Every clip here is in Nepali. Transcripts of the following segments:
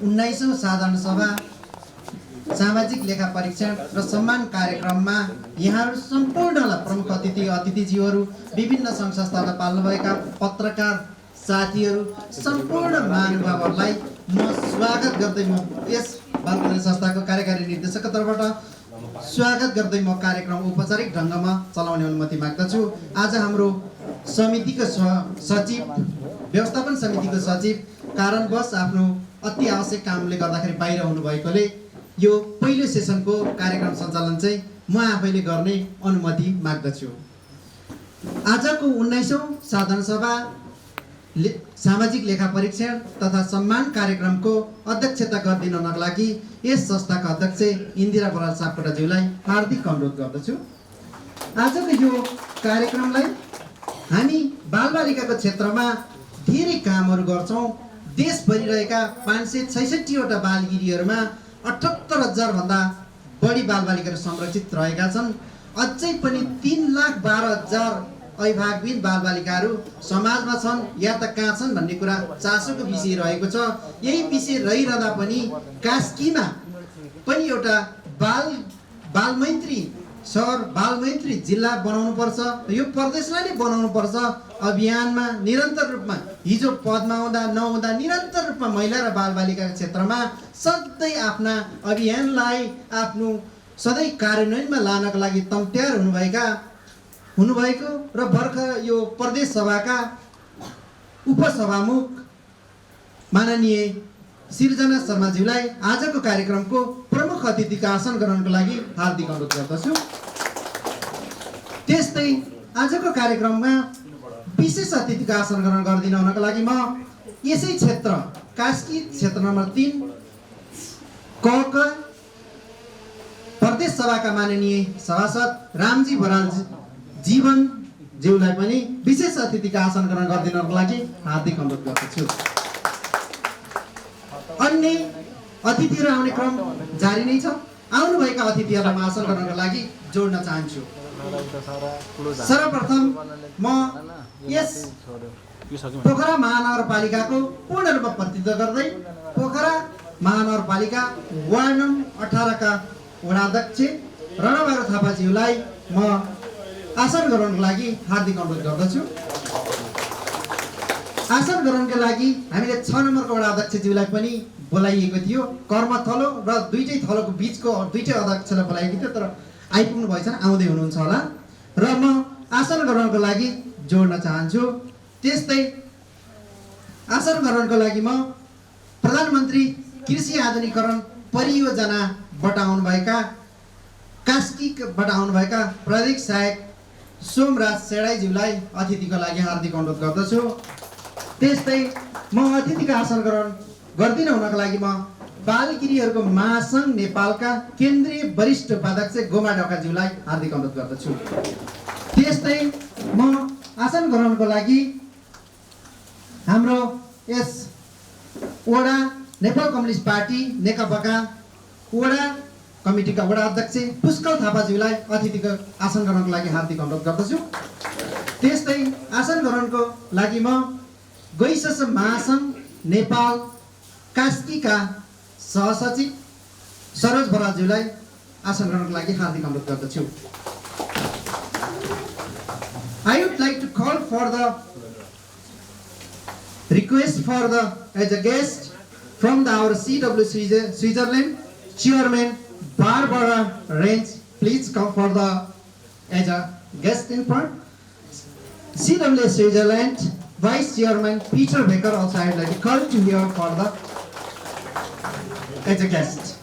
19औं साधारण सभा सामाजिक लेखा परीक्षण र सम्मान कार्यक्रममा यहाँहरू सम्पूर्णलाई प्रमुख अतिथिज्यूहरू, विभिन्न सङ्घ संस्थालाई पाल्नुभएका पत्रकार साथीहरू, सम्पूर्ण महानुभावहरूलाई म स्वागत गर्दै म यस बाल कल्याण संस्थाको कार्यकारी निर्देशकको तर्फबाट स्वागत गर्दै म कार्यक्रम औपचारिक ढङ्गमा चलाउने अनुमति माग्दछु। आज हाम्रो समितिको सचिव, व्यवस्थापन समितिको सचिव कारणवश आफ्नो अति आवश्यक कामले गर्दाखेरि बाहिर हुनुभएकोले यो पहिलो सेसनको कार्यक्रम सञ्चालन चाहिँ म आफैले गर्ने अनुमति माग्दछु। आजको 19औं साधारण सभा सामाजिक लेखा परीक्षण तथा सम्मान कार्यक्रमको अध्यक्षता गरिदिनका लागि यस संस्थाका अध्यक्ष इन्दिरा बराल सापकोटाज्यूलाई हार्दिक अनुरोध गर्दछु। आजको यो कार्यक्रमलाई हामी बालबालिकाको क्षेत्रमा धेरै कामहरू गर्छौँ। देशभरि रहेका 566 वटा बालगिरीहरूमा 78,000 भन्दा बढी बालबालिकाहरू संरक्षित रहेका छन्। अझै पनि 3,12,000 अभिभावकविहीन बालबालिकाहरू समाजमा छन् या त कहाँ छन् भन्ने कुरा चासोको विषय रहेको छ। यही विषय रहिरहँदा पनि कास्कीमा पनि एउटा बालमैत्री सहर, बालमैत्री जिल्ला बनाउनुपर्छ, यो प्रदेशलाई नै बनाउनुपर्छ अभियानमा निरन्तर रूपमा हिजो पदमा हुँदा नहुँदा निरन्तर रूपमा महिला र बालबालिकाको क्षेत्रमा सधैँ आफ्ना अभियानलाई आफ्नो सधैँ कार्यान्वयनमा लानका लागि तम्त्यार हुनुभएको र भर्खर यो प्रदेश सभाका उपसभामुख माननीय सिर्जना शर्माज्यूलाई आजको कार्यक्रमको प्रमुख अतिथिको आसन ग्रहणको लागि हार्दिक अनुरोध गर्दछु। त्यस्तै आजको कार्यक्रममा विशेष अतिथिको आसन ग्रहण गरिदिन हुनको लागि म यसै क्षेत्र कास्की क्षेत्र नम्बर 3 कका प्रदेश सभाका माननीय सभासद रामजी बराल जीवन ज्यूलाई पनि विशेष अतिथिको आसन ग्रहण गरिदिनको लागि हार्दिक अनुरोध गर्दछु। अन्य अतिथिहरू आउने क्रम जारी नै छ। आउनुभएका अतिथिहरूलाई म आसन ग्रहणको लागि जोड्न चाहन्छु। सर्वप्रथम म यस पोखरा महानगरपालिकाको पूर्ण रूपमा प्रतिनिधित्व गर्दै पोखरा महानगरपालिका वार्ड नम्बर 18 का वडाध्यक्ष रणबहादुर थापाज्यूलाई म आसन ग्रहणको लागि हार्दिक अनुरोध गर्दछु। आसन ग्रहणको लागि हामीले 6 नम्बरको वडाध्यक्षज्यूलाई पनि बोलाइएको थियो। कर्मथलो र दुईटै थलोको बिचको दुईटै अध्यक्षलाई बोलाइएको थियो, तर आइपुग्नु भएछन्, आउँदै हुनुहुन्छ होला र म आसन ग्रहणको लागि जोड्न चाहन्छु। त्यस्तै आसन ग्रहणको लागि म प्रधानमन्त्री कृषि आधुनिकीकरण परियोजनाबाट आउनुभएका कास्कीबाट आउनुभएका प्राविधिक सहायक सोमराज सेडाईज्यूलाई अतिथिको लागि हार्दिक अनुरोध गर्दछु। त्यस्तै म अतिथिको आसन ग्रहण गर्दिन हुनको लागि म बालगिरीहरूको महासङ्घ नेपालका केन्द्रीय वरिष्ठ उपाध्यक्ष गोमा ढकाज्यूलाई हार्दिक अनुरोध गर्दछु। त्यस्तै म आसन ग्रहणको लागि हाम्रो यस वडा नेपाल कम्युनिस्ट पार्टी नेकपाका वडा कमिटीका वडा अध्यक्ष पुष्कल थापाज्यूलाई अतिथिको आसन ग्रहणको लागि हार्दिक अनुरोध गर्दछु। त्यस्तै आसन ग्रहणको लागि म गैसस महासङ्घ नेपाल कास्कीका सहसचिव सरोज बरालज्यूलाई आसन ग्रहणको लागि हार्दिक अनुरोध गर्दछु। I would like to call for the request for the as a guest from our CW Switzerland Chairman Barbara Range. Please come for the as a guest in front. CW Switzerland Vice Chairman Peter Becker also I would like to call to here for the as a guest.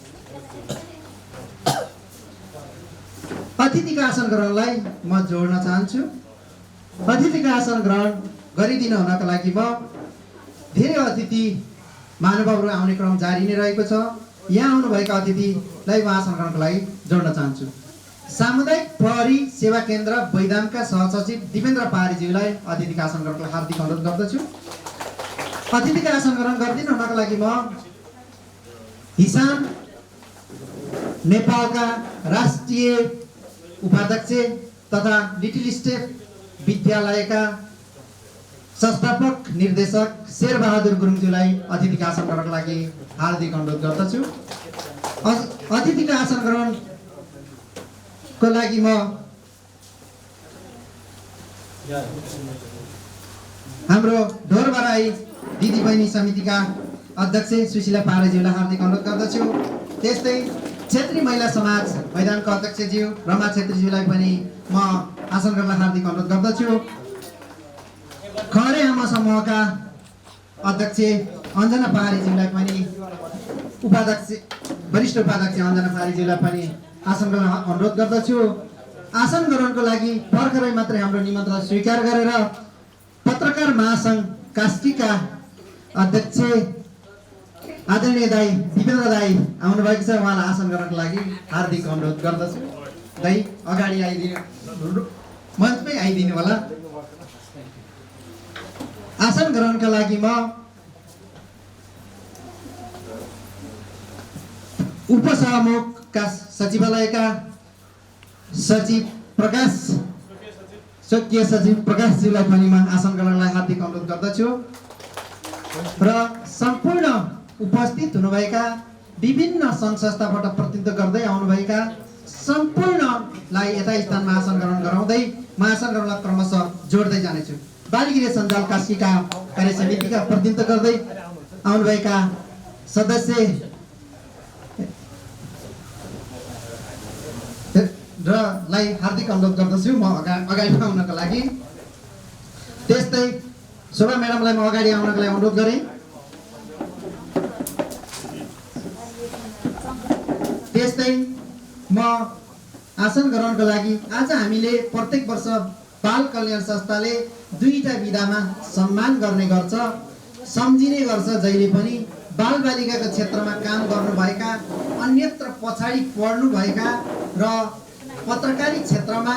अतिथिको आसन ग्रहणलाई म जोड्न चाहन्छु। अतिथिको आसन ग्रहण गरिदिन हुनका लागि म धेरै अतिथि महानुभावहरू आउने क्रम जारी नै रहेको छ। यहाँ आउनुभएका अतिथिलाई म आसन ग्रहणको लागि जोड्न चाहन्छु। सामुदायिक प्रहरी सेवा केन्द्र बैदामका सहसचिव दिपेन्द्र पहाडीज्यूलाई अतिथिको आसन ग्रहणको लागि हार्दिक अनुरोध गर्दछु। अतिथिको आसन ग्रहण गरिदिन हुनका लागि म हिसान नेपालका राष्ट्रिय उपाध्यक्ष तथा लिटिल स्टेप विद्यालयका संस्थापक निर्देशक शेरबहादुर गुरुङज्यूलाई अतिथिको आसन ग्रहणको लागि हार्दिक अनुरोध गर्दछु। अतिथिको आसन ग्रहणको लागि म हाम्रो ढोरबराई दिदीबहिनी समितिका अध्यक्ष सुशीला पारेज्यूलाई हार्दिक अनुरोध गर्दछु। त्यस्तै क्षेत्रीय महिला समाज मैदानको अध्यक्षज्यू रमा छेत्रीज्यूलाई पनि म आसन ग्रहणलाई हार्दिक अनुरोध गर्दछु। खरे आमा समूहका अध्यक्ष अञ्जना पहाडीज्यूलाई पनि वरिष्ठ उपाध्यक्ष अञ्जना पहाडीज्यूलाई पनि आसन ग्रहण अनुरोध गर्दछु। आसन ग्रहणको लागि भर्खरै मात्रै हाम्रो निमन्त्रण स्वीकार गरेर पत्रकार महासङ्घ कास्कीका अध्यक्ष आदरणीय दाई दिपेन्द्र दाई आउनुभएको छ। उहाँलाई आसन ग्रहणको लागि हार्दिक अनुरोध गर्दछु। दाई अगाडि आइदिनु, मञ्चमै आइदिनु होला। आसन ग्रहणका लागि म उपसभामुखका सचिवालयका सचिव स्वकीय सचिव प्रकाशज्यूलाई पनि म आसन ग्रहणलाई हार्दिक अनुरोध गर्दछु र सम्पूर्ण उपस्थित हुनुभएका विभिन्न सङ्घ संस्थाबाट प्रतिनिधित्व गर्दै आउनुभएका सम्पूर्णलाई यथा स्थानमा आसन ग्रहण गराउँदै म आसन ग्रहणलाई क्रमशः जोड्दै जानेछु। बालीगृह सञ्जाल कास्कीका कार्य समितिका प्रतिनिधित्व गर्दै आउनुभएका सदस्य र लाई हार्दिक अनुरोध गर्दछु म अगाडि आउनको लागि। त्यस्तै शोभा म्याडमलाई म अगाडि आउनको लागि अनुरोध गरेँ। त्यस्तै म आसन ग्रहणको लागि आज हामीले प्रत्येक वर्ष बाल कल्याण संस्थाले दुईटा विधामा सम्मान गर्ने गर्छ, सम्झिने गर्छ। जहिले पनि बालबालिकाको क्षेत्रमा काम गर्नुभएका, अन्यत्र पछाडि पढ्नुभएका र पत्रकारी क्षेत्रमा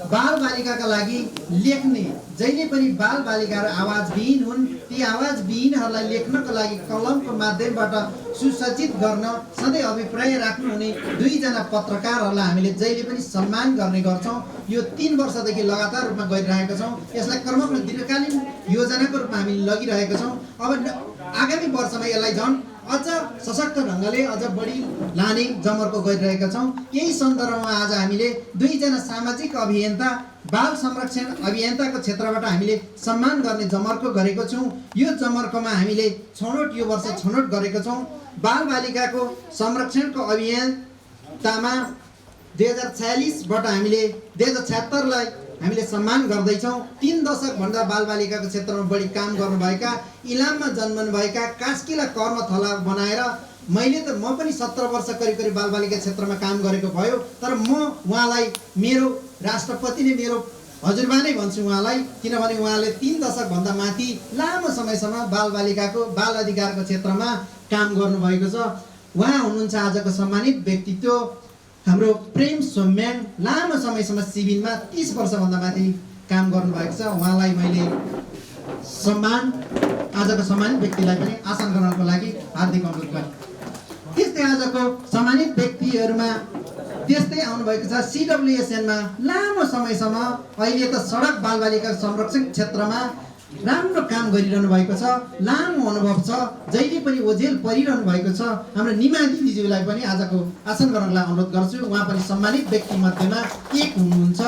बालबालिकाका लागि लेख्ने, जहिले पनि बालबालिकाहरू आवाजविहीन हुन्, ती आवाजविहीनहरूलाई लेख्नको लागि कलमको माध्यमबाट सुसज्जित गर्न सधैँ अभिप्राय राख्नुहुने दुईजना पत्रकारहरूलाई हामीले जहिले पनि सम्मान गर्ने गर्छौँ। यो 3 वर्षदेखि लगातार रूपमा गरिरहेका छौँ। यसलाई क्रममा दीर्घकालीन योजनाको रूपमा हामीले लगिरहेका छौँ। अब आगामी वर्षमा यसलाई झन् अझ सशक्त ढङ्गले अझ बढी लाने जमर्को गरिरहेका छौँ। यही सन्दर्भमा आज हामीले दुईजना सामाजिक अभियन्ता, बाल संरक्षण अभियन्ताको क्षेत्रबाट हामीले सम्मान गर्ने जमर्को गरेको छौँ। यो जमर्कोमा हामीले छनौट यो वर्ष छनौट गरेको छौँ। बालबालिकाको संरक्षणको अभियन्तामा 2046बाट हामीले 2076लाई हामीले सम्मान गर्दैछौँ। 3 दशकभन्दा बालबालिकाको क्षेत्रमा बढी काम गर्नुभएका, इलाममा जन्मनुभएका, कास्कीलाई कर्मथला बनाएर म पनि 17 वर्ष करिब बालबालिका क्षेत्रमा काम गरेको भयो। तर म उहाँलाई मेरो राष्ट्रपति नै मेरो हजुरबा नै भन्छु उहाँलाई, किनभने उहाँले 3 दशकभन्दा माथि लामो समयसम्म बालबालिकाको बाल अधिकारको क्षेत्रमा काम गर्नुभएको छ। उहाँ हुनुहुन्छ आजको सम्मानित व्यक्तित्व हाम्रो प्रेम सोम्याङ। लामो समयसम्म सिभिलमा 30 वर्षभन्दा माथि काम गर्नुभएको छ। उहाँलाई मैले आजको सम्मानित व्यक्तिलाई पनि आसन ग्रहणको लागि हार्दिक अनुरोध गरेँ। त्यस्तै आजको सम्मानित व्यक्तिहरूमा त्यस्तै आउनुभएको छ CWSNमा लामो समयसम्म, अहिले त सडक बालबालिका संरक्षण क्षेत्रमा राम्रो काम गरिरहनु भएको छ, लामो अनुभव छ, जहिले पनि ओझेल परिरहनु भएको छ। हाम्रो निमा दिदीज्यूलाई पनि आजको आसन ग्रहणलाई अनुरोध गर्छु। उहाँ पनि सम्मानित व्यक्ति मध्येमा एक हुनुहुन्छ।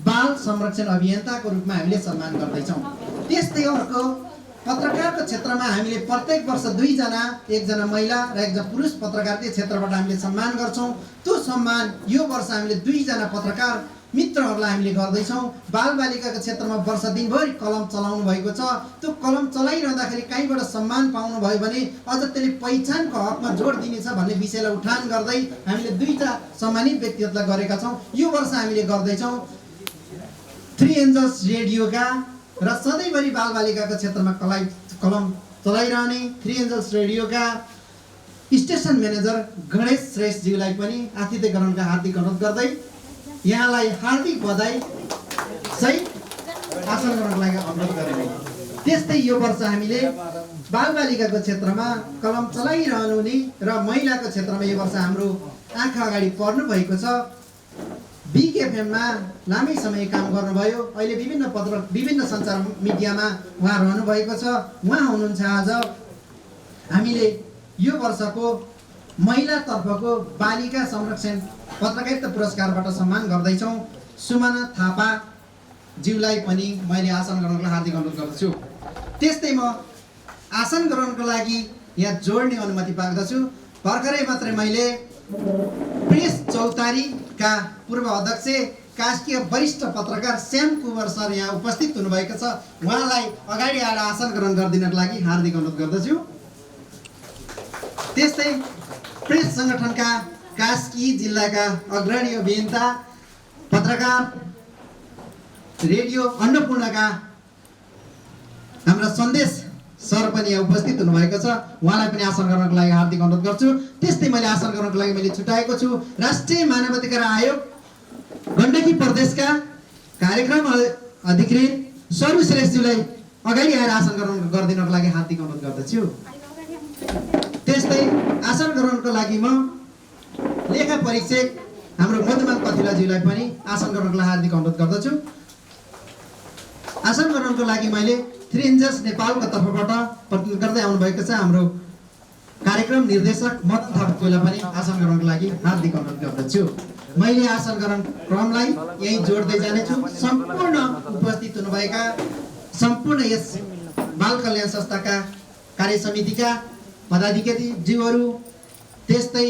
बाल संरक्षण अभियन्ताको रूपमा हामीले सम्मान गर्दैछौँ। त्यस्तै अर्को पत्रकारको क्षेत्रमा हामीले प्रत्येक वर्ष 2 जना, 1 जना महिला र 1 जना पुरुष पत्रकारको क्षेत्रबाट हामीले सम्मान गर्छौँ। त्यो सम्मान यो वर्ष हामीले 2 जना पत्रकार मित्रहरूलाई हामीले गर्दैछौँ। बालबालिकाको क्षेत्रमा वर्ष दिनभरि कलम चलाउनु भएको छ। त्यो कलम चलाइरहँदाखेरि कहीँबाट सम्मान पाउनुभयो भने अझ त्यसले पहिचानको हकमा जोड दिनेछ भन्ने विषयलाई उठान गर्दै हामीले 2टा सम्मानित व्यक्तित्वलाई गरेका छौँ। यो वर्ष हामीले गर्दैछौँ 3 एन्जल्स रेडियोका र सधैँभरि बालबालिकाको क्षेत्रमा कलम चलाइरहने 3 एन्जल्स रेडियोका स्टेसन म्यानेजर गणेश श्रेष्ठज्यूलाई पनि आतिथ्य ग्रहणका हार्दिक अनुरोध गर्दै यहाँलाई हार्दिक बधाई सहित आसन ग्रहणको लागि अनुरोध गरेँ। त्यस्तै यो वर्ष हामीले बालबालिकाको क्षेत्रमा कलम चलाइरहनुहुने र महिलाको क्षेत्रमा यो वर्ष हाम्रो आँखा अगाडि पर्नु भएको छ। बिग एफएममा लामै समय काम गर्नुभयो। अहिले विभिन्न सञ्चार मिडियामा उहाँ रहनु भएको छ। उहाँ हुनुहुन्छ आज हामीले यो वर्षको महिलातर्फको बालिका संरक्षण पत्रकारिता पुरस्कारबाट सम्मान गर्दैछौँ सुमना थापा ज्यूलाई पनि मैले आसन ग्रहणको हार्दिक अनुरोध गर्दछु। त्यस्तै म आसन ग्रहणको लागि यहाँ जोड्ने अनुमति पाउँदछु। भर्खरै मात्रै मैले प्रेस चौतारीका पूर्व अध्यक्ष कास्कीय वरिष्ठ पत्रकार श्याम कुमार सर यहाँ उपस्थित हुनुभएको छ। उहाँलाई अगाडि आएर आसन ग्रहण गरिदिनको लागि हार्दिक अनुरोध गर्दछु। त्यस्तै प्रेस सङ्गठनका कास्की जिल्लाका अग्रणी अभियन्ता पत्रकार रेडियो अन्नपूर्णका हाम्रा सन्देश सर पनि यहाँ उपस्थित हुनुभएको छ। उहाँलाई पनि आसन गर्नको लागि हार्दिक अनुरोध गर्छु। त्यस्तै मैले आसन गर्नको लागि मैले छुट्याएको छु राष्ट्रिय मानवाधिकार आयोग गण्डकी प्रदेशका कार्यक्रम अधिकृत सर्वश्रेष्ठज्यूलाई अगाडि आएर आसन ग्रहण गरिदिनको लागि हार्दिक अनुरोध गर्दछु। त्यस्तै आसन ग्रहणको लागि म लेखा परीक्षक हाम्रो मधुमान कथिलाज्यूलाई पनि आसन ग्रहणको लागि हार्दिक अनुरोध गर्दछु। आसन ग्रहणको लागि मैले थ्री इन्जर्स नेपालको तर्फबाट प्रतिनिधित्व गर्दै आउनुभएको छ हाम्रो कार्यक्रम निर्देशक मदन थापाज्यूलाई पनि आसन ग्रहणको लागि हार्दिक अनुरोध गर्दछु। मैले आसन ग्रहण क्रमलाई यही जोड्दै जानेछु। सम्पूर्ण उपस्थित हुनुभएका सम्पूर्ण यस बाल कल्याण संस्थाका कार्य समितिका पदाधिकारीज्यूहरू, त्यस्तै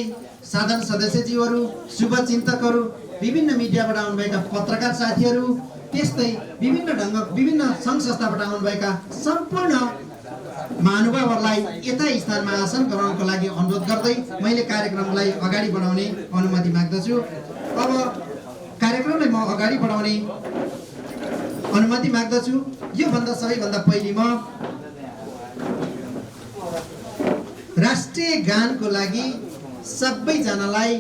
साधारण सदस्यज्यूहरू, शुभचिन्तकहरू, विभिन्न मिडियाबाट आउनुभएका पत्रकार साथीहरू, त्यस्तै विभिन्न सङ्घ संस्थाबाट आउनुभएका सम्पूर्ण महानुभावहरूलाई यथा स्थानमा आसन ग्रहणको लागि अनुरोध गर्दै मैले कार्यक्रमलाई अगाडि बढाउने अनुमति माग्दछु। अब कार्यक्रमलाई म अगाडि बढाउने अनुमति माग्दछु। योभन्दा सबैभन्दा पहिले म राष्ट्रिय गानको लागि सबैजनालाई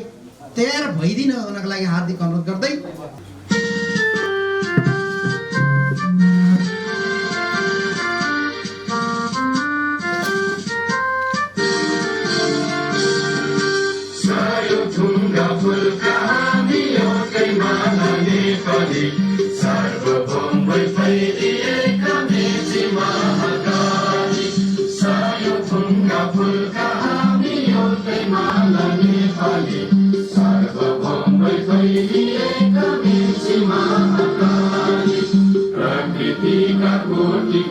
तयार भइदिनको लागि हार्दिक अनुरोध गर्दै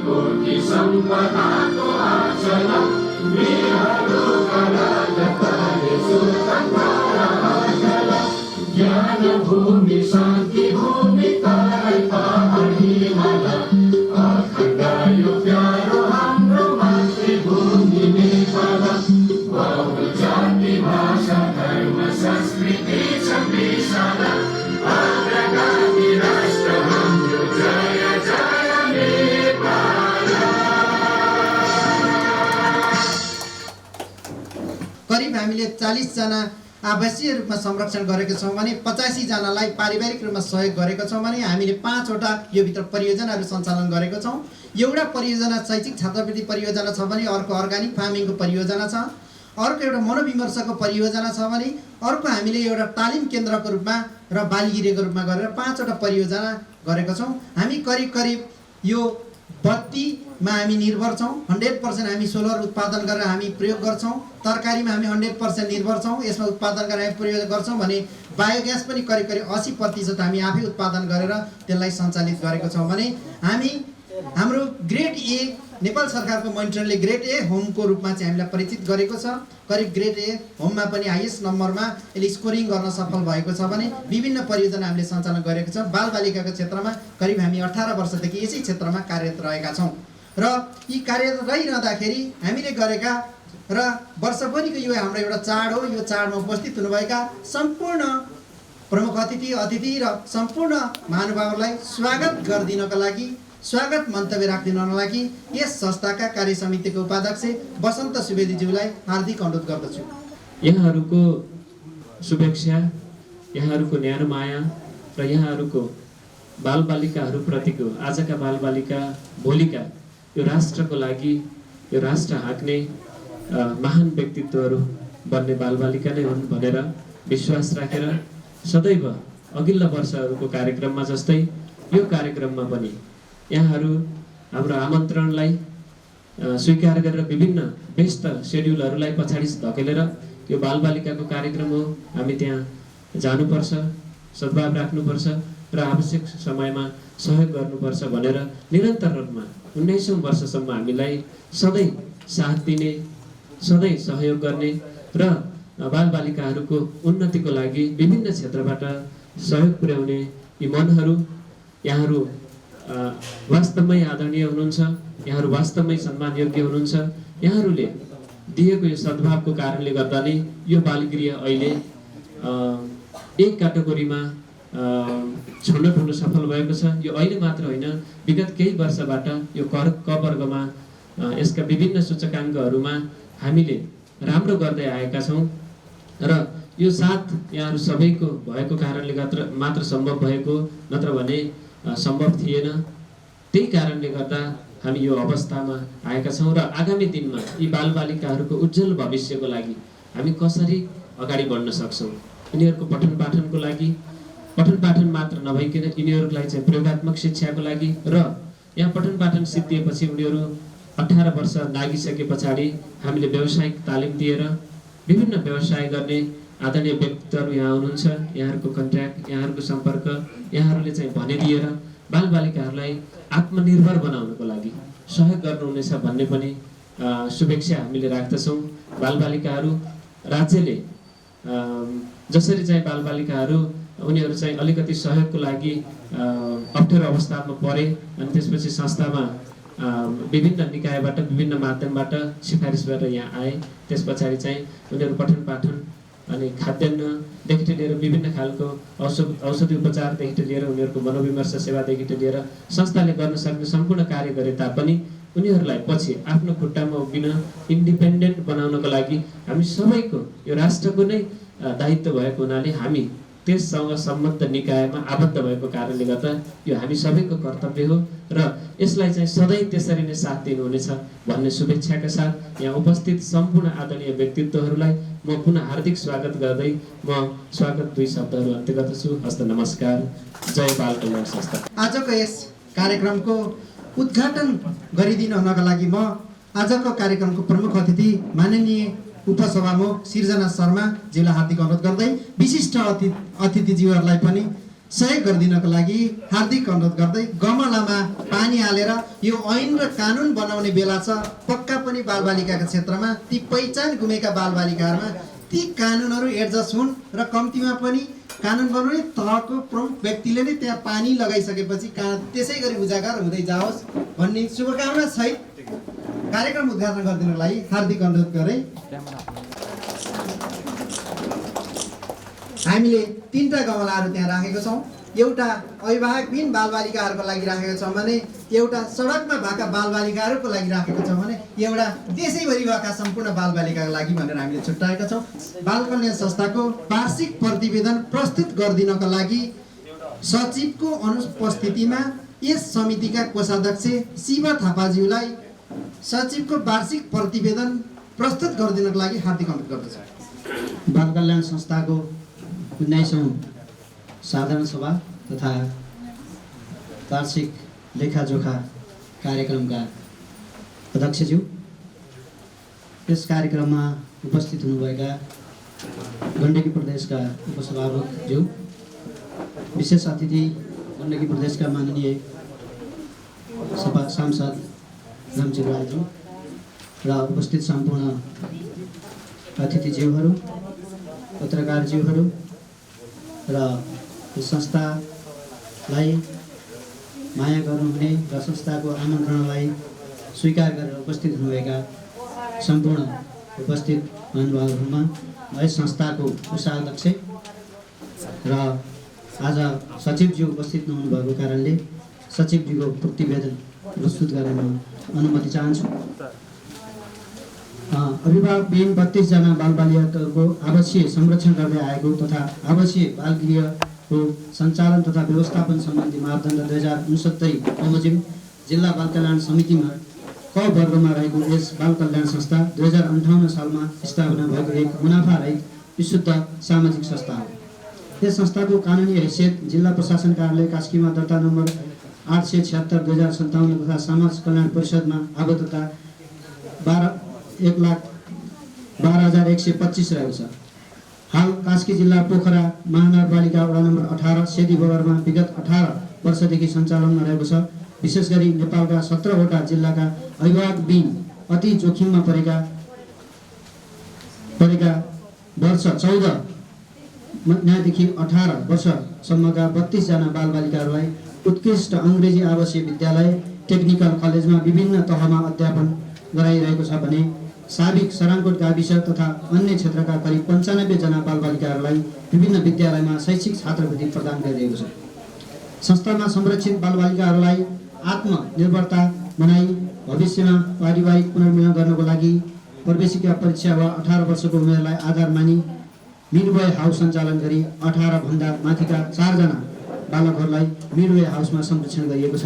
कोटि सम्पदाको आचला मेहरुका राजकाले सुतन्त्र ज्ञान भूमि शान्ति भूमि तारै पहाड हिमाल अखण्ड यो प्यारो हाम्रो मातृभूमि नेपाल बहु जाति भाषा धर्म संस्कृति विशाल अग्रगामी राष्ट्र हाम्रो जय जय नेपाल। करिब हामीले 40 जना आवासीय रूपमा संरक्षण गरेका छौँ भने 85 जनालाई पारिवारिक रूपमा सहयोग गरेका छौँ भने हामीले 5 वटा यो भित्र परियोजनाहरू सञ्चालन गरेका छौँ। एउटा परियोजना शैक्षिक छात्रवृत्ति परियोजना छ भने अर्को अर्गानिक फार्मिङको परियोजना छ, अर्को एउटा मनोविमर्शको परियोजना छ भने अर्को हामीले एउटा तालिम केन्द्रको रूपमा र बालगिरीको रूपमा गरेर 5 वटा परियोजना गरेका छौँ। हामी करिब यो बत्तीमा हामी निर्भर छौँ। 100% हामी सोलर उत्पादन गरेर हामी प्रयोग गर्छौँ। तरकारीमा हामी 100% निर्भर छौँ। यसमा उत्पादन गरेर हामी प्रयोग गर्छौँ भने बायोग्यास पनि करिब 80% हामी आफै उत्पादन गरेर त्यसलाई सञ्चालित गरेको छौँ भने हाम्रो ग्रेड ए नेपाल सरकारको मोनिटरले ग्रेड ए होमको रूपमा चाहिँ हामीलाई परिचित गरेको छ। करिब ग्रेड ए होममा पनि हाइएस्ट नम्बरमा यसले स्कोरिङ गर्न सफल भएको छ भने विभिन्न परियोजना हामीले सञ्चालन गरेको छ। बालबालिकाको क्षेत्रमा करिब हामी 18 वर्षदेखि यसै क्षेत्रमा कार्यरत रहेका छौँ र यी कार्यरत रहिरहँदाखेरि हामीले गरेका र वर्षभरिको यो हाम्रो एउटा चाड हो। यो चाडमा उपस्थित हुनुभएका सम्पूर्ण प्रमुख अतिथि र सम्पूर्ण महानुभावहरूलाई स्वागत गरिदिनको लागि, स्वागत मन्तव्य राखिदिनको लागि यस संस्थाका कार्य समितिको उपाध्यक्ष वसन्त सुवेदीज्यूलाई हार्दिक अनुरोध गर्दछु। यहाँहरूको शुभेच्छा, यहाँहरूको न्यानो माया र यहाँहरूको बालबालिकाहरूप्रतिको आजका बालबालिका भोलिका यो राष्ट्रको लागि यो राष्ट्र हाँक्ने महान व्यक्तित्वहरू बन्ने बालबालिका नै हुन् भनेर विश्वास राखेर सदैव अघिल्ला वर्षहरूको कार्यक्रममा जस्तै यो कार्यक्रममा पनि यहाँहरू हाम्रो आमन्त्रणलाई स्वीकार गरेर विभिन्न व्यस्त सेड्युलहरूलाई पछाडि धकेलेर यो बालबालिकाको कार्यक्रम हो, हामी त्यहाँ जानुपर्छ, सद्भाव राख्नुपर्छ र आवश्यक समयमा सहयोग गर्नुपर्छ भनेर निरन्तर रूपमा 19औं वर्षसम्म हामीलाई सधैँ साथ दिने, सधैँ सहयोग गर्ने र बालबालिकाहरूको उन्नतिको लागि विभिन्न क्षेत्रबाट सहयोग पुर्याउने यी मनहरू, यहाँहरू वास्तवमै आदरणीय हुनुहुन्छ, यहाँहरू वास्तवमै सम्मानयोग्य हुनुहुन्छ। यहाँहरूले दिएको यो सद्भावको कारणले गर्दा नै यो बालगृह अहिले एक क्याटेगोरीमा छनौट हुन सफल भएको छ। यो अहिले मात्र होइन, विगत केही वर्षबाट यो क वर्गमा यसका विभिन्न सूचकाङ्कहरूमा हामीले राम्रो गर्दै आएका छौँ र यो साथ यहाँहरू सबैको भएको कारणले मात्र सम्भव भएको, नत्र भने सम्भव थिएन। त्यही कारणले गर्दा हामी यो अवस्थामा आएका छौँ र आगामी दिनमा यी बालबालिकाहरूको उज्जवल भविष्यको लागि हामी कसरी अगाडि बढ्न सक्छौँ, यिनीहरूको पठन पाठनको लागि, पठन पाठन मात्र नभइकन यिनीहरूलाई चाहिँ प्रयोगात्मक शिक्षाको लागि र यहाँ पठन पाठन सिद्धिएपछि उनीहरू 18 वर्ष नागिसके पछाडि हामीले व्यावसायिक तालिम दिएर विभिन्न व्यवसाय गर्ने आदरणीय व्यक्तिहरू यहाँ हुनुहुन्छ, यहाँहरूको कन्ट्याक्ट, यहाँहरूको सम्पर्क, यहाँहरूले चाहिँ भनिदिएर बालबालिकाहरूलाई आत्मनिर्भर बनाउनको लागि सहयोग गर्नुहुनेछ भन्ने पनि शुभेच्छा हामीले राख्दछौँ। बालबालिकाहरू राज्यले जसरी चाहिँ बालबालिकाहरू उनीहरू चाहिँ अलिकति सहयोगको लागि अप्ठ्यारो अवस्थामा परे अनि त्यसपछि संस्थामा विभिन्न निकायबाट, विभिन्न माध्यमबाट, सिफारिसबाट यहाँ आए, त्यस पछाडि चाहिँ उनीहरू पठन पाठन अनि खाद्यान्नदेखि लिएर विभिन्न खालको औषधि उपचारदेखि लिएर उनीहरूको मनोविमर्श सेवादेखि लिएर संस्थाले गर्न सक्ने सम्पूर्ण कार्य गरे तापनि उनीहरूलाई पछि आफ्नो खुट्टामा उभिन इन्डिपेन्डेन्ट बनाउनको लागि हामी सबैको, यो राष्ट्रको नै दायित्व भएको हुनाले हामी त्यससँग सम्बद्ध निकायमा आबद्ध भएको कारणले गर्दा यो हामी सबैको कर्तव्य हो र यसलाई चाहिँ सधैँ त्यसरी नै साथ दिनुहुनेछ भन्ने शुभेच्छाका साथ यहाँ उपस्थित सम्पूर्ण आदरणीय व्यक्तित्वहरूलाई म पुनः हार्दिक स्वागत गर्दै म स्वागत 2 शब्दहरू अन्त्य गर्दछु। हस्त नमस्कार। जय बाल कल्याण संस्था। आजको यस कार्यक्रमको उद्घाटन गरिदिन हुनका लागि म आजको कार्यक्रमको प्रमुख अतिथि माननीय उपसभामुख सिर्जना शर्मा ज्यूलाई हार्दिक अनुरोध गर्दै विशिष्ट अतिथिज्यूहरूलाई पनि सहयोग गरिदिनको लागि हार्दिक अनुरोध गर्दै गमलामा पानी हालेर यो ऐन र कानुन बनाउने बेला छ। पक्का पनि बालबालिकाका क्षेत्रमा ती पहिचान गुमेका बालबालिकाहरूमा ती कानुनहरू एडजस्ट हुन् र कम्तीमा पनि कानुन बनाउने तहको प्रमुख व्यक्तिले नै त्यहाँ पानी लगाइसकेपछि त्यसै गरी उजागर हुँदै जाओस् भन्ने शुभकामना सहित कार्यक्रम उद्घाटन गरिदिनको लागि हार्दिक अनुरोध गरे। हामीले 3टा गमलाहरू त्यहाँ राखेको छौँ। एउटा अभिभावकविहीन बालबालिकाहरूको लागि राखेको छौँ भने एउटा सडकमा भएका बालबालिकाहरूको लागि राखेको छौँ भने एउटा देशैभरि भएका सम्पूर्ण बालबालिकाको लागि भनेर हामीले छुट्याएका छौँ। बाल कल्याण संस्थाको वार्षिक प्रतिवेदन प्रस्तुत गरिदिनको लागि सचिवको अनुपस्थितिमा यस समितिका कोषाध्यक्ष शिव थापाज्यूलाई सचिवको वार्षिक प्रतिवेदन प्रस्तुत गरिदिनको लागि हार्दिक अनुरोध गर्दछु। बाल कल्याण संस्थाको 19औं साधारण सभा तथा वार्षिक लेखाजोखा कार्यक्रमका अध्यक्षज्यू, यस कार्यक्रममा उपस्थित हुनुभएका गण्डकी प्रदेशका उपसभामुखज्यू, विशेष अतिथि गण्डकी प्रदेशका माननीय सांसद रामजी रायज्यू र उपस्थित सम्पूर्ण अतिथिज्यूहरू, पत्रकारज्यूहरू र संस्थालाई माया गर्नुहुने र संस्थाको आमन्त्रणलाई स्वीकार गरेर उपस्थित हुनुभएका सम्पूर्ण उपस्थित महानुभावहरूमा यस संस्थाको कोषाध्यक्ष र आज सचिवज्यू उपस्थित नहुनुभएको कारणले सचिवज्यूको प्रतिवेदन प्रस्तुत गर्न अनुमति चाहन्छु। अभिभावकविहीन 32 जना बालबालिकाहरूको आवासीय संरक्षण गर्दै आएको तथा आवासीय बालगृहको सञ्चालन तथा व्यवस्थापन सम्बन्धी मापदण्ड 2069 बमोजिम जिल्ला बाल कल्याण समितिमा क वर्गमा रहेको यस बाल कल्याण संस्था 2058 सालमा स्थापना भएको एक मुनाफारहित विशुद्ध सामाजिक संस्था हो। यस संस्थाको कानुनी हैसियत जिल्ला प्रशासन कार्यालय कास्कीमा दर्ता नम्बर 876/2057 तथा समाज कल्याण परिषदमा आबद्धता 1,12,125 रहेको छ। हाल कास्की जिल्ला पोखरा महानगरपालिका वडा नम्बर 18 सेती बगरमा विगत 18 वर्षदेखि सञ्चालनमा रहेको छ। विशेष गरी नेपालका 17वटा जिल्लाका अभिभावकबिन अति जोखिममा परेका वर्ष 14 महिनादेखि 18 वर्षसम्मका 32 जना बालबालिकाहरूलाई उत्कृष्ट अङ्ग्रेजी आवासीय विद्यालय टेक्निकल कलेजमा विभिन्न तहमा अध्यापन गराइरहेको छ भने साबिक सराङकोट गाविस तथा अन्य क्षेत्रका करिब 95 जना बालबालिकाहरूलाई विभिन्न विद्यालयमा शैक्षिक छात्रवृत्ति प्रदान गरिरहेको छ। संस्थामा संरक्षित बालबालिकाहरूलाई आत्मनिर्भरता बनाई भविष्यमा पारिवारिक पुनर्मिलन गर्नको लागि प्रवेशिका परीक्षा वा 18 वर्षको उमेरलाई आधार मानि मिडवे हाउस सञ्चालन गरी 18 भन्दा माथिका 4 जना बालकहरूलाई मिडवे हाउसमा संरक्षण गरिएको छ।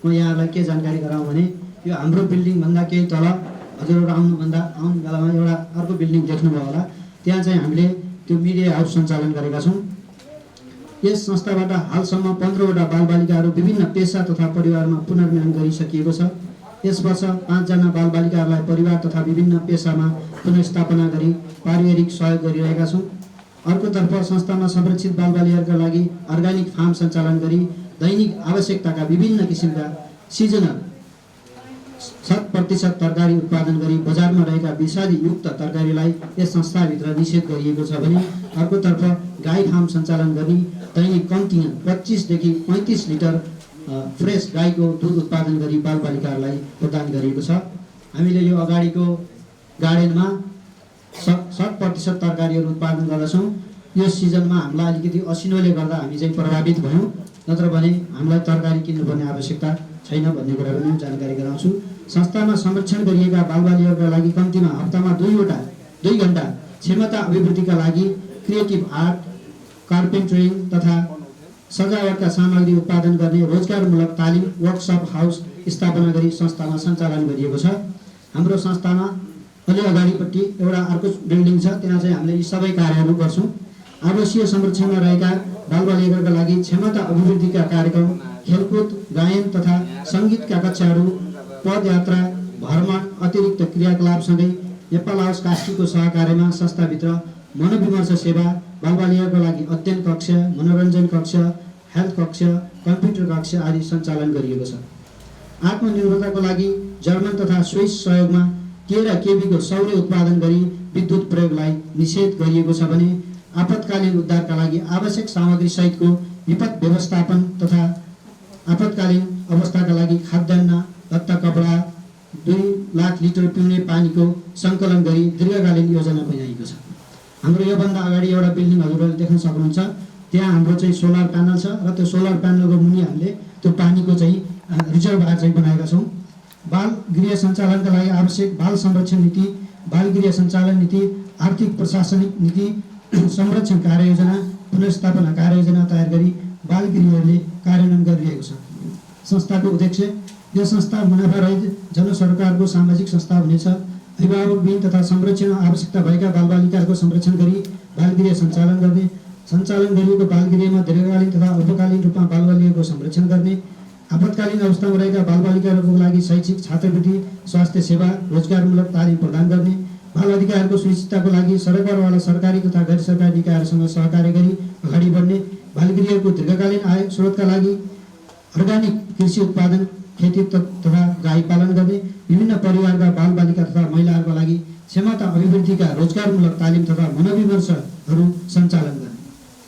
म यहाँहरूलाई के जानकारी गराउँ भने यो हाम्रो बिल्डिङ भन्दा केही तल हजुरहरू आउनु बेलामा एउटा अर्को बिल्डिङ देख्नुभयो होला, त्यहाँ चाहिँ हामीले त्यो मिडवे हाउस सञ्चालन गरेका छौँ। यस संस्थाबाट हालसम्म 15वटा बालबालिकाहरू विभिन्न पेसा तथा परिवारमा पुनर्मिलन गरिसकिएको छ। यस वर्ष 5 जना बालबालिकाहरूलाई परिवार तथा विभिन्न पेसामा पुनर्स्थापना गरी पारिवारिक सहयोग गरिरहेका छौँ। अर्कोतर्फ संस्थामा संरक्षित बालबालिकाहरूका लागि अर्ग्यानिक फार्म सञ्चालन गरी दैनिक आवश्यकताका विभिन्न किसिमका सिजनल 100% तरकारी उत्पादन गरी बजारमा रहेका विषादीयुक्त तरकारीलाई यस संस्थाभित्र निषेध गरिएको छ भने अर्कोतर्फ गाई फार्म सञ्चालन गरी दैनिक कम्तीमा 25 देखि 35 लिटर फ्रेस गाईको दुध उत्पादन गरी बालबालिकाहरूलाई प्रदान गरिएको छ। हामीले यो अगाडिको गार्डनमा 100% तरकारीहरू उत्पादन गर्दछौँ। यो सिजनमा हामीलाई अलिकति असिनोले गर्दा हामी चाहिँ प्रभावित भयौँ, नत्र भने हामीलाई तरकारी किन्नुपर्ने आवश्यकता छैन भन्ने कुरा पनि जानकारी गराउँछु। संस्थामा संरक्षण गरिएका बालबालिकाहरूका लागि कम्तीमा हप्तामा 2 घण्टा क्षमता अभिवृद्धिका लागि क्रिएटिभ आर्ट, कार्पेन्टरिङ तथा सजावटका सामग्री उत्पादन गर्ने रोजगारमूलक तालिम वर्कसप हाउस स्थापना गरी संस्थामा सञ्चालन गरिएको छ। हाम्रो संस्थामा अलि अगाडिपट्टि एउटा अर्को बिल्डिङ छ, त्यहाँ चाहिँ हामीले यी सबै कार्यहरू गर्छौँ। आवासीय संरक्षणमा रहेका बालबालिकाहरूका लागि क्षमता अभिवृद्धिका कार्यक्रम, खेलकुद, गायन तथा सङ्गीतका कक्षाहरू, पदयात्रा, भ्रमण, अतिरिक्त क्रियाकलापसँगै नेपाल हाउस कास्कीको सहकार्यमा संस्थाभित्र मनोविमर्श सेवा, बालबालिकाको लागि अध्ययन कक्ष, मनोरञ्जन कक्ष, हेल्थ कक्ष, कम्प्युटर कक्ष आदि सञ्चालन गरिएको छ। आत्मनिर्भरताको लागि जर्मन तथा स्विस सहयोगमा 13 केबीको सौर्य उत्पादन गरी विद्युत प्रयोगलाई निषेध गरिएको छ भने आपतकालीन उद्धारका लागि आवश्यक सामग्री सहितको विपद व्यवस्थापन तथा आपतकालीन अवस्थाका लागि खाद्यान्न, लत्ता, कपडा, 2 लाख लिटर पिउने पानीको सङ्कलन गरी दीर्घकालीन योजना बनाइएको छ। हाम्रो योभन्दा अगाडि एउटा बिल्डिङ हजुरहरूले देख्न सक्नुहुन्छ, त्यहाँ हाम्रो चाहिँ सोलर प्यानल छ र त्यो सोलर प्यानलको मुनि हामीले त्यो पानीको चाहिँ रिजर्भर चाहिँ बनाएका छौँ। बाल गृह सञ्चालनका लागि आवश्यक बाल संरक्षण नीति, बाल गृह सञ्चालन नीति, आर्थिक प्रशासनिक नीति, संरक्षण कार्ययोजना, पुनर्स्थापना कार्ययोजना तयार गरी बाल गृहहरूले कार्यान्वयन गरिरहेको छ। संस्थाको उद्देश्य यो संस्था मुनाफारहित जनसरकारको सामाजिक संस्था हुनेछ। अभिभावकबिन तथा संरक्षण आवश्यकता भएका बालबालिकाहरूको संरक्षण गरी बालगृह सञ्चालन गर्ने, सञ्चालन गरिएको बालगृहमा दीर्घकालीन तथा अल्पकालीन रूपमा बालबालिकाको संरक्षण गर्ने, आपतकालीन अवस्थामा रहेका बालबालिकाहरूको लागि शैक्षिक छात्रवृत्ति, स्वास्थ्य सेवा, रोजगारमूलक तालिम प्रदान गर्ने, बाल अधिकारको सुनिश्चितताको लागि सरकारवाला सरकारी तथा गैर सरकारी निकायहरूसँग सहकार्य गरी अगाडि बढ्ने, बालगृहको दीर्घकालीन आय स्रोतका लागि अर्ग्यानिक कृषि उत्पादन, खेती तथा गाई पालन गर्ने, विभिन्न परिवारका बालबालिका तथा महिलाहरूका लागि क्षमता अभिवृद्धिका रोजगारमूलक तालिम तथा मनोविमर्शहरू सञ्चालन गर्ने।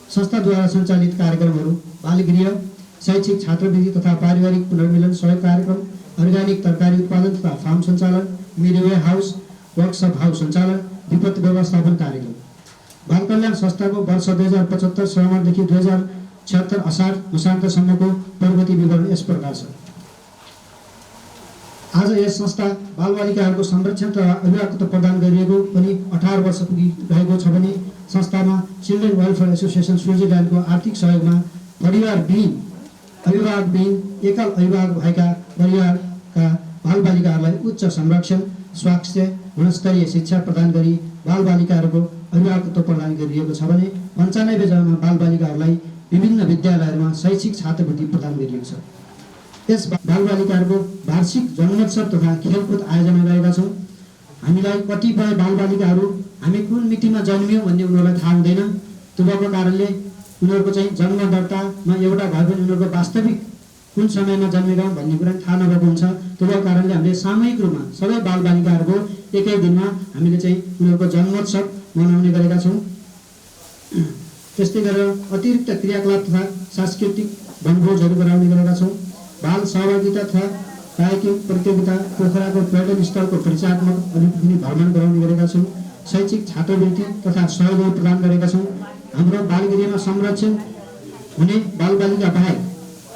संस्थाद्वारा सञ्चालित कार्यक्रमहरू बालगृह, शैक्षिक छात्रवृत्ति तथा पारिवारिक पुनर्मिलन सहयोग कार्यक्रम, अर्ग्यानिक तरकारी उत्पादन तथा फार्म सञ्चालन, मिडवे हाउस, वर्कसप हाउस सञ्चालन, विपद व्यवस्थापन कार्यक्रम। बाल कल्याण संस्थाको वर्ष 2075 श्रावणदेखि 2076 असार मसान्तसम्मको प्रगति विवरण यस प्रकार छ। आज यस संस्था बालबालिकाहरूको संरक्षण तथा अभिभावकत्व प्रदान गरिएको पनि 18 वर्ष पुगिरहेको छ भने संस्थामा चिल्ड्रेन वेलफेयर एसोसिएसन स्विजरल्यान्डको आर्थिक सहयोगमा अभिभावकबिन एकल अभिभावक भएका परिवारका बालबालिकाहरूलाई उच्च संरक्षण, स्वास्थ्य, गुणस्तरीय शिक्षा प्रदान गरी बालबालिकाहरूको अभिभावकत्व प्रदान गरिएको छ भने 95 जना बालबालिकाहरूलाई विभिन्न विद्यालयहरूमा शैक्षिक छात्रवृत्ति प्रदान गरिएको छ। यस बालबालिकाहरूको वार्षिक जन्मोत्सव तथा खेलकुद आयोजना गरेका छौँ। हामीलाई कतिपय बालबालिकाहरू हामी कुन मितिमा जन्मियौँ भन्ने उनीहरूलाई थाहा हुँदैन। त्यो भएको कारणले उनीहरूको चाहिँ जन्म दर्तामा एउटा भए पनि उनीहरूको वास्तविक कुन समयमा जन्मेका हुन् भन्ने कुरा थाहा नभएको हुन्छ। त्यो भएको कारणले हामीले सामूहिक रूपमा सबै बालबालिकाहरूको एकै दिनमा हामीले चाहिँ उनीहरूको जन्मोत्सव मनाउने गरेका छौँ। त्यस्तै गरेर अतिरिक्त क्रियाकलाप तथा सांस्कृतिक वनभोजहरू गराउने गरेका छौँ। बाल सहभागिता तथा साहित्यिक प्रतियोगिता, पोखराको पर्यटन स्थलको परिचयात्मक अलिकति भ्रमण गराउने गरेका छौँ। शैक्षिक छात्रवृत्ति तथा सहयोग प्रदान गरेका छौँ। हाम्रो बालगृहमा संरक्षण हुने बालबालिका बाहेक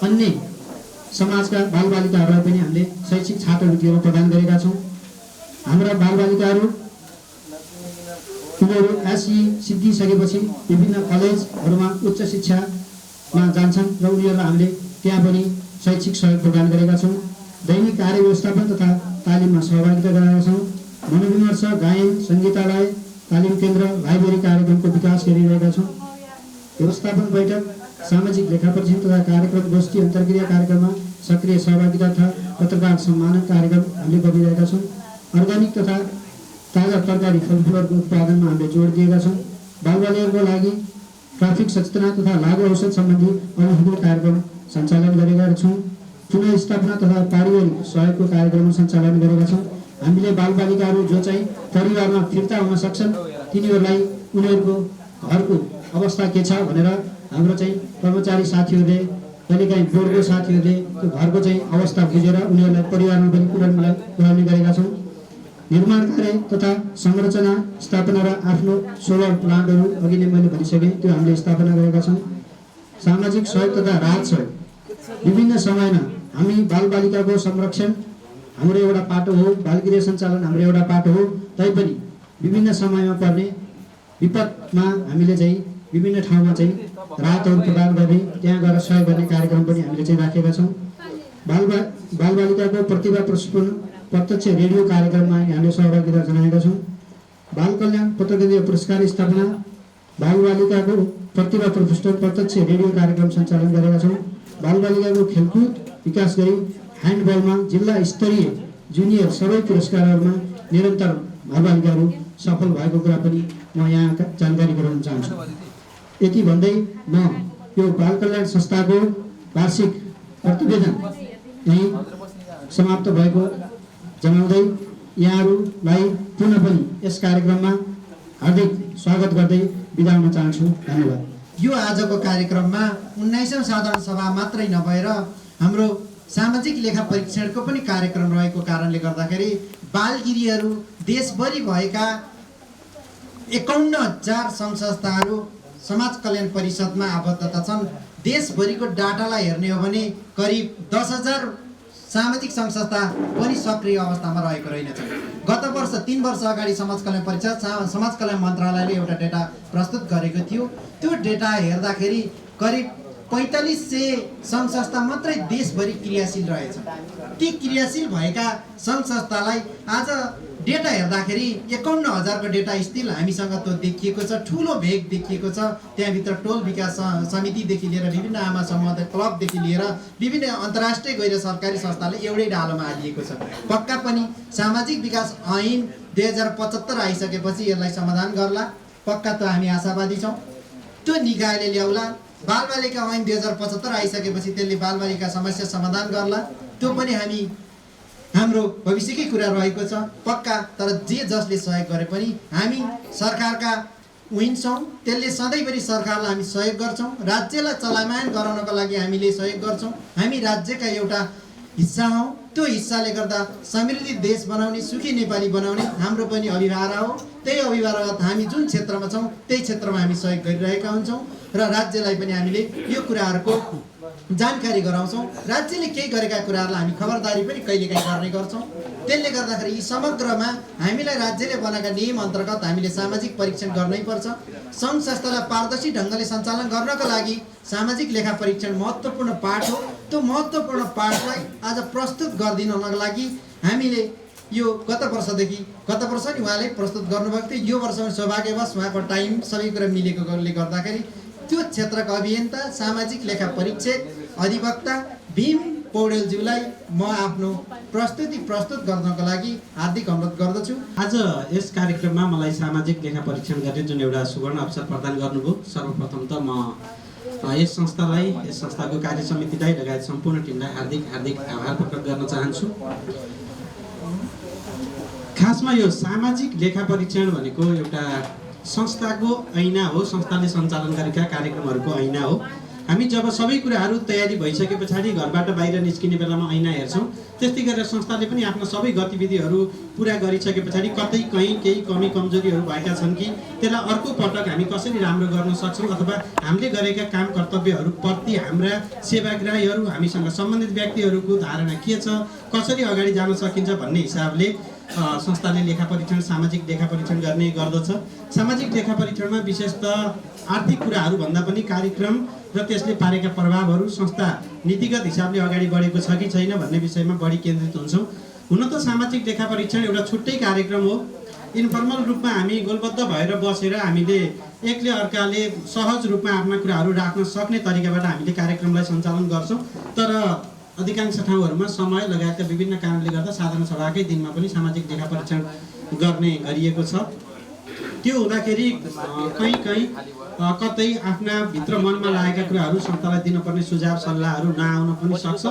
अन्य समाजका बालबालिकाहरूलाई पनि हामीले शैक्षिक छात्रवृत्तिहरू प्रदान गरेका छौँ। हाम्रा बालबालिकाहरू उनीहरू एसई सिद्धिसकेपछि विभिन्न कलेजहरूमा उच्च शिक्षामा जान्छन् र उनीहरूलाई हामीले त्यहाँ पनि शैक्षिक सहयोग प्रदान गरेका छौँ। दैनिक कार्य व्यवस्थापन तथा तालिममा सहभागिता गराएका छौँ। मनोविमर्श, गायन, सङ्गीतालय, तालिम केन्द्र, लाइब्रेरी कार्यक्रमको विकास गरिरहेका छौँ। व्यवस्थापन बैठक, सामाजिक लेखापरीक्षण तथा कार्यक्रम गोष्ठी, अन्तर्क्रिया कार्यक्रममा सक्रिय सहभागिता तथा पत्रकार सम्मान कार्यक्रम हामीले गरिरहेका छौँ। अर्ग्यानिक तथा ताजा तरकारी फलफुलहरूको उत्पादनमा हामीले जोड दिएका छौँ। बालबालिकाहरूको लागि ट्राफिक सचेतना तथा लागु औषध सम्बन्धी अनुभवको कार्यक्रम सञ्चालन गरेका छौँ। पुनर्स्थापना तथा पारिवारिक सहयोगको कार्यक्रम सञ्चालन गरेका छौँ। हामीले बालबालिकाहरू जो चाहिँ परिवारमा फिर्ता हुन सक्छन् तिनीहरूलाई उनीहरूको घरको अवस्था के छ भनेर हाम्रो चाहिँ कर्मचारी साथीहरूले, कहिलेकाहीँ बोर्डको साथीहरूले त्यो घरको चाहिँ अवस्था बुझेर उनीहरूलाई परिवारमा पनि पुर्याउने गरेका छौँ। निर्माण कार्य तथा संरचना स्थापना र आफ्नो सोलर प्लान्टहरू अघि नै मैले भनिसकेँ, त्यो हामीले स्थापना गरेका छौँ। सामाजिक सहयोग तथा राहत सहयोग, विभिन्न समयमा हामी बालबालिकाको संरक्षण हाम्रो एउटा पाटो हो, बालगृह सञ्चालन हाम्रो एउटा पाटो हो। तैपनि विभिन्न समयमा पर्ने विपदमा हामीले चाहिँ विभिन्न ठाउँमा चाहिँ राहतहरू प्रदान गर्ने, त्यहाँ गएर सहयोग गर्ने कार्यक्रम पनि हामीले चाहिँ राखेका छौँ। बालबालिकाको प्रतिभा प्रस्फुटन प्रत्यक्ष रेडियो कार्यक्रममा हामीले सहभागिता जनाएका छौँ। बाल कल्याण पत्रकारिता पुरस्कार स्थापना, बालबालिकाको प्रतिभा प्रस्फुटन प्रत्यक्ष रेडियो कार्यक्रम सञ्चालन गरेका छौँ। बालबालिकाको खेलकुद विकास गरी ह्यान्डबलमा जिल्ला स्तरीय जुनियर सबै पुरस्कारहरूमा निरन्तर बालबालिकाहरू सफल भएको कुरा पनि म यहाँ जानकारी गराउन चाहन्छु। यति भन्दै म यो बाल कल्याण संस्थाको वार्षिक प्रतिवेदन यहीँ समाप्त भएको जनाउँदै यहाँहरूलाई पुनः पनि यस कार्यक्रममा हार्दिक स्वागत गर्दै बिदा हुन चाहन्छु। धन्यवाद। यो आजको कार्यक्रममा 19औं साधारण सभा मात्रै नभएर हाम्रो सामाजिक लेखा परीक्षणको पनि कार्यक्रम रहेको कारणले गर्दाखेरि बालगिरीहरू देशभरि भएका 51,000 सङ्घ संस्थाहरू समाज कल्याण परिषदमा आबद्धता छन्। देशभरिको डाटालाई हेर्ने हो भने करिब 10,000 सामाजिक सङ्घ संस्था पनि सक्रिय अवस्थामा रहेको रहेनछ। गत वर्ष 3 वर्ष अगाडि समाज कल्याण परिषद समाज कल्याण मन्त्रालयले एउटा डेटा प्रस्तुत गरेको थियो। त्यो डेटा हेर्दाखेरि करिब 4500 सङ्घ संस्था मात्रै देशभरि क्रियाशील रहेछ। ती क्रियाशील भएका सङ्घ संस्थालाई आज डेटा हेर्दाखेरि 51,000 को डेटा स्टिल हामीसँग त्यो देखिएको छ। ठुलो भेग देखिएको छ। त्यहाँभित्र टोल विकास समितिदेखि लिएर विभिन्न आमा समुदाय क्लबदेखि लिएर विभिन्न अन्तर्राष्ट्रिय गैर सरकारी संस्थाले एउटै डालोमा हालिएको छ। पक्का पनि सामाजिक विकास ऐन 2075 आइसकेपछि यसलाई समाधान गर्ला, पक्का त हामी आशावादी छौँ। त्यो निकायले ल्याउला। बालबालिका ऐन 2075 आइसकेपछि त्यसले बालबालिका समस्या समाधान गर्ला। त्यो पनि हाम्रो भविष्यकै कुरा रहेको छ पक्का। तर जे जसले सहयोग गरे पनि हामी सरकारका विन छौँ। त्यसले सधैँभरि सरकारलाई हामी सहयोग गर्छौँ। राज्यलाई चलायमान गराउनको लागि हामीले सहयोग गर्छौँ। हामी राज्यका एउटा हिस्सा हौँ। त्यो हिस्साले गर्दा समृद्धि देश बनाउने, सुखी नेपाली बनाउने हाम्रो पनि अभिभावना हो। त्यही अभिभावना हामी जुन क्षेत्रमा छौँ त्यही क्षेत्रमा हामी सहयोग गरिरहेका हुन्छौँ र राज्यलाई पनि हामीले यो कुराहरूको जानकारी गराउँछौँ। राज्यले केही गरेका कुराहरूलाई हामी खबरदारी पनि कहिलेकाहीँ गर्ने गर्छौँ। त्यसले गर्दाखेरि यी समग्रमा हामीलाई राज्यले बनाएका नियम अन्तर्गत हामीले सामाजिक परीक्षण गर्नैपर्छ। सङ्घ संस्थालाई पारदर्शी ढङ्गले सञ्चालन गर्नको लागि सामाजिक लेखा परीक्षण महत्त्वपूर्ण पाठ हो। त्यो महत्त्वपूर्ण पाठलाई आज प्रस्तुत गरिदिनको लागि हामीले यो गत वर्ष नि उहाँले प्रस्तुत गर्नुभएको थियो। यो वर्ष सौभाग्यवश उहाँको टाइम सबै कुरा मिलेकोले गर्दाखेरि त्यो क्षेत्रका अभियन्ता, सामाजिक लेखा परीक्षक, अधिवक्ता, भीम पौडेलज्यूलाई म आफ्नो प्रस्तुति प्रस्तुत गर्नको लागि हार्दिक अनुरोध गर्दछु। आज यस कार्यक्रममा मलाई सामाजिक लेखा परीक्षण गर्ने जुन एउटा सुवर्ण अवसर प्रदान गर्नुभयो, सर्वप्रथम त म यस संस्थालाई, यस संस्थाको कार्य समितिलाई लगायत सम्पूर्ण टिमलाई हार्दिक आभार प्रकट गर्न चाहन्छु। खासमा यो सामाजिक लेखा परीक्षण भनेको एउटा संस्थाको ऐना हो, संस्थाले सञ्चालन गरेका कार्यक्रमहरूको ऐना हो। हामी जब सबै कुराहरू तयारी भइसके पछाडि घरबाट बाहिर निस्किने बेलामा ऐना हेर्छौँ, त्यस्तै गरेर संस्थाले पनि आफ्नो सबै गतिविधिहरू पुरा गरिसके पछाडि कतै कहीँ केही कमी कमजोरीहरू भएका छन् कि त्यसलाई अर्को पटक हामी कसरी राम्रो गर्न सक्छौँ अथवा हामीले गरेका काम कर्तव्यहरूप्रति हाम्रा सेवाग्राहीहरू, हामीसँग सम्बन्धित व्यक्तिहरूको धारणा के छ, कसरी अगाडि जान सकिन्छ भन्ने हिसाबले संस्थाले लेखा परीक्षण, सामाजिक लेखा परीक्षण गर्ने गर्दछ। सामाजिक लेखा परीक्षणमा विशेषतः आर्थिक कुराहरू भन्दा पनि कार्यक्रम र त्यसले पारेका प्रभावहरू, संस्था नीतिगत हिसाबले अगाडि बढेको छ कि छैन भन्ने विषयमा बढी केन्द्रित हुन्छौँ। हुन त सामाजिक लेखा परीक्षण एउटा छुट्टै कार्यक्रम हो। इन्फर्मल रूपमा हामी गोलबद्ध भएर बसेर हामीले एकले अर्काले सहज रूपमा आफ्ना कुराहरू राख्न सक्ने तरिकाबाट हामीले कार्यक्रमलाई सञ्चालन गर्छौँ। तर अधिकांश ठाउँहरूमा समय लगायतका विभिन्न कारणले गर्दा साधारण सभाकै दिनमा पनि सामाजिक लेखा परीक्षण गर्ने गरिएको छ। त्यो हुँदाखेरि कहीँ कतै आफ्ना भित्र मनमा लागेका कुराहरू संस्थालाई दिनुपर्ने सुझाव सल्लाहहरू नआउन पनि सक्छ,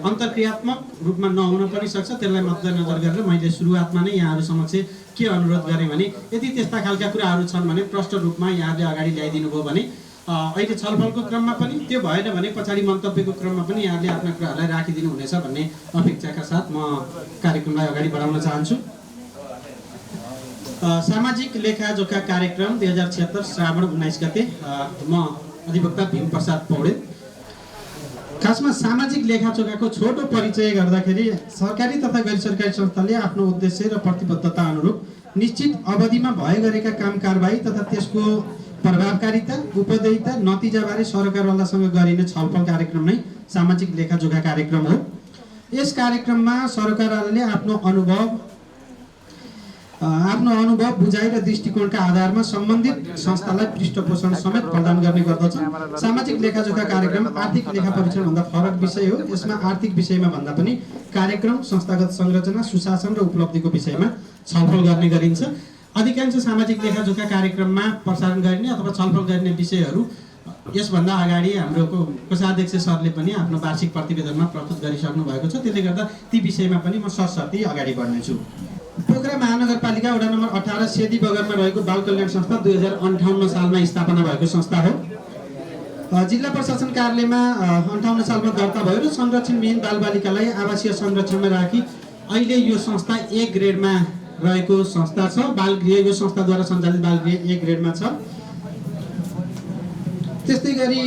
अन्तर्क्रियात्मक रूपमा नहुन पनि सक्छ। त्यसलाई मध्यनजर गरेर मैले सुरुवातमा नै यहाँहरू समक्ष के अनुरोध गरेँ भने यदि त्यस्ता खालका कुराहरू छन् भने प्रष्ट रूपमा यहाँले अगाडि ल्याइदिनु भयो भने अहिले छलफलको क्रममा पनि, त्यो भएन भने पछाडि मन्तव्यको क्रममा पनि यहाँले आफ्ना कुराहरूलाई राखिदिनु हुनेछ भन्ने अपेक्षाका साथ म कार्यक्रमलाई अगाडि बढाउन चाहन्छु। सामाजिक लेखाजोखा कार्यक्रम 2076 श्रावण 19 गते म अधिवक्ता भीम प्रसाद पौडेल। खासमा सामाजिक लेखाजोखाको छोटो परिचय गर्दाखेरि सरकारी तथा गैर सरकारी संस्थाले आफ्नो उद्देश्य र प्रतिबद्धता अनुरूप निश्चित अवधिमा भए गरेका काम कारबाही तथा त्यसको प्रभावकारिता, उपदेयता, नतिजाबारे सरकारवालासँग गरिने छलफल कार्यक्रम नै सामाजिक लेखाजोखा कार्यक्रम हो। यस कार्यक्रममा सरकारवालाले आफ्नो अनुभव, बुझाइ र दृष्टिकोणका आधारमा सम्बन्धित संस्थालाई पृष्ठपोषण समेत प्रदान गर्ने गर्दछ। सामाजिक लेखाजोखा कार्यक्रम आर्थिक लेखा परीक्षणभन्दा फरक विषय हो। यसमा आर्थिक विषयमा भन्दा पनि कार्यक्रम, संस्थागत संरचना, सुशासन र उपलब्धिको विषयमा छलफल गर्ने गरिन्छ। अधिकांश सामाजिक लेखाजोखा कार्यक्रममा प्रसारण गरिने अथवा छलफल गर्ने विषयहरू यसभन्दा अगाडि हाम्रो कोषाध्यक्ष सरले पनि आफ्नो वार्षिक प्रतिवेदनमा प्रस्तुत गरिसक्नु भएको छ। त्यसले गर्दा ती विषयमा पनि म सरसर्ती अगाडि बढ्नेछु। पोखरा महानगरपालिका वडा नम्बर 18 सेदी बगरमा रहेको बाल कल्याण संस्था 2058 सालमा स्थापना भएको संस्था हो। जिल्ला प्रशासन कार्यालयमा 58 सालमा दर्ता भयो र संरक्षणविहीन बालबालिकालाई आवासीय संरक्षणमा राखी अहिले यो संस्था A ग्रेडमा रहेको संस्था छ। बालगृह यो संस्थाद्वारा सञ्चालित बालगृह A ग्रेडमा छ। त्यस्तै गरी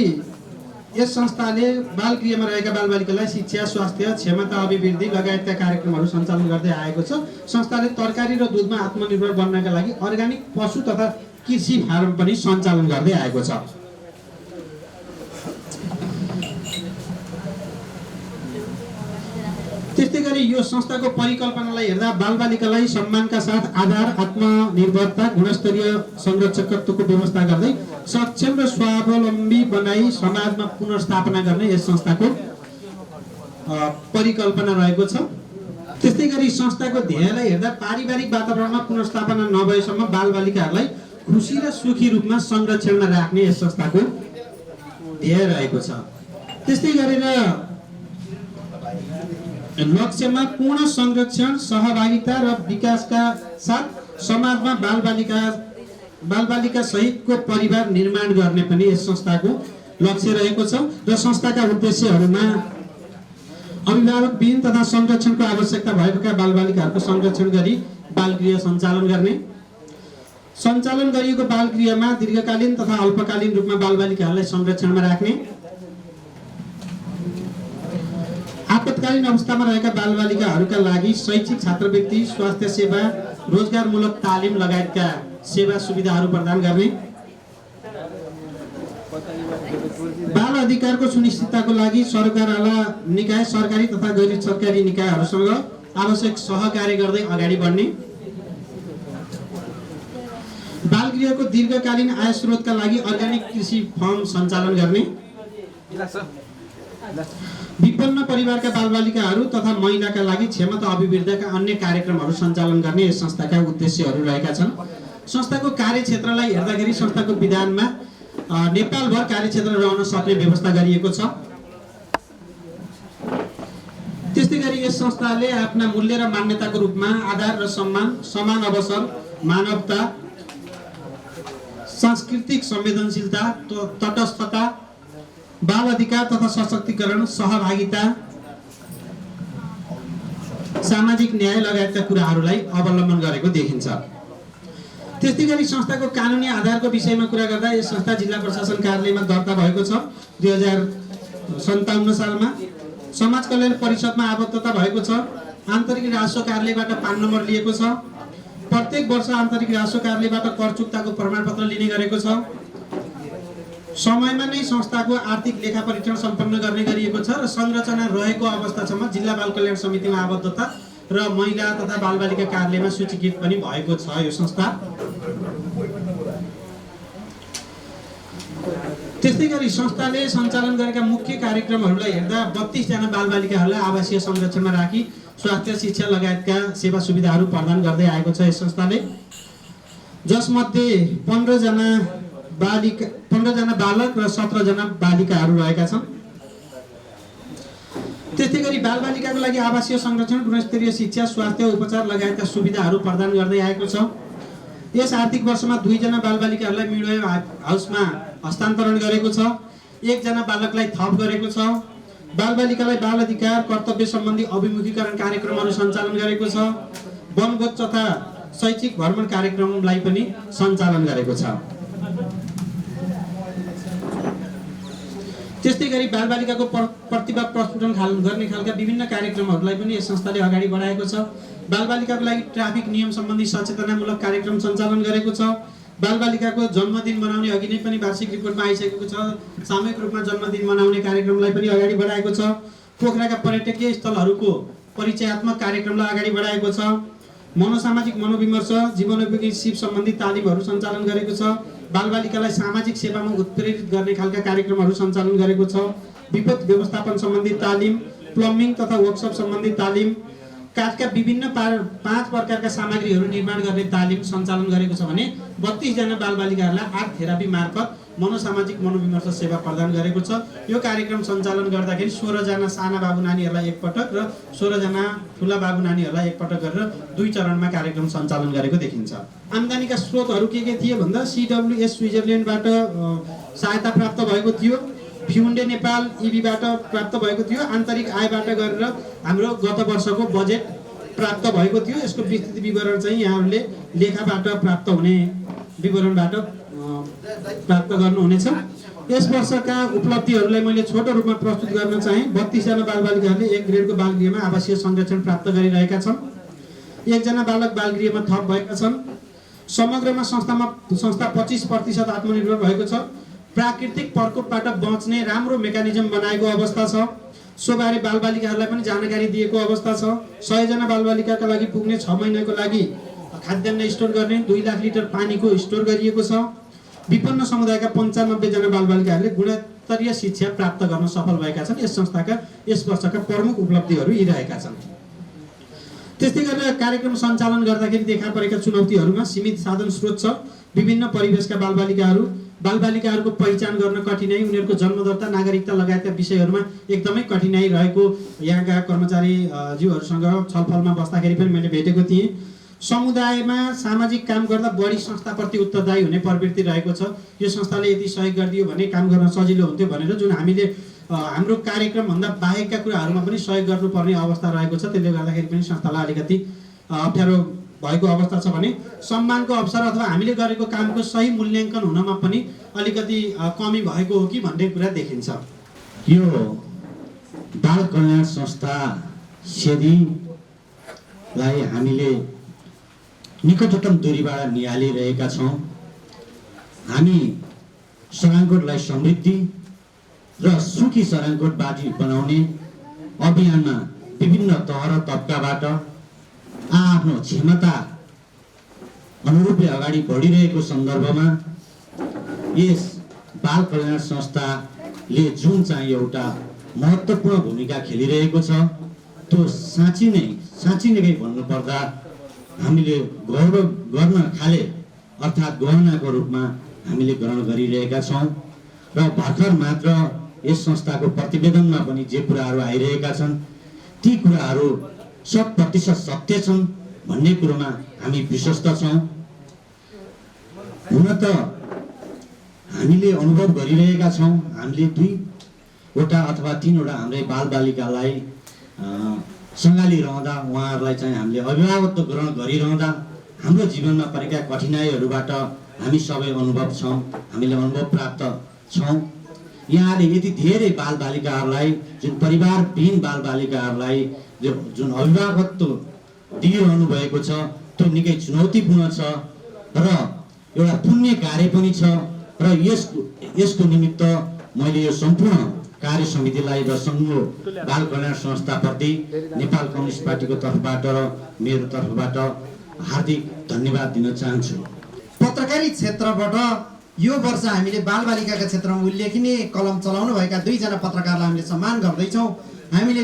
यस संस्थाले बालगृहमा रहेका बालबालिकालाई शिक्षा, स्वास्थ्य, क्षमता अभिवृद्धि लगायतका कार्यक्रमहरू सञ्चालन गर्दै आएको छ। संस्थाले तरकारी र दुधमा आत्मनिर्भर बन्नका लागि अर्ग्यानिक पशु तथा कृषि फार्म पनि सञ्चालन गर्दै आएको छ। त्यस्तै गरी यो संस्थाको परिकल्पनालाई हेर्दा बालबालिकालाई सम्मानका साथ आधार, आत्मनिर्भरता, गुणस्तरीय संरक्षकत्वको व्यवस्था गर्दै सक्षम र स्वावलम्बी बनाई समाजमा पुनर्स्थापना गर्ने यस संस्थाको परिकल्पना रहेको छ। त्यस्तै गरी संस्थाको ध्येयलाई हेर्दा पारिवारिक वातावरणमा पुनर्स्थापना नभएसम्म बालबालिकाहरूलाई खुसी र सुखी रूपमा संरक्षणमा राख्ने यस संस्थाको ध्येय रहेको छ। त्यस्तै गरेर लक्ष्यमा पूर्ण संरक्षण, सहभागिता र विकासका साथ समाजमा बालबालिका सहितको परिवार निर्माण गर्ने पनि यस संस्थाको लक्ष्य रहेको छ। र संस्थाका उद्देश्यहरूमा अभिभावकविहीन तथा संरक्षणको आवश्यकता भएका बालबालिकाहरूको संरक्षण गरी बालगृह सञ्चालन गर्ने, सञ्चालन गरिएको बालगृहमा दीर्घकालीन तथा अल्पकालीन रूपमा बालबालिकाहरूलाई संरक्षणमा राख्ने, आपतकालीन अवस्थामा रहेका बालबालिकाहरूका लागि शैक्षिक छात्रवृत्ति, स्वास्थ्य सेवा, रोजगारमूलक तालिम लगायतका सेवा सुविधाहरू प्रदान गर्ने, बाल अधिकारको सुनिश्चितताको लागि सरकारवाला निकाय, सरकारी तथा गैर सरकारी निकायहरूसँग आवश्यक सहकार्य गर्दै अगाडि बढ्ने, बालगृहको दीर्घकालीन आय स्रोतका लागि अर्ग्यानिक कृषि फर्म सञ्चालन गर्ने, विपन्न परिवारका बालबालिकाहरू तथा महिलाका लागि क्षमता अभिवृद्धिका अन्य कार्यक्रमहरू सञ्चालन गर्ने यस संस्थाका उद्देश्यहरू रहेका छन्। संस्थाको कार्यक्षेत्रलाई हेर्दाखेरि संस्थाको विधानमा नेपालभर कार्यक्षेत्र रहन सक्ने व्यवस्था गरिएको छ। त्यस्तै गरी यस संस्थाले आफ्ना मूल्य र मान्यताको रूपमा आधार र सम्मान, समान अवसर, मानवता, सांस्कृतिक संवेदनशीलता, तटस्थता, बाल अधिकार तथा सशक्तिकरण, सहभागिता, सामाजिक न्याय लगायतका कुराहरूलाई अवलम्बन गरेको देखिन्छ। त्यस्तै गरी संस्थाको कानुनी आधारको विषयमा कुरा गर्दा यस संस्था जिल्ला प्रशासन कार्यालयमा दर्ता भएको छ। 2057 सालमा समाज कल्याण परिषदमा आबद्धता भएको छ। आन्तरिक राजस्व कार्यालयबाट पान नम्बर लिएको छ। प्रत्येक वर्ष आन्तरिक राजस्व कार्यालयबाट कर चुक्ताको प्रमाणपत्र लिने गरेको छ। समयमा नै संस्थाको आर्थिक लेखा परीक्षण सम्पन्न गर्ने गरिएको छ र संरचना रहेको अवस्थासम्म जिल्ला बाल कल्याण समितिमा आबद्धता र महिला तथा बालबालिका कार्यालयमा सूचीकृत पनि भएको छ। यो संस्था त्यस्तै गरी संस्थाले सञ्चालन गरेका मुख्य कार्यक्रमहरूलाई हेर्दा 32 जना बालबालिकाहरूलाई आवासीय संरक्षणमा राखी स्वास्थ्य, शिक्षा लगायतका सेवा सुविधाहरू प्रदान गर्दै आएको छ यस संस्थाले, जसमध्ये 15 जना बालक र 17 जना बालिकाहरू रहेका छन्। त्यस्तै गरी बालबालिकाको लागि आवासीय संरक्षण, गुणस्तरीय शिक्षा, स्वास्थ्य उपचार लगायतका सुविधाहरू प्रदान गर्दै आएको छ। यस आर्थिक वर्षमा 2 जना बालबालिकाहरूलाई मिडवे हाउसमा हस्तान्तरण गरेको छ। 1 जना बालकलाई थप गरेको छ। बालबालिकालाई बाल अधिकार, कर्तव्य सम्बन्धी अभिमुखीकरण कार्यक्रमहरू सञ्चालन गरेको छ। वनभोज तथा शैक्षिक भ्रमण कार्यक्रमलाई पनि सञ्चालन गरेको छ। त्यस्तै गरी बालबालिकाको प्रतिभा प्रस्फुटन गर्ने खालका विभिन्न कार्यक्रमहरूलाई पनि यस संस्थाले अगाडि बढाएको छ। बालबालिकाको लागि ट्राफिक नियम सम्बन्धी सचेतनामूलक कार्यक्रम सञ्चालन गरेको छ। बालबालिकाको जन्मदिन मनाउने अघि नै पनि वार्षिक रिपोर्टमा आइसकेको छ। सामूहिक रूपमा जन्मदिन मनाउने कार्यक्रमलाई पनि अगाडि बढाएको छ। पोखराका पर्यटकीय स्थलहरूको परिचयात्मक कार्यक्रमलाई अगाडि बढाएको छ। मनोसामाजिक मनोविमर्श, जीवनोपयोगी सिप सम्बन्धी तालिमहरू सञ्चालन गरेको छ। बालबालिकालाई सामाजिक सेवामा उत्प्रेरित गर्ने खालका कार्यक्रमहरू सञ्चालन गरेको छ। विपद व्यवस्थापन सम्बन्धी तालिम, प्लम्बिङ तथा वर्कसप सम्बन्धी तालिम, काठका विभिन्न 5 प्रकारका सामग्रीहरू निर्माण गर्ने तालिम सञ्चालन गरेको छ भने 32 जना बालबालिकाहरूलाई आर्ट थेरापी मार्फत मनोसामाजिक मनोविमर्श सेवा प्रदान गरेको छ। यो कार्यक्रम सञ्चालन गर्दाखेरि 16 जना साना बाबु नानीहरूलाई एकपटक र 16 जना ठुला बाबु नानीहरूलाई एकपटक गरेर 2 चरणमा कार्यक्रम सञ्चालन गरेको देखिन्छ। आम्दानीका स्रोतहरू के थिए भन्दा CWS स्विजरल्यान्डबाट सहायता प्राप्त भएको थियो। फ्युन्डे नेपाल इबीबाट प्राप्त भएको थियो। आन्तरिक आयबाट गरेर हाम्रो गत वर्षको बजेट प्राप्त भएको थियो। यसको विस्तृत विवरण चाहिँ यहाँहरूले लेखाबाट प्राप्त हुने विवरणबाट प्राप्त गर्नुहुनेछ। यस वर्षका उपलब्धिहरूलाई मैले छोटो रूपमा प्रस्तुत गर्न चाहे। 32 जना बालबालिकाहरूले 1 ग्रेडको बालगृहमा आवासीय संरक्षण प्राप्त गरिरहेका छन्। 1 जना बालक बालगृहमा थप भएका छन्। समग्रमा संस्था 25% आत्मनिर्भर भएको छ। प्राकृतिक प्रकोपबाट बच्ने राम्रो मेकानिजम बनाएको अवस्था छ। सोबारे बालबालिकाहरूलाई पनि जानकारी दिएको अवस्था छ। 100 जना बालबालिकाका लागि पुग्ने 6 महिनाको लागि खाद्यान्न स्टोर गर्ने 2 लाख लिटर पानीको स्टोर गरिएको छ। विपन्न समुदायका 95 जना बालबालिकाहरूले गुणस्तरीय शिक्षा प्राप्त गर्न सफल भएका छन्। यस संस्थाका यस वर्षका प्रमुख उपलब्धिहरू यी रहेका छन्। त्यस्तै गरेर कार्यक्रम सञ्चालन गर्दाखेरि देखा परेका चुनौतीहरूमा सीमित साधन स्रोत छ। विभिन्न परिवेशका बालबालिकाहरूको पहिचान गर्न कठिनाइ, उनीहरूको जन्मदर्ता, नागरिकता लगायतका विषयहरूमा एकदमै कठिनाइ रहेको यहाँका कर्मचारी ज्यूहरूसँग छलफलमा बस्दाखेरि पनि मैले भेटेको थिएँ। समुदायमा सामाजिक काम गर्दा बढी संस्थाप्रति उत्तरदायी हुने प्रवृत्ति रहेको छ। यो संस्थाले यदि सहयोग गरिदियो भने काम गर्न सजिलो हुन्थ्यो भनेर जुन हामीले हाम्रो कार्यक्रमभन्दा बाहेकका कुराहरूमा पनि सहयोग गर्नुपर्ने अवस्था रहेको छ। त्यसले गर्दाखेरि पनि संस्थालाई अलिकति अप्ठ्यारो भएको अवस्था छ भने सम्मानको अवसर अथवा हामीले गरेको कामको सही मूल्याङ्कन हुनमा पनि अलिकति कमी भएको हो कि भन्ने कुरा देखिन्छ। यो बाल कल्याण संस्था सेदीलाई हामीले निकटतम दूरीबाट निहालिरहेका छौँ। हामी सराङकोटलाई समृद्धि र सुखी सराङकोटबाजी बनाउने अभियानमा विभिन्न तह र तबकाबाट आफ्नो क्षमता अनुरूपले अगाडि बढिरहेको सन्दर्भमा यस बाल कल्याण संस्थाले जुन चाहिँ एउटा महत्त्वपूर्ण भूमिका खेलिरहेको छ। त्यो साँच्ची नै भन्नुपर्दा हामीले गौरव गर्न खाले अर्थात् गहनाको रूपमा हामीले ग्रहण गरिरहेका छौँ र भर्खर मात्र यस संस्थाको प्रतिवेदनमा पनि जे कुराहरू आइरहेका छन् ती कुराहरू 100% सत्य छन् भन्ने कुरोमा हामी विश्वस्त छौँ। हुन त हामीले अनुभव गरिरहेका छौँ, हामीले 2वटा अथवा 3वटा हाम्रै बालबालिकालाई सँगाली रहँदा उहाँहरूलाई चाहिँ हामीले अभिभावकत्व ग्रहण गरिरहँदा हाम्रो जीवनमा परेका कठिनाइहरूबाट हामी सबै अनुभव छौँ, हामीले अनुभव प्राप्त छौँ। यहाँले यति धेरै बालबालिकाहरूलाई जुन परिवारविहीन बालबालिकाहरूलाई जुन अभिभावकत्व दिइरहनु भएको छ त्यो निकै चुनौतीपूर्ण छ र एउटा पुण्य कार्य पनि छ र यसको निमित्त मैले यो सम्पूर्ण कार्य समितिलाई र संघ बाल कल्याण संस्थाप्रति नेपाल कम्युनिस्ट पार्टीको तर्फबाट र मेरो तर्फबाट हार्दिक धन्यवाद दिन चाहन्छु। पत्रकारी क्षेत्रबाट यो वर्ष हामीले बालबालिकाका क्षेत्रमा उल्लेखनीय कलम चलाउनु भएका 2 जना पत्रकारलाई हामीले सम्मान गर्दैछौँ। हामीले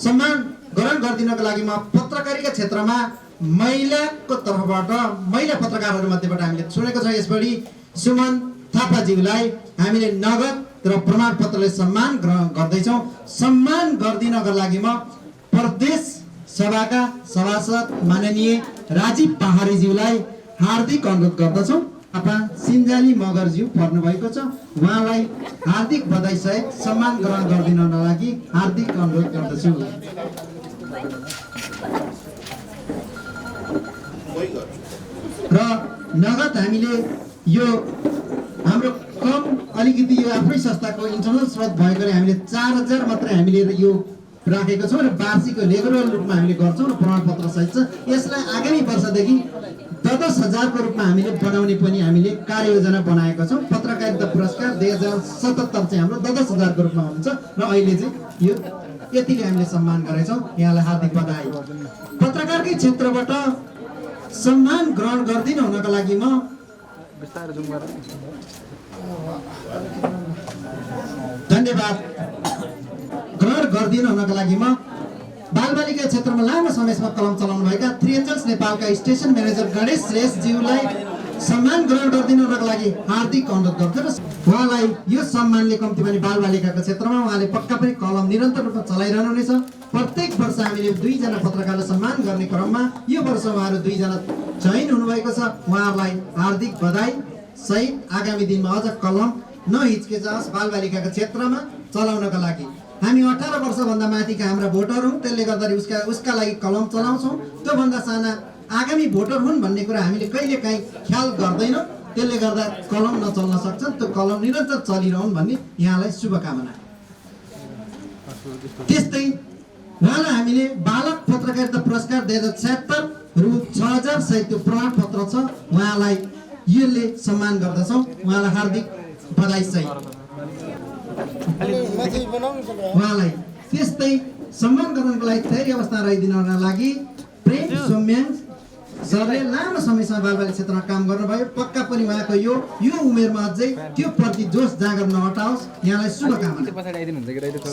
सम्मान ग्रहण गरिदिनको लागि म पत्रकारिता क्षेत्रमा महिलाको तर्फबाट महिला पत्रकारहरू मध्येबाट हामीले सुनेको छ यसभरि सुमन थापाज्यूलाई हामीले नगद र प्रमाणपत्रले सम्मान ग्रहण गर्दैछौँ। सम्मान गरिदिनको लागि म प्रदेश सभाका सभासद माननीय राजीव पहाडीज्यूलाई हार्दिक अनुरोध गर्दछौँ। आपा सिन्जाली मगरज्यू पर्नु भएको छ, उहाँलाई हार्दिक बधाई सहित सम्मान ग्रहण गरिदिनको लागि हार्दिक अनुरोध गर्दछु। र नगद हामीले यो हाम्रो कम अलिकति यो आफ्नै संस्थाको इन्टरनल स्रोत भएकोले हामीले 4000 मात्रै हामीले यो राखेको छौँ र वार्षिक रेगुलर रूपमा हामीले गर्छौँ र प्रमाणपत्र सहित छ। यसलाई आगामी वर्षदेखि 10,000 को रूपमा हामीले बनाउने पनि हामीले कार्ययोजना बनाएका छौँ। पत्रकारिता पुरस्कार 2077 चाहिँ हाम्रो 10,000 को रूपमा हुन्छ र अहिले चाहिँ यो यतिले हामीले सम्मान गरेछौँ। यहाँलाई हार्दिक बधाई। पत्रकारकै क्षेत्रबाट सम्मान ग्रहण गरिदिनु हुनको लागि म धन्यवाद ग्रहण गरिदिनु हुनको लागि म बालबालिका क्षेत्रमा लामो समयसम्म कलम चलाउनु भएका 3 एन्जल्स नेपालका स्टेसन म्यानेजर गणेश श्रेष्ठज्यूलाई सम्मान ग्रहण गरिदिनु हुनको लागि हार्दिक अनुरोध गर्छु। उहाँलाई यो सम्मानले कम्ती पनि बालबालिकाको क्षेत्रमा उहाँले पक्का पनि कलम निरन्तर रूपमा चलाइरहनु हुनेछ। प्रत्येक वर्ष हामीले 2 जना पत्रकारलाई सम्मान गर्ने क्रममा यो वर्ष उहाँहरू 2 जना चयन हुनुभएको छ। उहाँहरूलाई हार्दिक बधाई सहित आगामी दिनमा अझ कलम नहिचकिचाओस् बालबालिकाको क्षेत्रमा चलाउनका लागि। हामी 18 वर्षभन्दा माथिका हाम्रा भोटर हौँ, त्यसले गर्दाखेरि उसका लागि कलम चलाउँछौँ। त्योभन्दा साना आगामी भोटर हुन् भन्ने कुरा हामीले कहिलेकाहीँ ख्याल गर्दैनौँ, त्यसले गर्दा कलम नचल्न सक्छन्। त्यो कलम निरन्तर चलिरहन् भन्ने यहाँलाई शुभकामना। त्यस्तै उहाँलाई हामीले बालक पत्रकारिता पुरस्कार 2076 रु 6000 सहित त्यो प्रमाणपत्र छ, उहाँलाई यसले सम्मान गर्दछौँ। उहाँलाई हार्दिक बधाई सहित उहाँलाई त्यस्तै सम्मान गर्नको लागि तयारी अवस्था रहिदिनको लागि प्रेम सोम्याङ सरले लामो समयसम्म बालबालिका क्षेत्रमा काम गर्नुभयो। पक्का पनि उहाँको यो उमेरमा अझै त्यो प्रति जोस जागर नहटाओस्, यहाँलाई शुभकामना।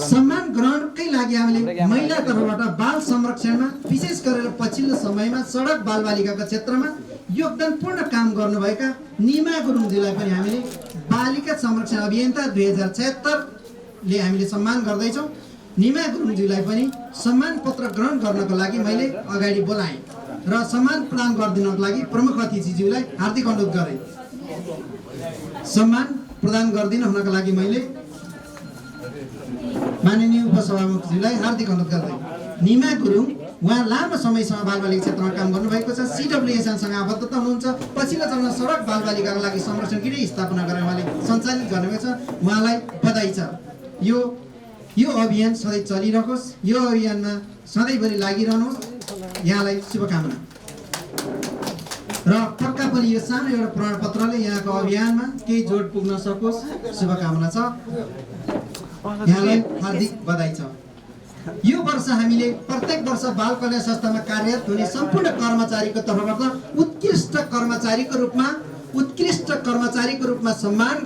सम्मान ग्रहणकै लागि हामीले महिला तर्फबाट बाल संरक्षणमा विशेष गरेर पछिल्लो समयमा सडक बालबालिकाको क्षेत्रमा योगदानपूर्ण काम गर्नुभएका निमा गुरुङज्यूलाई पनि हामीले बालिका संरक्षण अभियन्ता 2076 ले हामीले सम्मान गर्दैछौँ। निमा गुरुङज्यूलाई पनि सम्मान पत्र ग्रहण गर्नको लागि मैले अगाडि बोलाएँ र सम्मान प्रदान गरिदिनको लागि प्रमुख अतिथिज्यूलाई हार्दिक अनुरोध गरेँ। सम्मान प्रदान गरिदिनु हुनको लागि मैले माननीय उपसभामुखज्यूलाई हार्दिक अनुरोध गर्दै निमा गुरुङ उहाँ लामो समयसम्म बालबालिका क्षेत्रमा काम गर्नुभएको छ, CWSसँग आबद्धता हुनुहुन्छ। पछिल्लो चरणमा सडक बालबालिकाको लागि संरक्षण गृह स्थापना गरेर उहाँले सञ्चालित गर्नुभएको छ, उहाँलाई बधाई छ। यो अभियान सधैँ चलिरहोस्, यो अभियानमा सधैँभरि लागिरहनुहोस्, यहाँलाई शुभकामना। र पक्का पनि यो सानो एउटा प्रमाणपत्रले यहाँको अभियानमा केही जोड पुग्न सकोस्, शुभकामना छ। यहाँलाई हार्दिक बधाई छ। यो वर्ष हामीले प्रत्येक वर्ष बाल कल्याण संस्थामा कार्यरत हुने सम्पूर्ण कर्मचारीको तर्फबाट उत्कृष्ट कर्मचारीको रूपमा उत्कृष्ट कर्मचारीको रूपमा सम्मान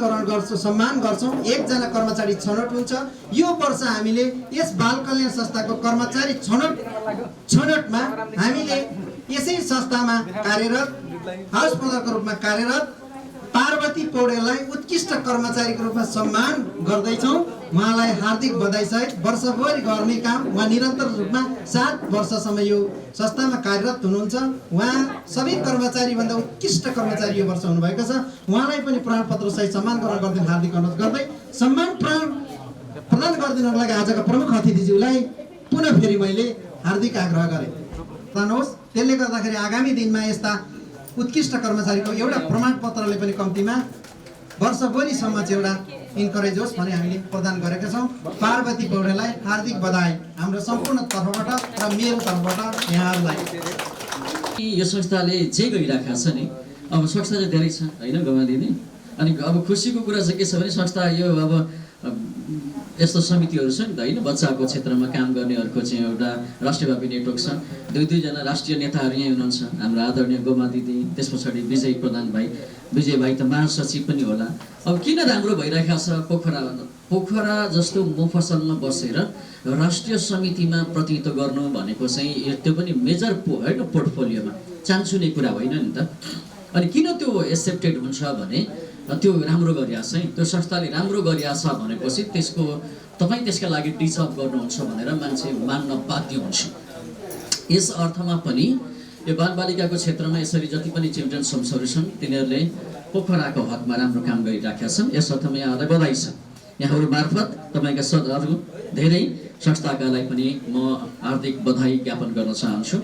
गर्छौँ। एकजना कर्मचारी छनौट हुन्छ। यो वर्ष हामीले यस बाल कल्याण संस्थाको कर्मचारी छनौटमा हामीले यसै संस्थामा कार्यरत हाउस मदरको रूपमा कार्यरत पार्वती पौडेललाई उत्कृष्ट कर्मचारीको रूपमा सम्मान गर्दैछौँ। उहाँलाई हार्दिक बधाईसहित वर्षभरि गर्ने काम उहाँ निरन्तर रूपमा 7 वर्षसम्म यो संस्थामा कार्यरत हुनुहुन्छ। उहाँ सबै कर्मचारीभन्दा उत्कृष्ट कर्मचारी यो वर्ष हुनुभएको छ। उहाँलाई पनि प्रमाणपत्रसहित सम्मान गरिदिन हार्दिक अनुरोध गर्दै सम्मान प्रदान गरिदिनको लागि आजका प्रमुख अतिथिज्यूलाई पुनः फेरि मैले हार्दिक आग्रह गरेँ। जानुहोस्, त्यसले गर्दाखेरि आगामी दिनमा यस्ता उत्कृष्ट कर्मचारीको एउटा प्रमाणपत्रले पनि कम्तीमा वर्षभरिसम्म चाहिँ एउटा इन्करेज होस् भने हामीले प्रदान गरेका छौँ। पार्वती पौडेललाई हार्दिक बधाई हाम्रो सम्पूर्ण तर्फबाट र मेरो तर्फबाट यहाँहरूलाई। यो संस्थाले जे गरिराखेको छ नि, अब संस्था चाहिँ धेरै छ होइन गमादिने। अनि अब खुसीको कुरा चाहिँ के छ भने संस्था यो अब यस्तो समितिहरू छ नि त होइन, बच्चाको क्षेत्रमा काम गर्नेहरूको चाहिँ एउटा राष्ट्रव्यापी नेटवर्क छ। दुईजना राष्ट्रिय नेताहरू यहीँ हुनुहुन्छ, हाम्रो आदरणीय गोमा दिदी, त्यस पछाडि विजय प्रधान भाइ त महासचिव पनि होला। अब किन राम्रो भइरहेको छ पोखरा जस्तो मफसलमा बसेर राष्ट्रिय समितिमा प्रतिनिधित्व गर्नु भनेको चाहिँ त्यो पनि मेजर होइन पोर्टफोलियोमा चान्सुने कुरा होइन नि त। अनि किन त्यो एक्सेप्टेड हुन्छ भने त्यो राम्रो गरिएको छ है, त्यो संस्थाले राम्रो गरिएको छ भनेपछि तपाईँ त्यसका लागि डिजर्भ गर्नुहुन्छ भनेर मान्छे मान्न बाध्य हुन्छ। यस अर्थमा पनि यो बालबालिकाको क्षेत्रमा यसरी जति पनि चिल्ड्रेन्स होम्सहरू छन् तिनीहरूले पोखराको हकमा राम्रो काम गरिराखेका छन्। यस अर्थमा यहाँहरूलाई बधाई छ। यहाँहरू मार्फत तपाईँका अरू धेरै संस्थाकालाई पनि म हार्दिक बधाई ज्ञापन गर्न चाहन्छु।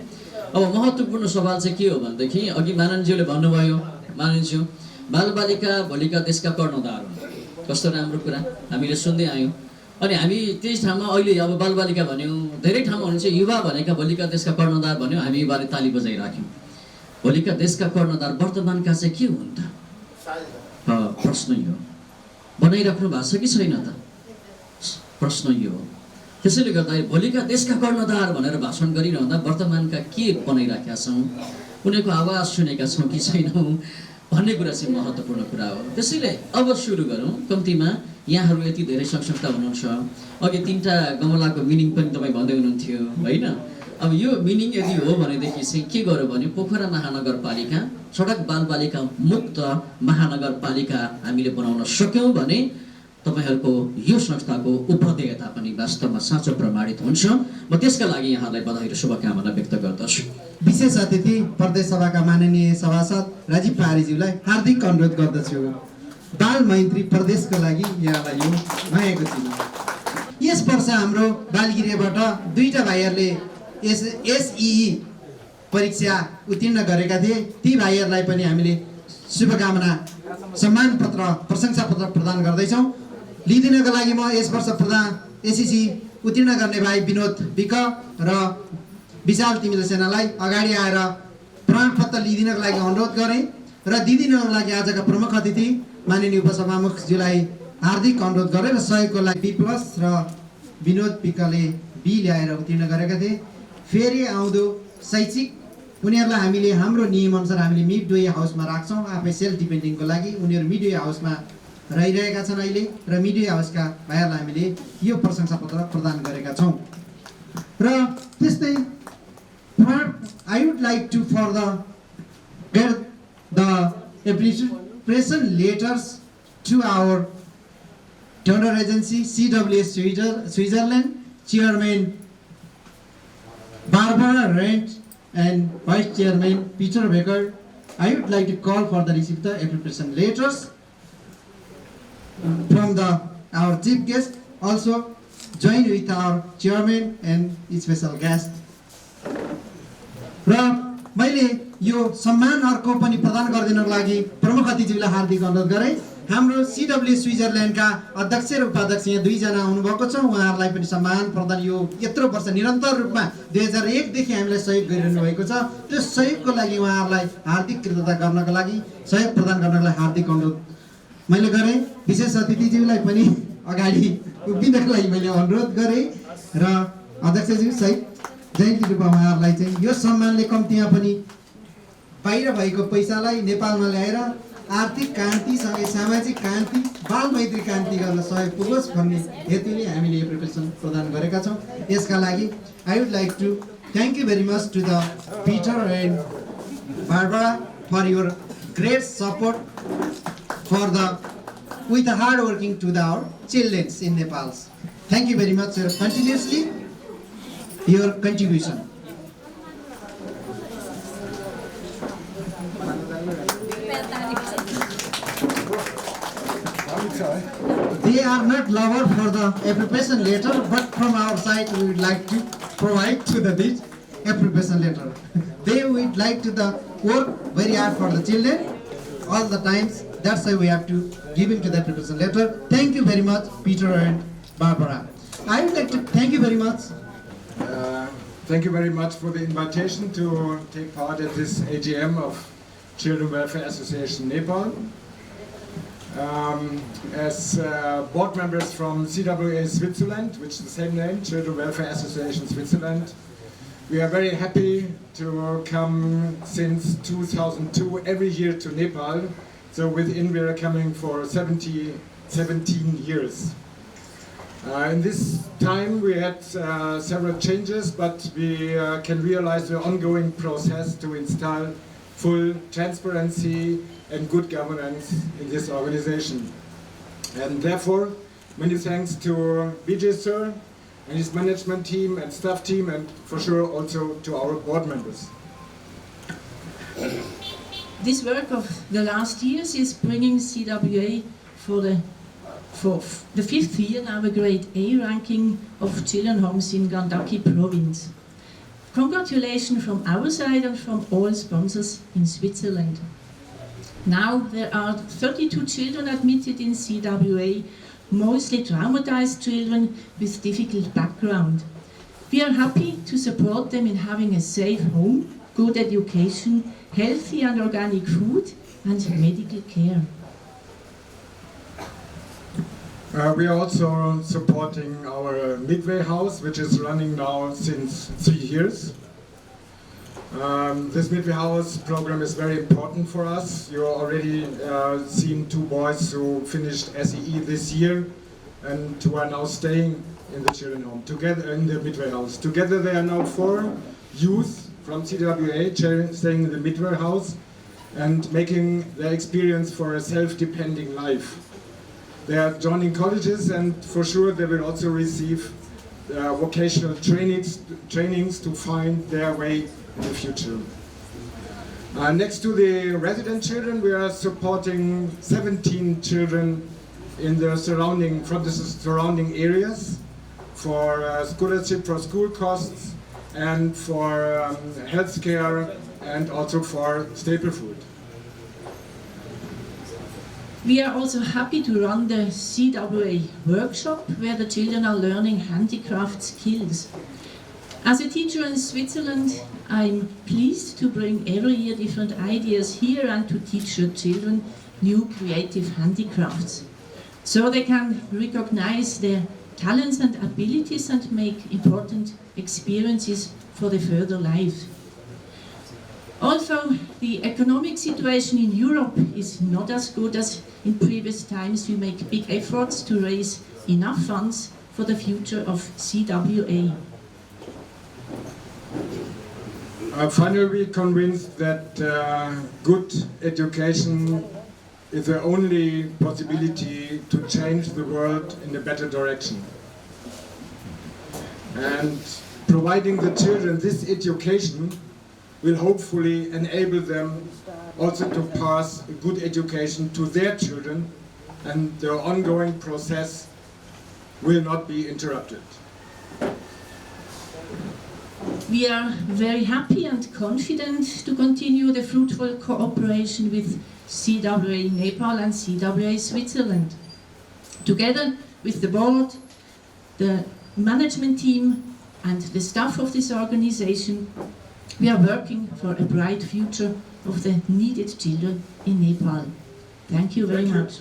अब महत्त्वपूर्ण सवाल चाहिँ के हो भनेदेखि अघि माननज्यूले भन्नुभयो, माननज्यू बालबालिका भोलिका देशका कर्णधार हुन्। कस्तो राम्रो कुरा हामीले सुन्दै आयौँ। अनि हामी त्यही ठाउँमा अहिले अब बालबालिका भन्यौँ, धेरै ठाउँमा हुनुहुन्छ युवा भनेका भोलिका देशका कर्णधार भन्यौँ, हामी युवाले ताली बजाइराख्यौँ। भोलिका देशका कर्णधार वर्तमानका चाहिँ के हुन् त? प्रश्न यो बनाइराख्नु भएको छ कि छैन त? प्रश्न यो हो। त्यसैले गर्दा भोलिका देशका कर्णधार भनेर भाषण गरिरहँदा वर्तमानका के बनाइराखेका छौँ, उनीहरूको आवाज सुनेका छौँ कि छैनौँ भन्ने कुरा चाहिँ महत्त्वपूर्ण कुरा हो। त्यसैले अब सुरु गरौँ। कम्तीमा यहाँहरू यति धेरै संस्था हुनुहुन्छ, अघि 3टा गमलाको मिनिङ पनि तपाईँ भन्दै हुनुहुन्थ्यो होइन। अब यो मिनिङ यदि हो भनेदेखि चाहिँ के गर्यो भने पोखरा महानगरपालिका सडक बालबालिका मुक्त महानगरपालिका हामीले बनाउन सक्यौँ भने तपाईहरूको यो संस्थाको उपदेयता पनि वास्तवमा साँचो प्रमाणित हुन्छ। म त्यसका लागि यहाँलाई बधाई र शुभकामना व्यक्त गर्दछु। विशेष अतिथि प्रदेश सभाका माननीय सभासद राजीव पाहारीज्यूलाई हार्दिक अनुरोध गर्दछु। बाल मैत्री प्रदेशको लागि यहाँलाई यो भएको चिनो। यस वर्ष हाम्रो बालगिरीबाट 2टा भाइहरूले एसई परीक्षा उत्तीर्ण गरेका थिए। ती भाइहरूलाई पनि हामीले शुभकामना सम्मान पत्र प्रशंसा पत्र प्रदान गर्दैछौँ। लिदिनको लागि म यस वर्ष एसईसी उत्तीर्ण गर्ने भाइ विनोद विक र विशाल तिमिल सेनालाई अगाडि आएर प्रमाणपत्र लिदिनको लागि अनुरोध गरेँ र दिदिनको लागि आजका प्रमुख अतिथि माननीय उपसभामुखज्यूलाई हार्दिक अनुरोध गरेँ र सहयोगको लागि B+ र विनोद विकले B ल्याएर उत्तीर्ण गरेका थिए। फेरि आउँदो शैक्षिक उनीहरूलाई हामीले हाम्रो नियमअनुसार हामीले मिडवे हाउसमा राख्छौँ। आफै सेल्फ डिपेन्डिङको लागि उनीहरू मिडवे हाउसमा रहिरहेका छन् अहिले र मिडवे हाउसका भाइहरूलाई हामीले यो प्रशंसा पत्र प्रदान गरेका छौँ। र त्यस्तै I would like to further get the appreciation letters to our donor agency CWS Switzerland, Chairman Barbara Rent and Vice Chairman Peter Becker. I would like to call for the receipt of appreciation letters from our chief guest, also join with our chairman and special guest. र मैले यो सम्मान अर्को पनि प्रदान गरिदिनको लागि प्रमुख अतिथिलाई हार्दिक अनुरोध गरेँ। हाम्रो CWS स्विजरल्यान्डका अध्यक्ष र उपाध्यक्ष यहाँ 2 जना आउनुभएको छ। उहाँहरूलाई पनि सम्मान प्रदान यो यत्रो वर्ष निरन्तर रूपमा 2001 देखि हामीलाई सहयोग गरिरहनु भएको छ। त्यो सहयोगको लागि उहाँहरूलाई हार्दिक कृतज्ञता गर्नको लागि सहयोग प्रदान गर्नको लागि हार्दिक अनुरोध मैले गरेँ। विशेष अतिथिज्यूलाई पनि अगाडि उभिनको लागि मैले अनुरोध गरेँ र अध्यक्षज्यू सहित जयन्ती रूपमा उहाँहरूलाई चाहिँ यो सम्मानले कम्तीमा पनि बाहिर भएको पैसालाई नेपालमा ल्याएर आर्थिक क्रान्तिसँगै सामाजिक क्रान्ति बाल मैत्री क्रान्ति गर्न सहयोग पुगोस् भन्ने हेतुले हामीले यो प्रिपरेसन प्रदान गरेका छौँ। यसका लागि I would like to thank you very much to the Peter and Barbara for your great support for the with the hard working to our children in Nepal. Thank you very much for continuously your contribution. They are not lover for the appropriation letter, but from our side we would like to provide to the this appropriation letter. They would like to the work very hard for the children all the times. That's why we have to give him to the appropriation letter. Thank you very much, Peter and Barbara. I would like to thank you very much. Thank you very much for the invitation to take part at this AGM of Children Welfare Association Nepal. As board members from CWA Switzerland, which is the same name, Children Welfare Association Switzerland, we are very happy to come since 2002 every year to Nepal. So within we are coming for 17 years. In this time we had several changes, but we can realize the ongoing process to install full transparency and good governance in this organization. And therefore, many thanks to Vijay sir and his management team and staff team, and for sure also to our board members. This work of the last years is bringing CWA for the fifth year now a grade A ranking of children homes in Gandaki province. Congratulations from our side and from all sponsors in Switzerland. Now there are 32 children admitted in CWA, mostly traumatized children with difficult background. We are happy to support them in having a safe home, good education, healthy and organic food, and medical care. We are also supporting our Midway House, which is running now since 3 years. This Midway House program is very important for us. You already seen 2 boys who finished SEE this year and who are now staying in the children home, together in the Midway House. Together they are now 4 youth from CWA staying in the Midway House and making their experience for a self-depending life. They are joining colleges, and for sure they will also receive vocational trainings to find their way in the future. Next to the resident children, we are supporting 17 children in the surrounding areas for scholarship for school costs and for health care and also for staple food. We are also happy to run the CWA workshop where the children are learning handicraft skills. As a teacher in Switzerland, I'm pleased to bring every year different ideas here and to teach the children new creative handicrafts, so they can recognize their talents and abilities and make important experiences for their further life. Although the economic situation in Europe is not as good as in previous times, we make big efforts to raise enough funds for the future of CWA. Finally, we're convinced that good education is the only possibility to change the world in a better direction. And providing the children this education will hopefully enable them also to pass a good education to their children, and the ongoing process will not be interrupted. We are very happy and confident to continue the fruitful cooperation with CWA Nepal and CWA Switzerland. Together with the board, the management team and the staff of this organization, we are working for a bright future of the needed children in Nepal. Thank you very much.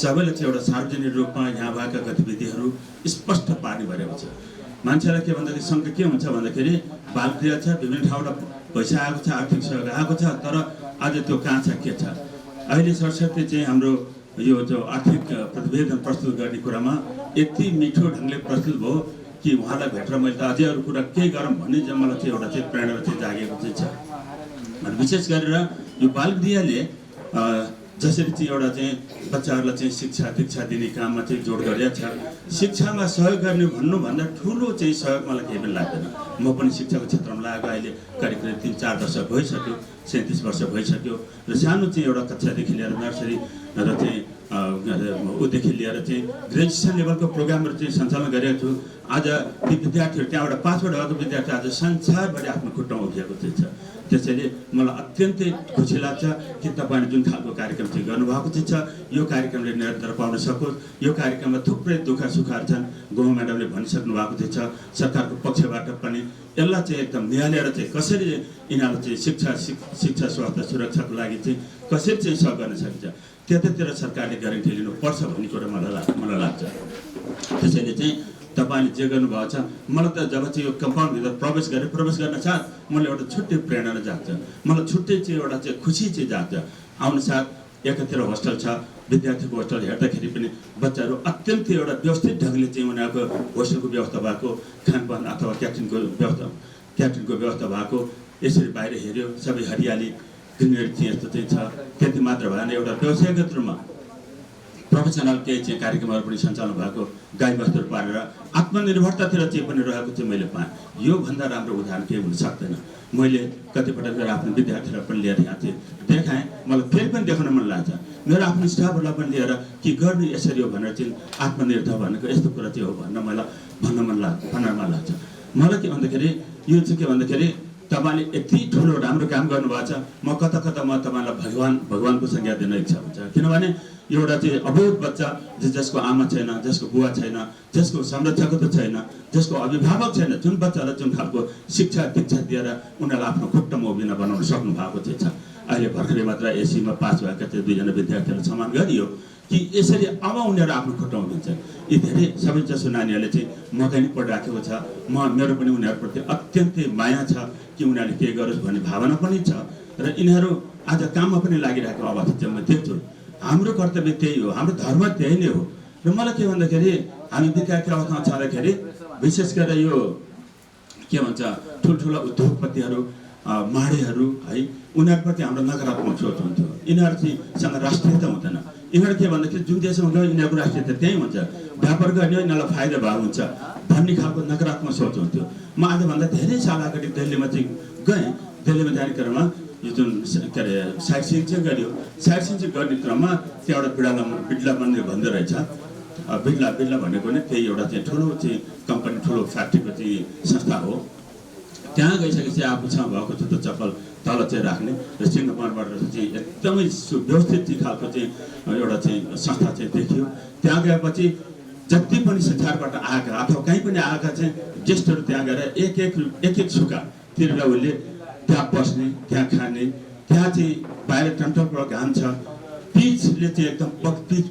सबैले चाहिँ एउटा सार्वजनिक रूपमा यहाँ भएका गतिविधिहरू स्पष्ट पार्ने भएको छ। मान्छेलाई के भन्दाखेरि शङ्का के हुन्छ भन्दाखेरि बालगृह छ, विभिन्न ठाउँबाट पैसा आएको छ, आर्थिक सहयोग आएको छ, तर आज त्यो कहाँ छ के छ। अहिले सरस्वती चाहिँ हाम्रो यो जो आर्थिक प्रतिवेदन प्रस्तुत गर्ने कुरामा यति मिठो ढङ्गले प्रस्तुत भयो कि उहाँलाई भेटेर मैले त अझै अरू कुरा केही गरौँ भन्ने चाहिँ मलाई चाहिँ एउटा चाहिँ प्रेरणा चाहिँ जागेको चाहिँ छ। विशेष गरेर यो बालगृहले जसरी चाहिँ एउटा चाहिँ बच्चाहरूलाई चाहिँ शिक्षा दीक्षा दिने काममा चाहिँ जोड गरिरहेको छ। शिक्षामा सहयोग गर्ने भन्नुभन्दा ठुलो चाहिँ सहयोग मलाई केही पनि लाग्दैन। म पनि शिक्षाको क्षेत्रमा लागेको अहिले करिब 3-4 वर्ष भइसक्यो, 37 वर्ष भइसक्यो र सानो चाहिँ एउटा कक्षादेखि लिएर नर्सरी र चाहिँ ऊदेखि लिएर चाहिँ ग्रेजुएसन लेभलको प्रोग्रामहरू चाहिँ सञ्चालन गरिरहेको छु। आज ती विद्यार्थीहरू त्यहाँबाट पासबाट आएको विद्यार्थी आज संसारभरि आफ्नो खुट्टामा उभिएको चाहिँ छ। त्यसैले मलाई अत्यन्तै खुसी लाग्छ कि तपाईँले जुन खालको कार्यक्रम चाहिँ गर्नुभएको चाहिँ छ, यो कार्यक्रमले निरन्तर पाउन सकोस्। यो कार्यक्रममा थुप्रै दुःख सुखहरू छन्, गोमा म्याडमले भनिसक्नु भएको चाहिँ छ। सरकारको पक्षबाट पनि यसलाई चाहिँ एकदम निहालेर चाहिँ कसरी यिनीहरूलाई चाहिँ शिक्षा स्वास्थ्य सुरक्षाको लागि चाहिँ कसरी चाहिँ सहयोग गर्न सकिन्छ, त्यतातिर सरकारले ग्यारेन्टी लिनुपर्छ भन्ने कुरा मलाई लाग्छ। त्यसैले चाहिँ तपाईँले जे गर्नुभएको छ, मलाई त जब चाहिँ यो कम्पाउन्डभित्र प्रवेश गर्न साथ मलाई एउटा छुट्टै प्रेरणा जाग्छ, मलाई छुट्टै चाहिँ एउटा चाहिँ खुसी चाहिँ जाग्छ। आउनु साथ एकातिर होस्टल छ, विद्यार्थीको होस्टल हेर्दाखेरि पनि बच्चाहरू अत्यन्तै एउटा व्यवस्थित ढङ्गले चाहिँ उनीहरूको होस्टलको व्यवस्था भएको, खानपान अथवा क्यान्टिनको व्यवस्था भएको, यसरी बाहिर हेऱ्यो सबै हरियाली ग्रिनरी चाहिँ यस्तो चाहिँ छ। त्यति मात्र भएन, एउटा व्यवसायगत रूपमा प्रोफेसनल केही चाहिँ कार्यक्रमहरू पनि सञ्चालन भएको, गाईबस्तुहरू पालेर आत्मनिर्भरतातिर चाहिँ पनि रहेको चाहिँ मैले पाएँ। योभन्दा राम्रो उदाहरण केही हुन सक्दैन। मैले कतिपटक मेरो आफ्नो विद्यार्थीलाई पनि लिएर यहाँ चाहिँ देखाएँ, मलाई फेरि पनि देखाउन मन लाग्छ। मेरो आफ्नो स्टाफहरूलाई पनि लिएर कि गर्नु यसरी हो भनेर चाहिँ आत्मनिर्भर भनेको यस्तो कुरा चाहिँ हो भनेर मलाई भन्न मन लाग्छ। मलाई के भन्दाखेरि यो चाहिँ के भन्दाखेरि तपाईँले यति ठुलो राम्रो काम गर्नुभएको छ, म कता म तपाईँलाई भगवानको संज्ञा दिन इच्छा हुन्छ। किनभने एउटा चाहिँ अबोध बच्चा जसको आमा छैन, जसको बुवा छैन, जसको संरक्षक त छैन, जसको अभिभावक छैन, जुन बच्चालाई जुन खालको शिक्षा दीक्षा दिएर उनीहरूलाई आफ्नो खुट्टामा उभिन बनाउन सक्नु भएको चाहिँ छ। अहिले भर्खरै मात्र एसीमा पास भएका चाहिँ 2 जना विद्यार्थीहरूलाई सम्मान गरियो कि यसरी अब उनीहरू आफ्नो खुट्टामा उभिन्छ। यी धेरै सबैजसो नानीहरूले चाहिँ मकै नै पढिराखेको छ। मेरो पनि उनीहरूप्रति अत्यन्तै माया छ कि उनीहरूले के गरोस् भन्ने भावना पनि छ र यिनीहरू आज काममा पनि लागिरहेको अवस्था चाहिँ म देख्छु। हाम्रो कर्तव्य त्यही हो, हाम्रो धर्म त्यही नै हो। र मलाई के भन्दाखेरि हामी विद्यार्थी अवस्थामा छँदाखेरि विशेष गरेर यो के भन्छ ठुल्ठुला उद्योगपतिहरू माडेहरू है, उनीहरूप्रति हाम्रो नकारात्मक सोच हुन्थ्यो। यिनीहरू चाहिँसँग राष्ट्रियता हुँदैन। यिनीहरू के भन्दाखेरि जुन देशमा गयो यिनीहरूको राष्ट्रियता त्यही हुन्छ, व्यापार गर्ने यिनीहरूलाई फाइदा भएको हुन्छ भन्ने खालको नकारात्मक सोच हुन्थ्यो। म आजभन्दा धेरै साल अगाडि दिल्लीमा चाहिँ गएँ। दिल्लीमा जाने क्रममा यो जुन के अरे साइट सिइङ चाहिँ गरियो। साइट सिइङ चाहिँ गर्ने क्रममा त्यहाँ एउटा बिडला मन्दिर भन्दै रहेछ। बिडला भनेको नै त्यही एउटा चाहिँ ठुलो चाहिँ कम्पनी, ठुलो फ्याक्ट्रीको चाहिँ संस्था हो। त्यहाँ गइसकेपछि आफूसँग भएको जुत्तो चप्पल तल चाहिँ राख्ने र सिङ्गापुरबाट चाहिँ एकदमै सुव्यवस्थित चाहिँ खालको चाहिँ एउटा चाहिँ संस्था चाहिँ देखियो। त्यहाँ गएपछि जति पनि संसारबाट आएका अथवा कहीँ पनि आएका चाहिँ गेस्टहरू त्यहाँ गएर एक सुक्का तिरेर उसले त्यहाँ बस्ने, त्यहाँ खाने, त्यहाँ चाहिँ बाहिर टन्टलबाट घाम छ, पिचले चाहिँ एकदम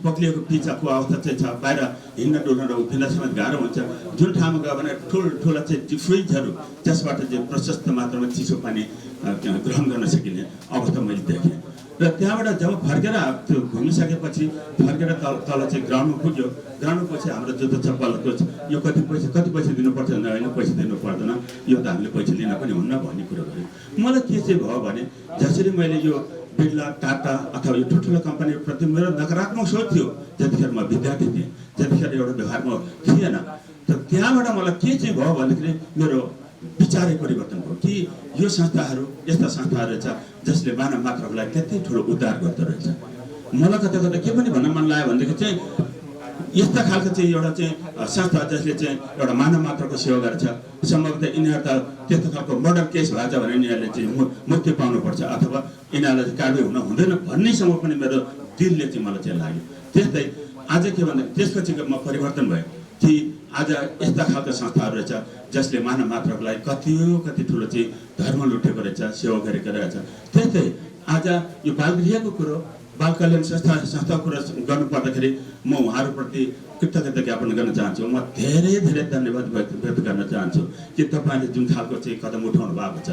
पक्लिएको पिचको अवस्था चाहिँ छ, बाहिर हिँड्न डुल्न र उभिनसम्म गाह्रो हुन्छ। जुन ठाउँमा गयो भने ठुल्ठुला चाहिँ फ्रिजहरू जसबाट चाहिँ प्रशस्त मात्रामा चिसो पानी ग्रहण गर्न सकिने अवस्था मैले देखेँ। र त्यहाँबाट जब फर्केर त्यो घुमिसकेपछि फर्केर तल चाहिँ ग्राउन्डमा पुग्यो। ग्राउन्डमा पछि हाम्रो जुत्तो चप्पलको यो कति पैसा दिनुपर्छ भने होइन, पैसा दिनु पर्दैन, यो त हामीले पैसा लिन पनि हुन्न भन्ने कुरो गर्यो। मलाई के चाहिँ भयो भने जसरी मैले यो बिर्ला, टाटा अथवा यो ठुल्ठुलो कम्पनीप्रति मेरो नकारात्मक सोच थियो, जतिखेर म विद्यार्थी थिएँ, जतिखेर एउटा व्यवहारमा थिएन। तर त्यहाँबाट मलाई के चाहिँ भयो भन्दाखेरि मेरो विचारै परिवर्तन भयो कि यो संस्थाहरू यस्ता संस्थाहरू रहेछ जसले मानव मात्रहरूलाई त्यति ठुलो उद्धार गर्दो रहेछ। मलाई कता के पनि भन्न मन लाग्यो भनेदेखि चाहिँ यस्ता खालको चाहिँ एउटा चाहिँ संस्था जसले चाहिँ एउटा मानव मात्रको सेवा गर्छ, सम्भवतः यिनीहरू त त्यस्तो खालको मर्डर केस भएछ भने यिनीहरूले चाहिँ मुक्ति पाउनुपर्छ अथवा यिनीहरूलाई चाहिँ कारवाही हुन हुँदैन भन्नेसम्म पनि मेरो दिलले चाहिँ मलाई चाहिँ लाग्यो। त्यस्तै आज के भन्दा त्यसपछि म परिवर्तन भयो कि आज यस्ता खालको संस्थाहरू रहेछ जसले मानव मात्रको लागि कति ठुलो चाहिँ धर्म लुटेको रहेछ, सेवा गरेको रहेछ। त्यस्तै आज यो बालगृहको कुरो बाल कल्याण संस्थाको कुरा गर्नुपर्दाखेरि म उहाँहरूप्रति कृतज्ञता ज्ञापन गर्न चाहन्छु। म धेरै धेरै धन्यवाद व्यक्त गर्न चाहन्छु कि तपाईँले जुन खालको चाहिँ कदम उठाउनु भएको छ,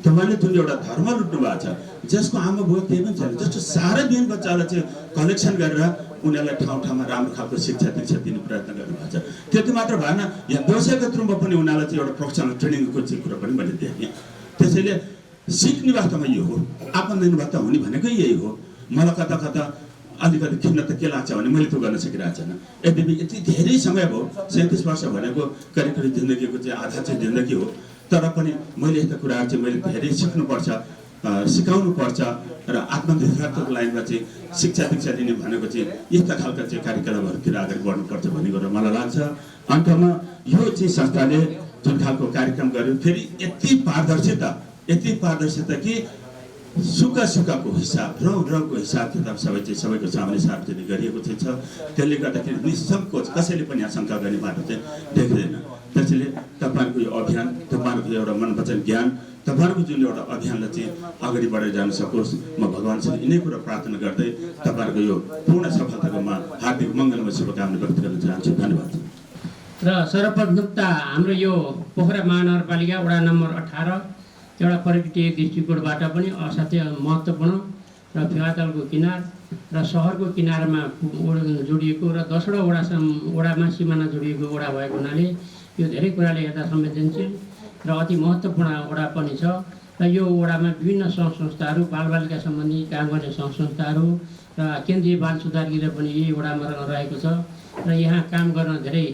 तपाईँले जुन एउटा धर्म लुट्नु भएको छ, जसको आमा बुवा केही पनि छैन, जस्तो साह्रै बिहान बच्चालाई चाहिँ कलेक्सन गरेर उनीहरूलाई ठाउँ ठाउँमा राम्रो खालको शिक्षा दीक्षा दिने प्रयत्न गर्नुभएको छ। त्यति मात्र भएन, यहाँ व्यवसायगत रूपमा पनि उनीहरूलाई चाहिँ एउटा प्रोफेसनल ट्रेनिङको चाहिँ कुरा पनि मैले देखेँ। त्यसैले सिक्ने वास्तवमा यो हो, आपन्न वार्ता हुने भनेको यही हो। मलाई कता कता अलिकति खिन्न त के लाग्छ भने मैले त्यो गर्न सकिरहेको छैन। यद्यपि यति धेरै समय भयो, 37 वर्ष भनेको करिब करिब जिन्दगीको चाहिँ आधा चाहिँ जिन्दगी हो, तर पनि मैले यस्ता कुराहरू चाहिँ मैले धेरै सिक्नुपर्छ, सिकाउनुपर्छ र आत्मनिर्भरताको लाइनमा चाहिँ शिक्षा दीक्षा दिने भनेको चाहिँ यस्ता खालका चाहिँ कार्यक्रमहरूतिर अगाडि बढ्नुपर्छ भन्ने कुरा मलाई लाग्छ। अन्तमा यो चाहिँ संस्थाले जुन खालको कार्यक्रम गर्यो, फेरि यति पारदर्शिता कि सुक्खाको हिसाब रौँको हिसाब किताब सबै चाहिँ सबैको सामने सार्वजनिक गरिएको चाहिँ छ। त्यसले गर्दाखेरि निसङ्कोच कसैले पनि आशंका गर्ने बाटो चाहिँ देख्दैन। त्यसैले तपाईँहरूको यो अभियान, तपाईँहरूको एउटा मन वचन ज्ञान, तपाईँहरूको जुन एउटा अभियानलाई चाहिँ अगाडि बढेर जान सकोस्, म भगवान्सँग यिनै कुरा प्रार्थना गर्दै तपाईँहरूको यो पूर्ण सफलताकोमा हार्दिक मङ्गलमय शुभकामना व्यक्त गर्न चाहन्छु। धन्यवाद। र सर्वप्रथम त हाम्रो यो पोखरा महानगरपालिका वडा नम्बर 18 एउटा पर्यटकीय दृष्टिकोणबाट पनि असाध्यै महत्त्वपूर्ण र फेवातालको किनार र सहरको किनारमा जोडिएको र 10वटा वडामा सिमाना जोडिएको वडा भएको हुनाले यो धेरै कुराले हेर्दा संवेदनशील र अति महत्त्वपूर्ण वडा पनि छ। र यो वडामा विभिन्न सङ्घ संस्थाहरू, बालबालिका सम्बन्धी काम गर्ने सङ्घ संस्थाहरू र केन्द्रीय बाल सुधार गृह पनि यही वडामा रहेको छ। र यहाँ काम गर्न धेरै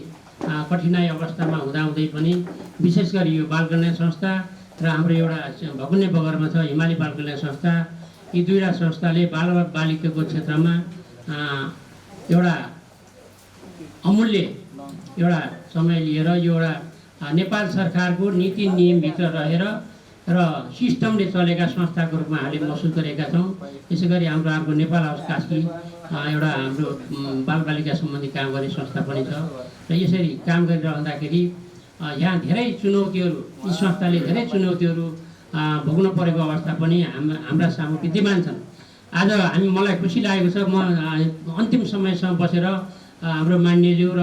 कठिनाइ अवस्थामा हुँदाहुँदै पनि विशेष गरी यो बाल कल्याण संस्था र हाम्रो एउटा भकुन्ने बगरमा छ हिमाली बाल कल्याण संस्था, यी दुईवटा संस्थाले बालबालिकाको क्षेत्रमा एउटा अमूल्य एउटा समय लिएर यो एउटा नेपाल सरकारको नीति नियमभित्र रहेर र सिस्टमले चलेका संस्थाको रूपमा हामीले महसुस गरेका छौँ। यसै गरी हाम्रो अर्को नेपाल हाउस कास्की एउटा हाम्रो बालबालिका सम्बन्धी काम गर्ने संस्था पनि छ। र यसरी काम गरिरहँदाखेरि यहाँ धेरै चुनौतीहरू, यी संस्थाले धेरै चुनौतीहरू भोग्न परेको अवस्था पनि हाम्रा सामु विद्यमान छन्। आज मलाई खुसी लागेको छ, म अन्तिम समयसम्म बसेर हाम्रो मान्यज्यू र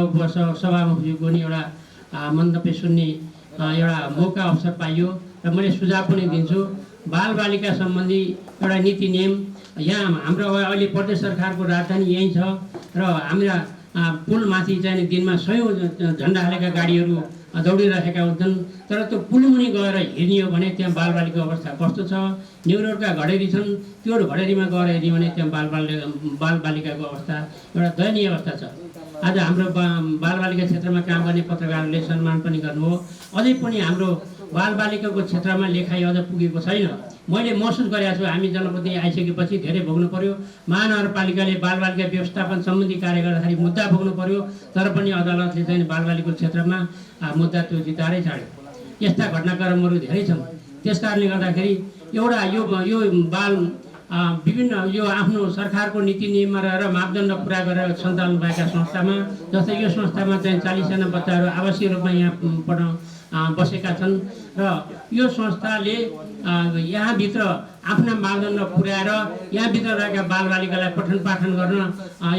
सभामुखज्यूको नि एउटा मन्तव्य सुन्ने एउटा मौका अवसर पाइयो र मैले सुझाव पनि दिन्छु। बालबालिका सम्बन्धी एउटा नीति नियम यहाँ हाम्रो अहिले प्रदेश सरकारको राजधानी यहीँ छ र हाम्रा पुलमाथि चाहिँ दिनमा 100 झन्डा हालेका गाडीहरू दौडिरहेका हुन्छन्, तर त्यो पुलमुनि गएर हेर्ने हो भने त्यहाँ बालबालिकाको अवस्था कस्तो छ। न्युरोडका घडेरी छन्, त्यो घडेरीमा गएर हेर्ने भने त्यहाँ बालबालिकाको अवस्था एउटा दयनीय अवस्था छ। आज हाम्रो बालबालिका क्षेत्रमा काम गर्ने पत्रकारहरूले सम्मान पनि गर्नुभयो। अझै पनि हाम्रो बालबालिकाको क्षेत्रमा लेखाइ अझ पुगेको छैन। मैले महसुस गरेको छु, हामी जनप्रतिनिधि आइसकेपछि धेरै भोग्नु पर्यो। महानगरपालिकाले बालबालिका व्यवस्थापन सम्बन्धी कार्य गर्दाखेरि मुद्दा भोग्नु पर्यो, तर पनि अदालतले चाहिँ बालबालिकाको क्षेत्रमा मुद्दा त्यो जिताएरै छाड्यो। यस्ता घटनाक्रमहरू धेरै छन्। त्यस कारणले गर्दाखेरि एउटा यो बाल विभिन्न यो आफ्नो सरकारको नीति नियममा रहेर मापदण्ड पुरा गरेर सञ्चालन भएका संस्थामा, जस्तै यो संस्थामा चाहिँ 40जना बच्चाहरू आवासीय रूपमा यहाँ बसेका छन् र यो संस्थाले यहाँभित्र आफ्ना मापदण्ड पुर्याएर यहाँभित्र रहेका बालबालिकालाई पठन पाठन गर्न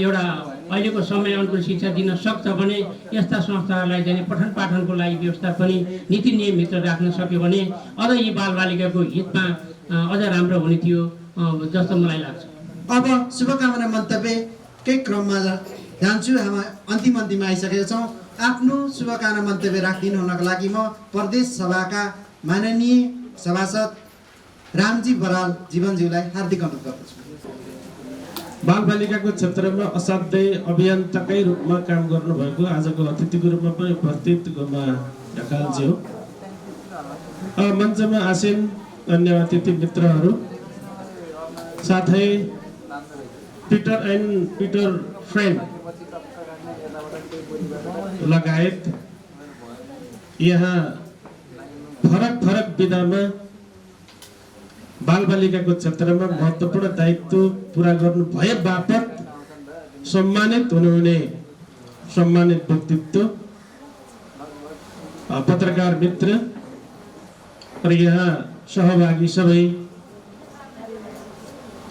एउटा अहिलेको समय अनुकूल शिक्षा दिन सक्छ भने यस्ता संस्थाहरूलाई चाहिँ पठन पाठनको लागि व्यवस्था पनि नीति नियमभित्र राख्न सक्यो भने अझ यी बालबालिकाको हितमा अझ राम्रो हुने थियो जस्तो मलाई लाग्छ। अब शुभकामना मन्तव्यकै क्रममा जान्छु। हामी अन्तिम आइसकेका छौँ। आफ्नो शुभकामना मन्तव्य राखिदिनु हुनको लागि म प्रदेश सभाका माननीय सभासद रामजी बराल जीवनज्यूलाई हार्दिक अनुरोध गर्दछु। बालबालिकाको क्षेत्रमा असाध्यै अभियन्ताकै रूपमा काम गर्नुभएको आजको अतिथिको रूपमा पनि उपस्थित गोमा ढकालजी हो। मञ्चमा आसीन अन्य अतिथि मित्रहरू, साथै पिटर फ्रेन्ड लगायत यहाँ फरक विधामा बालबालिकाको क्षेत्रमा महत्त्वपूर्ण दायित्व पुरा गर्नु भए बापत सम्मानित हुनुहुने सम्मानित व्यक्तित्व, पत्रकार मित्र र यहाँ सहभागी सबै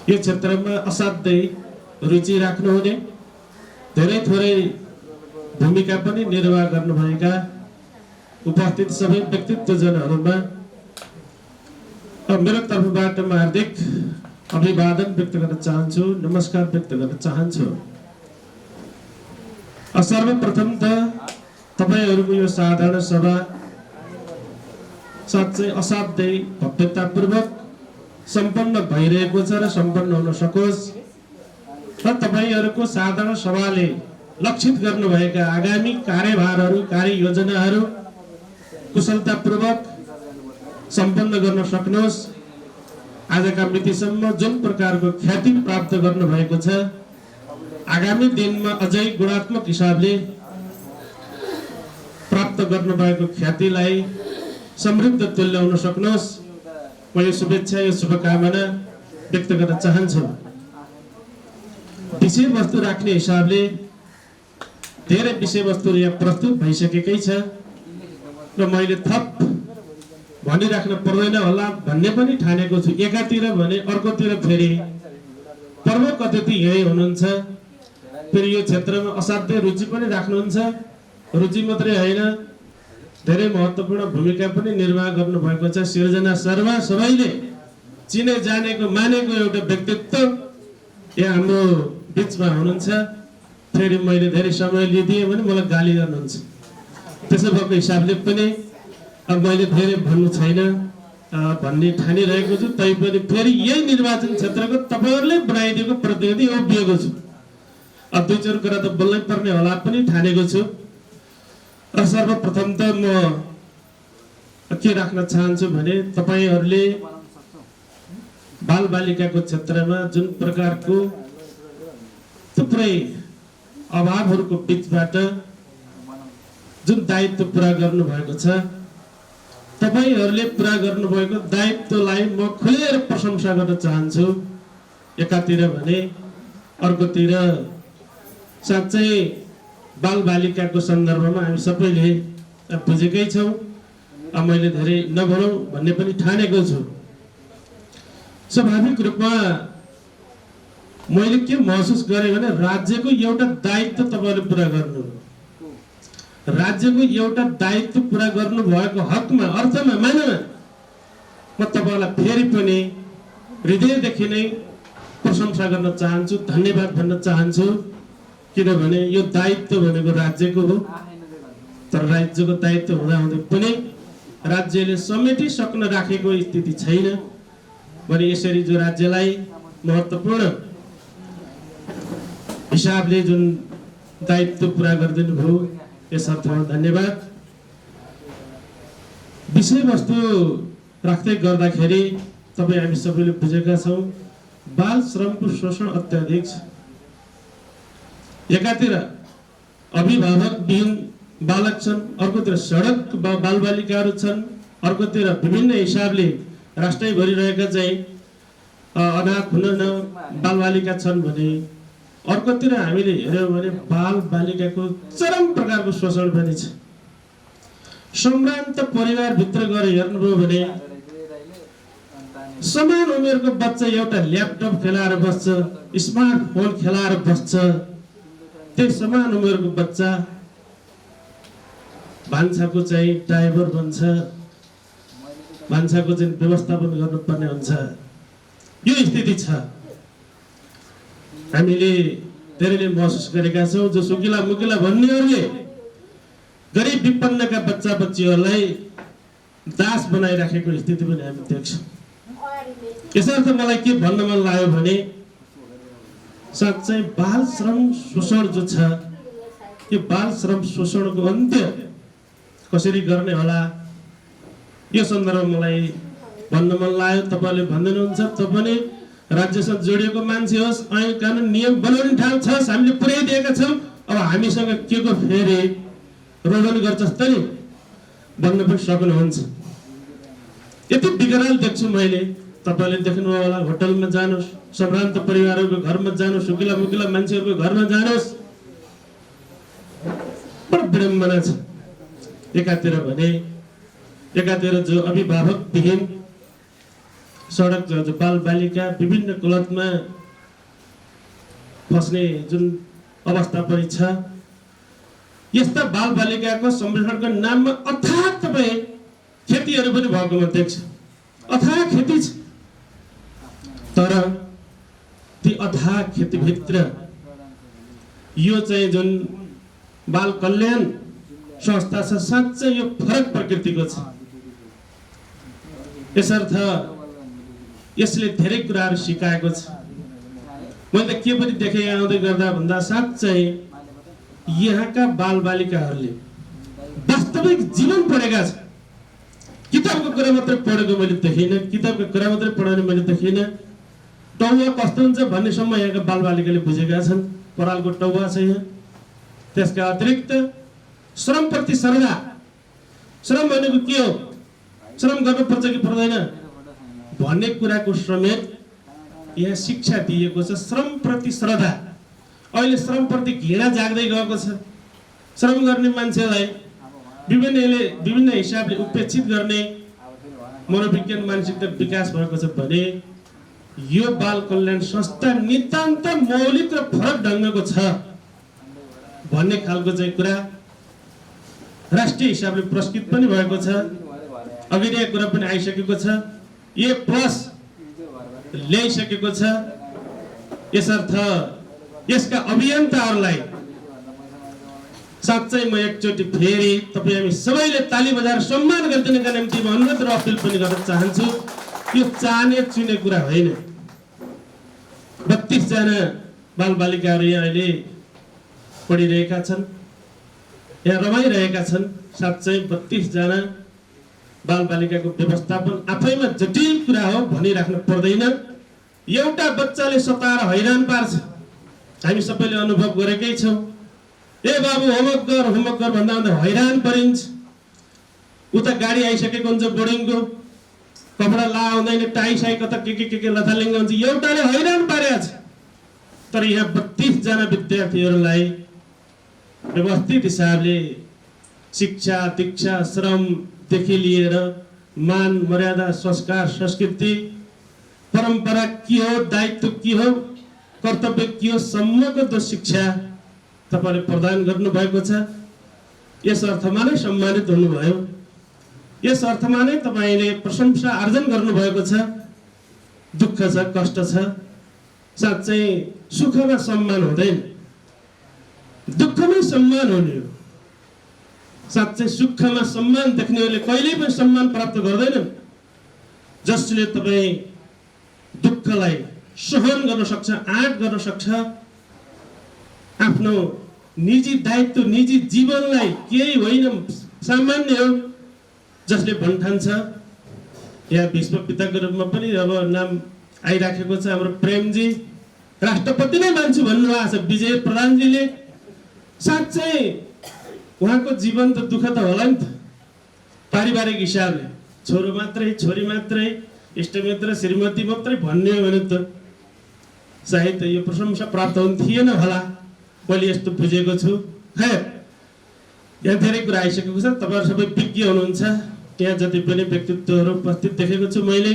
यो क्षेत्रमा असाध्यै रुचि राख्नुहुने, धेरै थोरै भूमिका पनि निर्वाह गर्नुभएका उपस्थित सबै व्यक्तित्वजनहरूमा मेरो तर्फबाट म हार्दिक अभिवादन व्यक्त गर्न चाहन्छु, नमस्कार व्यक्त गर्न चाहन्छु। सर्वप्रथम त तपाईहरूको यो साधारण सभा साँच्चै असाध्यै भव्यतापूर्वक सम्पन्न भइरहेको छ र सम्पन्न हुन सकोस् र तपाईहरूको साधारण सभाले लक्षित गर्नुभएका आगामी कार्यभारहरू, कार्ययोजनाहरू कुशलतापूर्वक सम्पन्न गर्न सक्नुहोस्। आजका मितिसम्म जुन प्रकारको ख्याति प्राप्त गर्नुभएको छ, आगामी दिनमा अझै गुणात्मक हिसाबले प्राप्त गर्नुभएको ख्यातिलाई समृद्ध तुल्याउन सक्नुहोस्। म यो शुभेच्छा, यो शुभकामना व्यक्त गर्न चाहन्छु। विषयवस्तु राख्ने हिसाबले धेरै विषयवस्तुहरू यहाँ प्रस्तुत भइसकेकै छ र मैले थप भनिराख्न पर्दैन होला भन्ने पनि ठानेको छु। एकातिर भने अर्कोतिर फेरि प्रमुख अतिथि यही हुनुहुन्छ, फेरि यो क्षेत्रमा असाध्यै रुचि पनि राख्नुहुन्छ। रुचि मात्रै होइन, धेरै महत्त्वपूर्ण भूमिका पनि निर्वाह गर्नुभएको छ। सिर्जना शर्मा सबैले चिने जानेको मानेको एउटा व्यक्तित्व यहाँ हाम्रो बिचमा हुनुहुन्छ। फेरि मैले धेरै समय लिदिएँ भने मलाई गाली गर्नुहुन्छ। त्यसो भएको हिसाबले पनि अब मैले धेरै भन्नु छैन भन्ने ठानिरहेको छु। तैपनि फेरि यही निर्वाचन क्षेत्रको तपाईँहरूले बनाइदिएको प्रतिनिधि उभिएको छु। अब दुई चार कुरा त बोल्नै पर्ने होला पनि ठानेको छु। र सर्वप्रथम त म के राख्न चाहन्छु भने तपाईँहरूले बालबालिकाको क्षेत्रमा जुन प्रकारको थुप्रै अभावहरूको बिचबाट जुन दायित्व पुरा गर्नुभएको छ, तपाईहरूले पुरा गर्नुभएको दायित्वलाई म खुलेर प्रशंसा गर्न चाहन्छु। एकातिर भने अर्कोतिर साँच्चै बालबालिकाको सन्दर्भमा हामी सबैले बुझेकै छौँ। अब मैले धेरै नभनौँ भन्ने पनि ठानेको छु। स्वाभाविक रूपमा मैले के महसुस गरेँ भने राज्यको एउटा दायित्व तपाईँले पुरा गर्नु, राज्यको एउटा दायित्व पुरा गर्नु भएको हकमा, अर्थमा, मानमा म तपाईँलाई फेरि पनि हृदयदेखि नै प्रशंसा गर्न चाहन्छु, धन्यवाद भन्न चाहन्छु। किनभने यो दायित्व भनेको राज्यको हो, तर राज्यको दायित्व हुँदाहुँदै पनि राज्यले समेटिसक्न राखेको स्थिति छैन भने यसरी जो राज्यलाई महत्त्वपूर्ण हिसाबले जुन दायित्व पुरा गरिदिनु भयो यसर्थ धन्यवाद। विषयवस्तु राख्दै गर्दाखेरि तपाईँ हामी सबैले बुझेका छौँ, बाल श्रमको शोषण अत्याधिक छ। एकातिर अभिभावकविहीन बालक छन्, अर्कोतिर सडक बालबालिकाहरू छन्, अर्कोतिर विभिन्न हिसाबले राष्ट्रैभरि रहेका चाहिँ अनाथ हुन बालबालिका छन् भने अर्कोतिर हामीले हेऱ्यौँ भने बालबालिकाको चरम प्रकारको शोषण पनि छ। सम्भ्रान्त परिवारभित्र गएर हेर्नुभयो भने समान उमेरको बच्चा एउटा ल्यापटप खेलाएर बस्छ, स्मार्टफोन खेलाएर बस्छ। त्यही समान उमेरको बच्चा भान्साको चाहिँ ड्राइभर बन्छ, भान्साको चाहिँ व्यवस्थापन गर्नुपर्ने हुन्छ। यो स्थिति छ। हामीले धेरैले महसुस गरेका छौँ। जो सुकिला मुकिला भन्नेहरूले गरिब विपन्नका बच्चा बच्चीहरूलाई दास बनाइराखेको स्थिति पनि हामी देख्छौँ। यसर्थ मलाई के भन्न मन लाग्यो भने साँच्चै बाल श्रम शोषण जो छ, यो बाल श्रम शोषणको अन्त्य कसरी गर्ने होला, यो सन्दर्भमा मलाई भन्न मन लाग्यो। तपाईँले भन्नुहुन्छ तपाईँ राज्यसँग जोडिएको मान्छे होस्, ऐन कानुन नियम बनाउने ठाउँ छ, हामीले पुर्याइदिएका छौँ, अब हामीसँग के को फेरि रोदन गर्छस् त नि भन्न पनि सक्नुहुन्छ। यति विकराल देख्छु मैले। तपाईँले देख्नुभयो होला, होटलमा जानुहोस्, सम्भ्रान्त परिवारहरूको घरमा जानुहोस्, सुकिला मुकिला मान्छेहरूको घरमा जानुहोस्, बडो विडम्बना छ। एकातिर जो अभिभावकविहीन सडक जो बालबालिका विभिन्न कुलतमा फस्ने जुन अवस्था पनि छ। यस्ता बालबालिकाको संरक्षणको नाममा अथाह तपाईँ खेतीहरू पनि भएको म देख्छु। अथाह खेती छ, तर ती अथाह खेतीभित्र यो चाहिँ जुन बाल कल्याण संस्था छ साँच्चै यो फरक प्रकृतिको छ। यसर्थ यसले धेरै कुराहरू सिकाएको छ। मैले त के पनि देखेँ यहाँ आउँदै गर्दा भन्दा साँच्चै यहाँका बालबालिकाहरूले वास्तविक जीवन पढेका छन्। किताबको कुरा मात्रै पढेको मैले देखिनँ, किताबको कुरा मात्रै पढाउने मैले देखिनँ। टौवा कस्तो हुन्छ भन्नेसम्म यहाँका बालबालिकाले बुझेका छन्। परालको टौवा छ यहाँ। त्यसका अतिरिक्त श्रमप्रति श्रद्धा, श्रम भनेको के हो, श्रम गर्नुपर्छ कि पर्दैन भन्ने कुराको समेत यहाँ शिक्षा दिएको छ। श्रमप्रति श्रद्धा। अहिले श्रमप्रति घृणा जाग्दै गएको छ। श्रम गर्ने मान्छेलाई विभिन्न हिसाबले उपेक्षित गर्ने मनोविज्ञान मानसिकता विकास भएको छ भने यो बाल कल्याण संस्था नितान्त मौलिक र फरक ढङ्गको छ भन्ने खालको चाहिँ कुरा राष्ट्रिय हिसाबले पुरस्कृत पनि भएको छ। अघि नै कुरा पनि आइसकेको छ। A+ ल्याइसकेको छ। यसर्थ यसका अभियन्ताहरूलाई साँच्चै म एकचोटि फेरि तपाईँ हामी सबैले ताली बजाएर सम्मान गरिदिनका निम्ति म अनुरोध र अपिल पनि गर्न चाहन्छु। यो चाहने चुने कुरा होइन। 32 जना बालबालिकाहरू यहाँ अहिले पढिरहेका छन्, यहाँ रमाइरहेका छन्। साँच्चै 32 जना बालबालिकाको व्यवस्थापन आफैमा जटिल कुरा हो भनिराख्नु पर्दैन। एउटा बच्चाले सताएर हैरान पार्छ। हामी सबैले अनुभव गरेकै छौँ। ए बाबु होमवर्क गर भन्दा हैरान परिन्छ। उता गाडी आइसकेको हुन्छ बोर्डिङको, कपडा लाउँदैन, टाई साई कता के लथालिङ्ग हुन्छ। एउटाले हैरान पारेको छ। तर यहाँ 32 जना विद्यार्थीहरूलाई व्यवस्थित हिसाबले शिक्षा, दीक्षा, श्रमदेखि लिएर मान मर्यादा, संस्कार, संस्कृति, परम्परा के हो, दायित्व के हो, कर्तव्य के हो सम्मको त शिक्षा तपाईले प्रदान गर्नुभएको छ। यस अर्थमा नै सम्मानित हुनुभयो। यस अर्थमा नै तपाईले प्रशंसा आर्जन गर्नुभएको छ। दुःख छ, कष्ट छ। साँच्चै सुखमा सम्मान हुँदैन, दुःखमै सम्मान हुने हो। साँच्चै सुखमा सम्मान देख्नेहरूले कहिल्यै पनि सम्मान प्राप्त गर्दैनन्। जसले तपाईँ दुःखलाई सहन गर्न सक्छ, आँट गर्न सक्छ, आफ्नो निजी दायित्व, निजी जीवनलाई केही होइन सामान्य हो जसले भन्ठान्छ। यहाँ विश्वपिताको रूपमा पनि अब नाम आइराखेको छ हाम्रो प्रेमजी, राष्ट्रपति नै मान्छु भन्नुभएको छ विजय प्रधानजीले। साँच्चै उहाँको जीवन त दुःख त होला नि त। पारिवारिक हिसाबले छोरो मात्रै, छोरी मात्रै, इष्टमित्र, श्रीमती मात्रै भन्ने हो भने त सायद यो प्रशंसा प्राप्त हुने थिएन होला। मैले यस्तो बुझेको छु। यहाँ धेरै कुरा आइसकेको छ। तपाईँहरू सबै विज्ञ हुनुहुन्छ। यहाँ जति पनि व्यक्तित्वहरू उपस्थित देखेको छु मैले,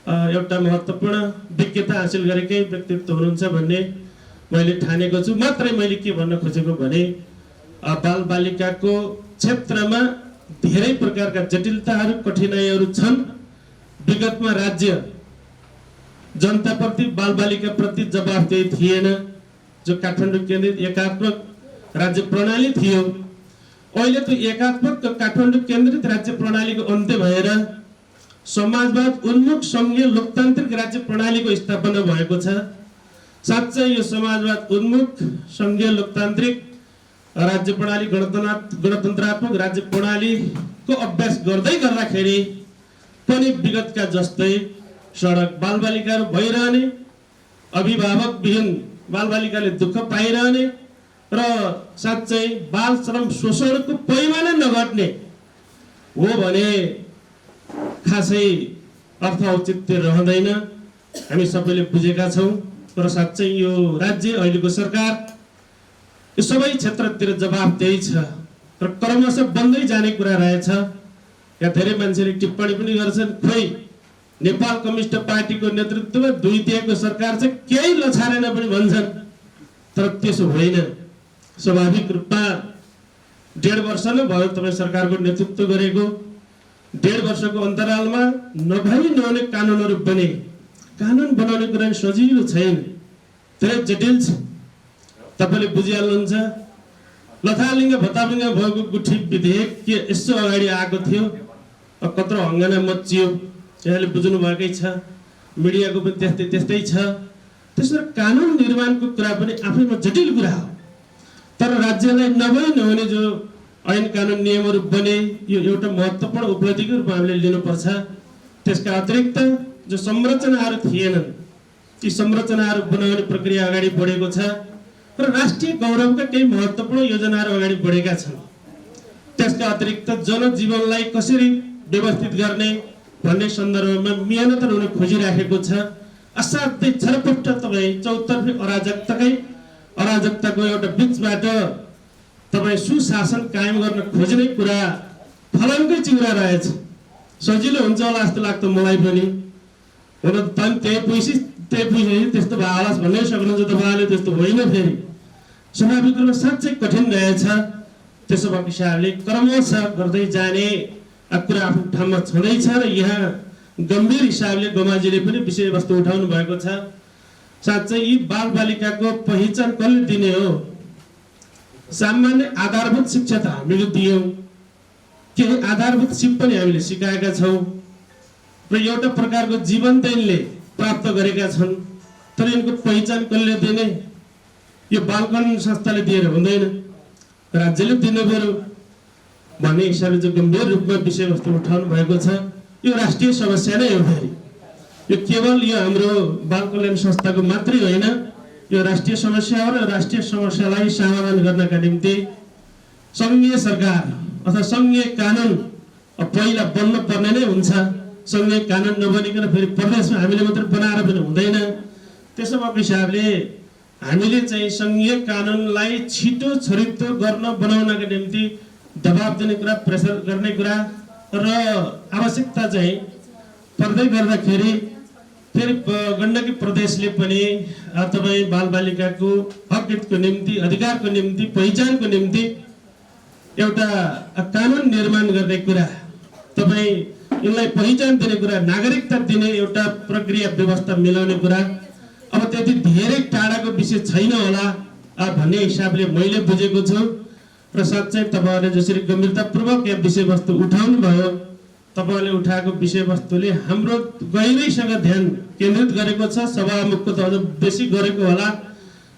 एउटा महत्त्वपूर्ण विज्ञता हासिल गरेकै व्यक्तित्व हुनुहुन्छ भन्ने मैले ठानेको छु। मात्रै मैले के भन्न खोजेको भने बालबालिकाको क्षेत्रमा धेरै प्रकारका जटिलताहरू, कठिनाइहरू छन्। विगतमा राज्य जनताप्रति, बालबालिकाप्रति जवाफदेही थिएन। जो काठमाडौँ केन्द्रित एकात्मक राज्य प्रणाली थियो, अहिले त्यो एकात्मक काठमाडौँ केन्द्रित राज्य प्रणालीको अन्त्य भएर समाजवाद उन्मुख सङ्घीय लोकतान्त्रिक राज्य प्रणालीको स्थापना भएको छ। साँच्चै यो समाजवाद उन्मुख सङ्घीय लोकतान्त्रिक राज्य प्रणाली, गणतन्त्रात्मक राज्य प्रणालीको अभ्यास गर्दाखेरि पनि विगतका जस्तै सडक बालबालिकाहरू भइरहने, अभिभावक विहीन बालबालिकाले दुःख पाइरहने र साँच्चै बाल श्रम शोषणको पैमाना नघट्ने हो भने खासै अर्थ औचित्य रहँदैन। हामी सबैले बुझेका छौँ। तर साँच्चै यो राज्य, अहिलेको सरकार यो सबै क्षेत्रतिर जवाफदेही छ र क्रमशः बन्दै जाने कुरा रहेछ। यहाँ धेरै मान्छेले टिप्पणी पनि गर्छन्, खोइ नेपाल कम्युनिस्ट पार्टीको नेतृत्वमा 2 दिएको सरकार चाहिँ केही लछारेन पनि भन्छन्, तर त्यसो होइन। स्वाभाविक रूपमा 1.5 वर्ष नै भयो तपाईँ सरकारको नेतृत्व गरेको। 1.5 वर्षको अन्तरालमा नभई नहुने कानुनहरू बने। कानुन बनाउने कुरा सजिलो छैन, धेरै जटिल छ। तपाईँले बुझिहाल्नुहुन्छ, लथालिङ्ग भत्तालिङ्ग भएको गुठी विधेयक के यसो अगाडि आएको थियो, कत्रो हङ्गामा मचियो, यहाँले बुझ्नु भएकै छ, मिडियाको पनि त्यस्तै छ। त्यसरी कानुन निर्माणको कुरा पनि आफैमा जटिल कुरा हो, तर राज्यलाई नभई नहुने जो ऐन कानुन नियमहरू बने यो एउटा महत्त्वपूर्ण उपलब्धिको रूपमा हामीले लिनुपर्छ। त्यसका अतिरिक्त जो संरचनाहरू थिएनन् ती संरचनाहरू बनाउने प्रक्रिया अगाडि बढेको छ र राष्ट्रिय गौरवका केही महत्त्वपूर्ण योजनाहरू अगाडि बढेका छन्। त्यसका अतिरिक्त जनजीवनलाई कसरी व्यवस्थित गर्ने भन्ने सन्दर्भमा मेहनतहरू हुन खोजिराखेको छ। असाध्यै छरपट्ट तपाईँ चौतर्फी अराजकताको एउटा बिचबाट तपाईँ सुशासन कायम गर्न खोज्ने कुरा फलामकै चिउरा रहेछ। सजिलो हुन्छ होला जस्तो लाग्छ मलाई पनि। हुन त त्यही पैसा त्यस्तो भयो होला भन्नै सक्नुहुन्छ तपाईँले, त्यस्तो होइन। फेरि स्वाभाविक रूपमा साँच्चै कठिन रहेछ। त्यसो भएको हिसाबले क्रमशः गर्दै जाने कुरा आफ्नो ठाउँमा छँदैछ र यहाँ गम्भीर हिसाबले गोमाजीले पनि विषयवस्तु उठाउनु भएको छ। साँच्चै यी बालबालिकाको पहिचान कसले दिने हो? सामान्य आधारभूत शिक्षा त हामीले दियौँ, केही आधारभूत सिप पनि हामीले सिकाएका छौँ र एउटा प्रकारको जीवन तैनले प्राप्त गरेका छन्, तर यिनको पहिचान कसले दिने? यो बाल कानुन संस्थाले दिएर हुँदैन, राज्यले दिनु पर्यो भन्ने हिसाबले चाहिँ गम्भीर रूपमा विषयवस्तु उठाउनु भएको छ। यो राष्ट्रिय समस्या नै हो। फेरि यो केवल यो हाम्रो बाल कल्याण संस्थाको मात्रै होइन, यो राष्ट्रिय समस्या हो र राष्ट्रिय समस्यालाई समाधान गर्नका निम्ति सङ्घीय सरकार अथवा सङ्घीय कानुन पहिला बन्न पर्ने नै हुन्छ। सङ्घीय कानुन नबनिकन फेरि प्रदेशमा हामीले मात्रै बनाएर पनि हुँदैन। त्यसो भएको हिसाबले हामीले चाहिँ सङ्घीय कानुनलाई छिटो छरितो बनाउनका निम्ति दबाब दिने कुरा, प्रेसर गर्ने कुरा र आवश्यकता चाहिँ पर्दै गर्दाखेरि फेरि गण्डकी प्रदेशले पनि तपाईँ बालबालिकाको हक हितको निम्ति, अधिकारको निम्ति, पहिचानको निम्ति एउटा कानुन निर्माण गर्ने कुरा, तपाईँ यिनलाई पहिचान दिने कुरा, नागरिकता दिने एउटा प्रक्रिया व्यवस्था मिलाउने कुरा अब त्यति धेरै टाढाको विषय छैन होला भन्ने हिसाबले मैले बुझेको छु। र साँच्चै तपाईँहरूले जसरी गम्भीरतापूर्वक यहाँ विषयवस्तु उठाउनु भयो, तपाईँहरूले उठाएको विषयवस्तुले हाम्रो गहिरैसँग ध्यान केन्द्रित गरेको छ। सभामुखको त अझ बेसी गरेको होला,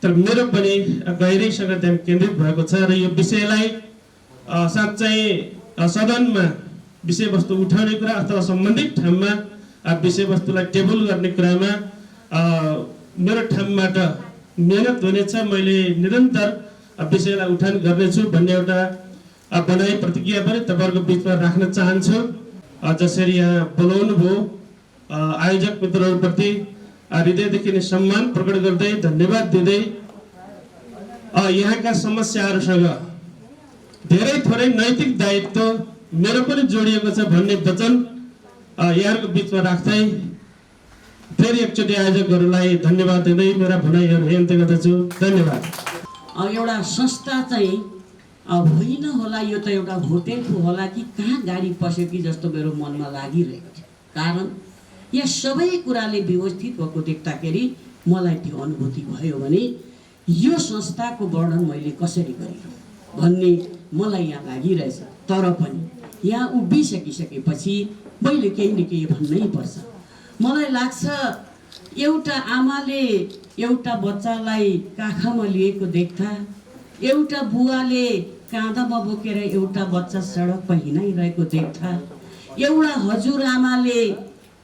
तर मेरो पनि गहिरैसँग ध्यान केन्द्रित भएको छ र यो विषयलाई साँच्चै सदनमा विषयवस्तु उठाउने कुरा अथवा सम्बन्धित ठाउँमा विषयवस्तुलाई टेबल गर्ने कुरामा मेरो ठाउँबाट मेहनत हुनेछ। मैले निरन्तर विषयलाई उठान गर्नेछु भन्ने एउटा बनाई प्रतिज्ञा पनि तपाईँहरूको बिचमा राख्न चाहन्छु। जसरी यहाँ बोलाउनु भयो आयोजक मित्रहरूप्रति हृदयदेखि नै सम्मान प्रकट गर्दै धन्यवाद दिँदै यहाँका समस्याहरूसँग धेरै थोरै नैतिक दायित्व मेरो पनि जोडिएको छ भन्ने वचन यहाँहरूको बिचमा राख्दै फेरि एकचोटि आयोजकहरूलाई धन्यवाद दिँदै मेरा भनाइहरू अन्त्य गर्दछु। धन्यवाद। एउटा संस्था चाहिँ होइन होला, यो त एउटा होटेल पो होला कि कहाँ गाडी पस्यो कि जस्तो मेरो मनमा लागिरहेको थियो। कारण यहाँ सबै कुराले व्यवस्थित भएको देख्दाखेरि मलाई त्यो अनुभूति भयो भने यो संस्थाको वर्णन मैले कसरी गरिरहँ भन्ने मलाई यहाँ लागिरहेछ। तर पनि यहाँ उभिसकिसकेपछि मैले केही न केही भन्नै पर्छ। मलाई लाग्छ एउटा आमाले एउटा बच्चालाई काखमा लिएको देख्दा, एउटा बुवाले काँधमा बोकेर एउटा बच्चा सडकमा हिँडाइरहेको देख्दा, एउटा हजुरआमाले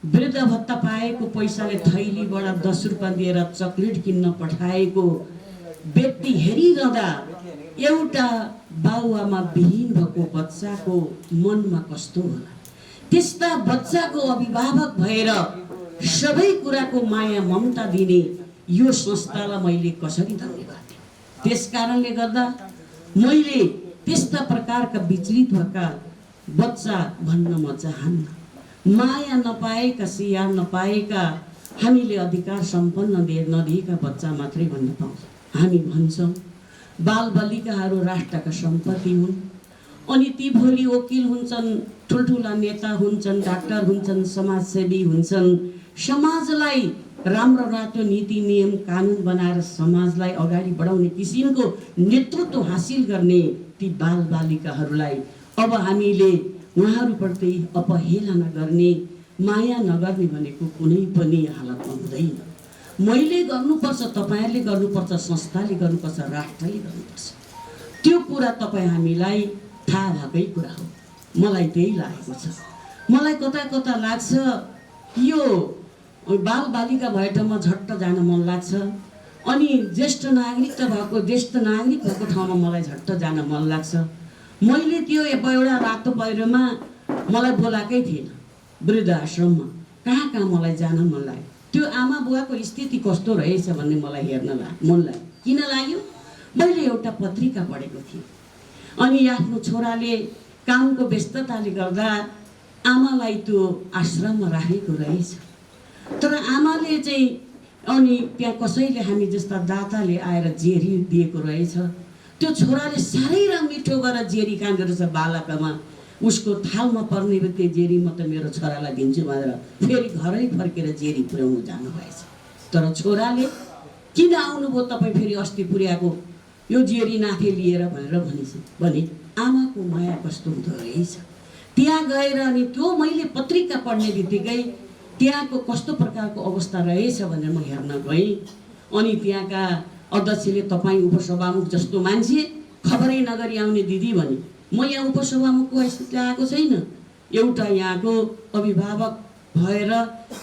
वृद्ध भत्ता पाएको पैसाले थैलीबाट 10 रुपियाँ दिएर चक्लेट किन्न पठाएको व्यक्ति हेरिरहँदा एउटा बाउआमा विहीन भएको बच्चाको मनमा कस्तो होला? त्यस्ता बच्चाको अभिभावक भएर सबै कुराको माया ममता दिने यो संस्थालाई मैले कसरी धन्यवाद दिएँ? त्यस कारणले गर्दा मैले त्यस्ता प्रकारका विचलित भएका बच्चा भन्न म चाहन्न। माया नपाएका स्याहार नपाएका हामीले अधिकार सम्पन्न नदिएका बच्चा मात्रै भन्न पाउँछ। हामी भन्छौँ बालबालिकाहरू राष्ट्रका सम्पत्ति हुन् अनि ती भोलि वकिल हुन्छन्, ठुल्ठुला नेता हुन्छन्, डाक्टर हुन्छन्, समाजसेवी हुन्छन्, समाजलाई राम्रो रातो नीति नियम कानुन बनाएर समाजलाई अगाडि बढाउने किसिमको नेतृत्व हासिल गर्ने ती बालबालिकाहरूलाई अब हामीले उहाँहरूप्रति अपहेलना गर्ने, माया नगर्ने भनेको कुनै पनि हालतमा हुँदैन। मैले गर्नुपर्छ, तपाईँहरूले गर्नुपर्छ, संस्थाले गर्नुपर्छ, राष्ट्रले गर्नुपर्छ। त्यो कुरा तपाईँ हामीलाई थाहा भएकै कुरा हो। मलाई त्यही लागेको छ। मलाई कता कता लाग्छ यो बालबालिका भए ठाउँमा झट्ट जान मन लाग्छ अनि ज्येष्ठ नागरिक भएको ठाउँमा मलाई झट्ट जान मन लाग्छ। मैले त्यो एउटा रातो पहिरोमा मलाई बोलाएकै थिएन वृद्ध आश्रममा, कहाँ कहाँ मलाई जान मन लाग्यो। त्यो आमा बुवाको स्थिति कस्तो रहेछ भन्ने मलाई हेर्न मन लाग्यो। किन लाग्यो? मैले एउटा पत्रिका पढेको थिएँ अनि आफ्नो छोराले कामको व्यस्तताले गर्दा आमालाई त्यो आश्रममा राखेको रहेछ। तर आमाले चाहिँ अनि त्यहाँ कसैले हामी जस्ता दाताले आएर जेरी दिएको रहेछ। त्यो छोराले साह्रै मिठो गरेर जेरी काँदो रहेछ बालकमा। उसको थालमा पर्ने त्यो जेरी म त मेरो छोरालाई दिन्छु भनेर फेरि घरै फर्केर जेरी पुर्याउनु जानुभएछ। तर छोराले किन आउनुभयो तपाईँ फेरि अस्ति पुर्याएको यो जेरी नाथे लिएर भनेर भने आमाको माया कस्तो हुँदो रहेछ। त्यहाँ गएर अनि त्यो मैले पत्रिका पढ्ने बित्तिकै त्यहाँको कस्तो प्रकारको अवस्था रहेछ भनेर म हेर्न गएँ। अनि त्यहाँका अध्यक्षले तपाईँ उपसभामुख जस्तो मान्छे खबरै नगरी आउने दिदी भने म यहाँ उपसभामुखको हैसियतले आएको छैन, एउटा यहाँको अभिभावक भएर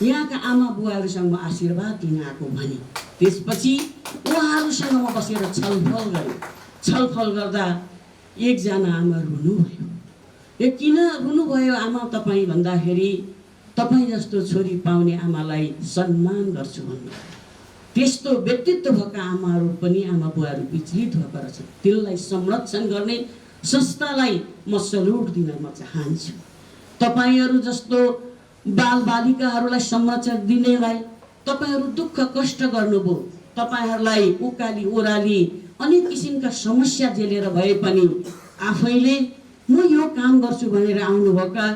यहाँका आमा बुवाहरूसँग म आशीर्वाद दिन आएको भने त्यसपछि उहाँहरूसँग म बसेर छलफल गरेँ। छलफल गर्दा एकजना आमा रुनुभयो। ए किन रुनुभयो आमा तपाईँ भन्दाखेरि तपाईँ जस्तो छोरी पाउने आमालाई सम्मान गर्छु भन्नु। त्यस्तो व्यक्तित्व भएका आमाहरू पनि आमा बुवाहरू विचलित भएका रहेछन्। त्यसलाई संरक्षण गर्ने संस्थालाई म सल्युट दिन म चाहन्छु। तपाईँहरू जस्तो बालबालिकाहरूलाई संरक्षण दिनेलाई तपाईँहरू दुःख कष्ट गर्नुभयो। तपाईँहरूलाई उकाली ओह्राली अनेक किसिमका समस्या झेलेर भए पनि आफैले म यो काम गर्छु भनेर आउनुभएका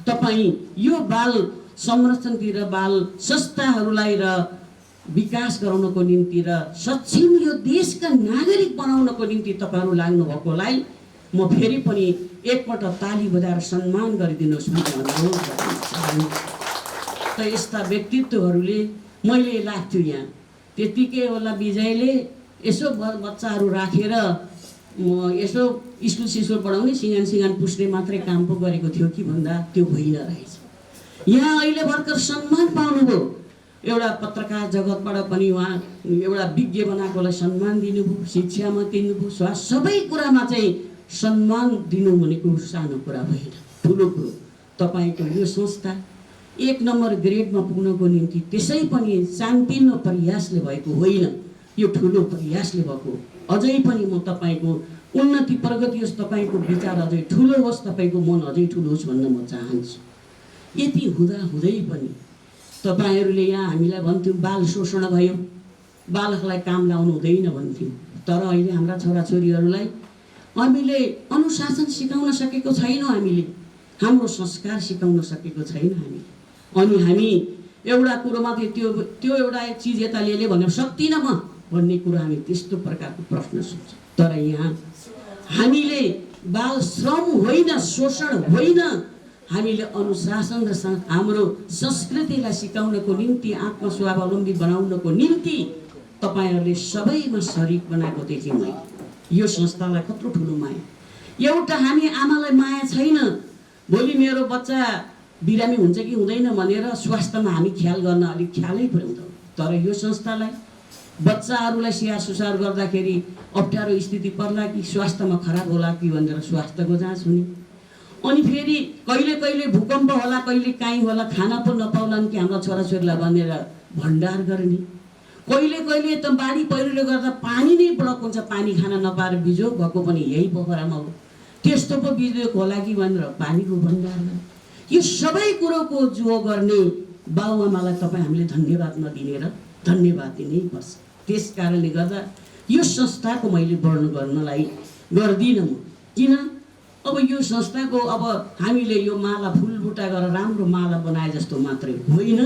तपाईँ यो बाल संरक्षणतिर बाल संस्थाहरूलाई र विकास गराउनको निम्ति र सक्षम यो देशका नागरिक बनाउनको निम्ति तपाईँहरू लाग्नु भएकोलाई म फेरि पनि एकपल्ट ताली बजाएर सम्मान गरिदिनुहोस् भन्ने अनुरोध गर्न चाहन्छु। त यस्ता व्यक्तित्वहरूले मैले लाग्थ्यो यहाँ त्यतिकै होला विजयले यसो बच्चाहरू राखेर यसो स्कुल सिस्कुल पढाउने सिँगान पुस्ने मात्रै काम पो गरेको थियो कि भन्दा त्यो होइन रहेछ। यहाँ अहिले भर्खर सम्मान पाउनुभयो। एउटा पत्रकार जगतबाट पनि उहाँ एउटा विज्ञ बनाएकोलाई सम्मान दिनुभयो, शिक्षामा दिनुभयो, स्वास्थ्य सबै कुरामा चाहिँ सम्मान दिनु भनेको सानो कुरा होइन, ठुलो कुरो। तपाईँको यो संस्था 1 नम्बर ग्रेडमा पुग्नको निम्ति त्यसै पनि सानोतिनो प्रयासले भएको होइन, यो ठुलो प्रयासले भएको। अझै पनि म तपाईँको उन्नति प्रगति होस्, तपाईँको विचार अझै ठुलो होस्, तपाईँको मन अझै ठुलो होस् भन्न म चाहन्छु। यति हुँदै पनि तपाईँहरूले यहाँ हामीलाई भन्थ्यौँ बाल शोषण भयो, बालकलाई काम लाउनु हुँदैन भन्थ्यौँ। तर अहिले हाम्रा छोराछोरीहरूलाई हामीले अनुशासन सिकाउन सकेको छैनौँ, हामीले हाम्रो संस्कार सिकाउन सकेको छैन हामीले। अनि हामी एउटा कुरोमा त्यो एउटा चिज यता लिएले भनेर सक्दिनँ म भन्ने कुरो हामी त्यस्तो प्रकारको प्रश्न सोच्छौँ। तर यहाँ हामीले बाल श्रम होइन, शोषण होइन, हामीले अनुशासन र हाम्रो संस्कृतिलाई सिकाउनको निम्ति आत्मस्वावलम्बी बनाउनको निम्ति तपाईँहरूले सबैमा शरीक बनाएको देखेँ मैले। यो संस्थालाई कत्रो ठुलो माया। एउटा हामी आमालाई माया छैन, भोलि मेरो बच्चा बिरामी हुन्छ कि हुँदैन भनेर स्वास्थ्यमा हामी ख्याल गर्न अलिक ख्यालै पुर्याउँछौँ। तर यो संस्थालाई बच्चाहरूलाई स्याहार सुसार गर्दाखेरि अप्ठ्यारो स्थिति पर्ला कि स्वास्थ्यमा खराब होला कि भनेर स्वास्थ्यको जाँच हुने, अनि फेरि कहिले कहिले भूकम्प होला, कहिले काहीँ होला, खाना पो नपाउलान् कि हाम्रा छोराछोरीलाई भनेर भण्डार गर्ने, कहिले कहिले त बाढी पहिरोले गर्दा पानी नै ब्लक हुन्छ, पानी खान नपाएर बिजोग भएको पनि यही पोखरामा हो, त्यस्तो पो बिजोग होला कि भनेर पानीको भण्डार गर्ने। यो सबै कुरोको जो गर्ने बाबुआमालाई तपाईँ हामीले धन्यवाद नदिने र धन्यवाद दिनै पर्छ। त्यस कारणले गर्दा यो संस्थाको मैले वर्णन गर्नलाई गर्दिनँ म। किन अब यो संस्थाको अब हामीले यो माला फुलबुटा गरेर राम्रो माला बनाए जस्तो मात्रै होइन,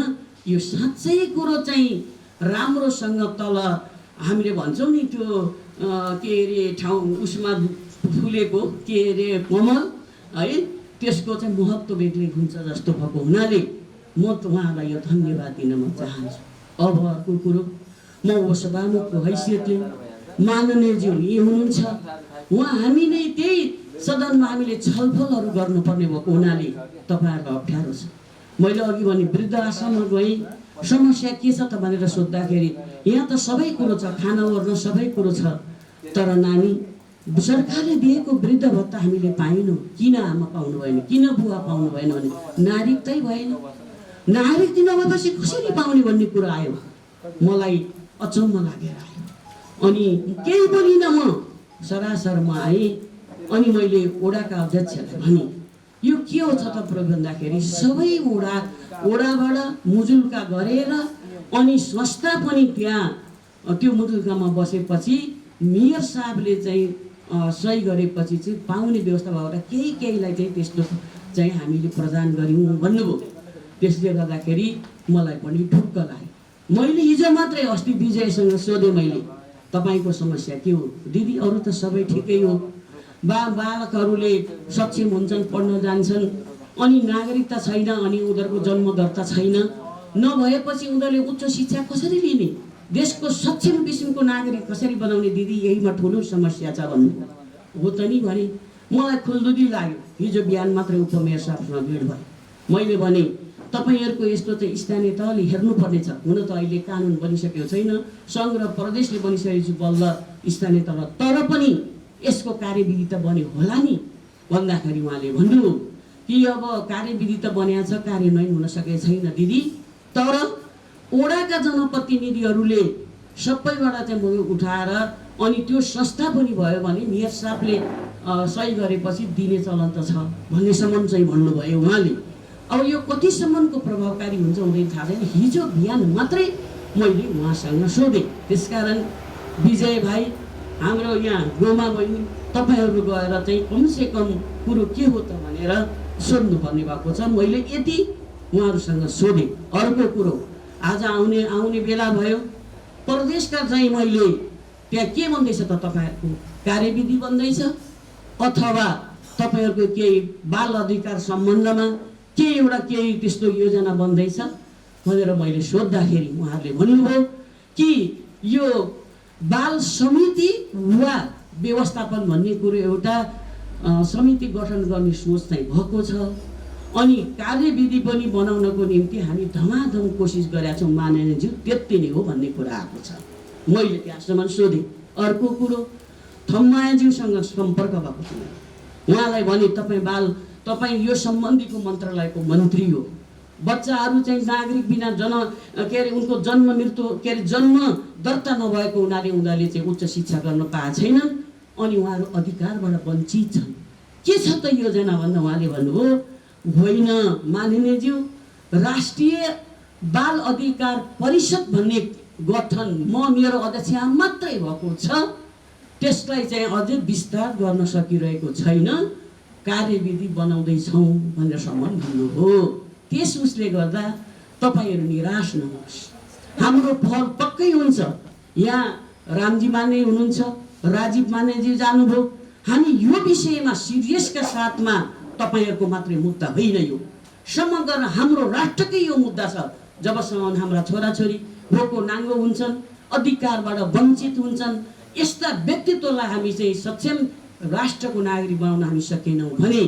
यो साँच्चै कुरो चाहिँ राम्रोसँग तल हामीले भन्छौँ नि त्यो के अरे ठाउँ उसमा फुलेको के अरे कमल है, त्यसको चाहिँ महत्त्व बेग्लै हुन्छ जस्तो भएको हुनाले म उहाँलाई यो धन्यवाद दिन म चाहन्छु। अब अर्को कुरो, म सभामुखको हैसियतले माननीयज्यू यही हुनुहुन्छ, उहाँ हामी नै त्यही सदनमा हामीले छलफलहरू गर्नुपर्ने भएको हुनाले तपाईँहरूको अप्ठ्यारो छ। मैले अघि भने वृद्ध आश्रममा गएँ, समस्या के छ त भनेर सोद्धाखेरि यहाँ त सबै कुरो छ, खाना ओर्न सबै कुरो छ, तर नानी सरकारले दिएको वृद्ध भत्ता हामीले पाएनौँ। किन आमा पाउनु भएन, किन बुवा पाउनु भएन भने नागरिकतै भएन। नागरिक नभएपछि कसरी पाउने भन्ने कुरा आयो, मलाई अचम्म लागेर आयो। अनि केही बोलिनँ, म सरासर म आएँ। अनि मैले ओडाका अध्यक्षलाई भने यो के हो छ त भन्दाखेरि सबै ओडाबाट मुजुल्का गरेर अनि संस्था पनि त्यहाँ त्यो मुजुल्कामा बसेपछि मेयर साहबले चाहिँ सही गरेपछि चाहिँ पाउने व्यवस्था भएर केहीलाई चाहिँ त्यस्तो चाहिँ हामीले प्रदान गऱ्यौँ भन्नुभयो। त्यसले गर्दाखेरि मलाई पनि ढुक्क लाग्यो। मैले हिजो मात्रै अस्ति विजयसँग सोधेँ, मैले तपाईँको समस्या के हो? दिदी अरू त सबै ठिकै हो, बालकहरूले सक्षम हुन्छन्, पढ्न जान्छन्, अनि नागरिकता छैन, अनि उनीहरूको जन्म दर्ता छैन, नभएपछि उनीहरूले उच्च शिक्षा कसरी लिने, देशको सक्षम किसिमको नागरिक कसरी बनाउने दिदी, यहीमा ठुलो समस्या छ भन्नु हो त नि भने मलाई खुल्दुली लाग्यो। हिजो बिहान मात्रै उपमेयर साहबसँग भेट भयो। मैले भने तपाईँहरूको यस्तो चाहिँ स्थानीय तहले हेर्नुपर्ने छ। हुन त अहिले कानुन बनिसकेको छैन, सङ्घ र प्रदेशले बनिसकेपछि बल्ल स्थानीय तह, तर पनि यसको कार्यविधि त बन्यो होला नि भन्दाखेरि उहाँले भन्नुभयो कि अब कार्यविधि त बनिएको छ, कार्यान्वयन हुन सकेको छैन दिदी, तर ओडाका जनप्रतिनिधिहरूले सबैबाट चाहिँ उठाएर अनि त्यो संस्था पनि भयो भने मेयर साहबले सही गरेपछि दिने चलन त छ भन्नेसम्म चाहिँ भन्नुभयो उहाँले। अब यो कतिसम्मको प्रभावकारी हुन्छ हुँदैन थाहा छैन। हिजो बिहान मात्रै मैले उहाँसँग सोधेँ। त्यसकारण विजय भाइ, हाम्रो यहाँ गोमा बहिनी, तपाईँहरू गएर चाहिँ कमसेकम कुरो के हो त भनेर सोध्नुपर्ने भएको छ। मैले यति उहाँहरूसँग सोधेँ। अर्को कुरो, आज आउने बेला भयो, प्रदेशका चाहिँ मैले त्यहाँ के बन्दैछ त तपाईँहरूको कार्यविधि बन्दैछ अथवा तपाईँहरूको केही बाल अधिकार सम्बन्धमा केही त्यस्तो योजना बन्दैछ भनेर मैले सोद्धाखेरि उहाँहरूले भन्नुभयो कि यो बाल समिति वा व्यवस्थापन भन्ने कुरो एउटा समिति गठन गर्ने सोच चाहिँ भएको छ, अनि कार्यविधि पनि बनाउनको निम्ति हामी धमाधम कोसिस गरेका छौँ माननीयज्यू, त्यति नै हो भन्ने कुरा आएको छ। मैले त्यहाँसम्म सोधेँ। अर्को कुरो, थम्मायाज्यूसँग सम्पर्क भएको थिएन। उहाँलाई भने तपाईँ यो सम्बन्धीको मन्त्रालयको मन्त्री हो, बच्चाहरू चाहिँ नागरिक बिना उनको जन्म मृत्यु जन्म दर्ता नभएको हुनाले उनीहरूले चाहिँ उच्च शिक्षा गर्न पाएको छैनन्, अनि उहाँहरू अधिकारबाट वञ्चित छन्, के छ त योजना भन्दा उहाँले भन्नुभयो होइन माननीयज्यू, राष्ट्रिय बाल अधिकार परिषद भन्ने गठन मेरो अध्यक्ष मात्रै भएको छ, त्यसलाई चाहिँ अझै विस्तार गर्न सकिरहेको छैन, कार्यविधि बनाउँदैछौँ भनेर सम्म भन्नुभयो। त्यस उसले गर्दा तपाईँहरू निराश नहोस्, हाम्रो फल पक्कै हुन्छ। यहाँ रामजी माने हुनुहुन्छ, राजीव मानेजी जानुभयो, हामी यो विषयमा सिरियसका साथमा तपाईँहरूको मात्रै मुद्दा होइन, यो समग्र हाम्रो राष्ट्रकै यो मुद्दा छ। जबसम्म हाम्रा छोराछोरी भोको नाङ्गो हुन्छन्, अधिकारबाट वञ्चित हुन्छन्, यस्ता व्यक्तित्वलाई हामी चाहिँ सक्षम राष्ट्रको नागरिक बनाउन हामी सकेनौँ भने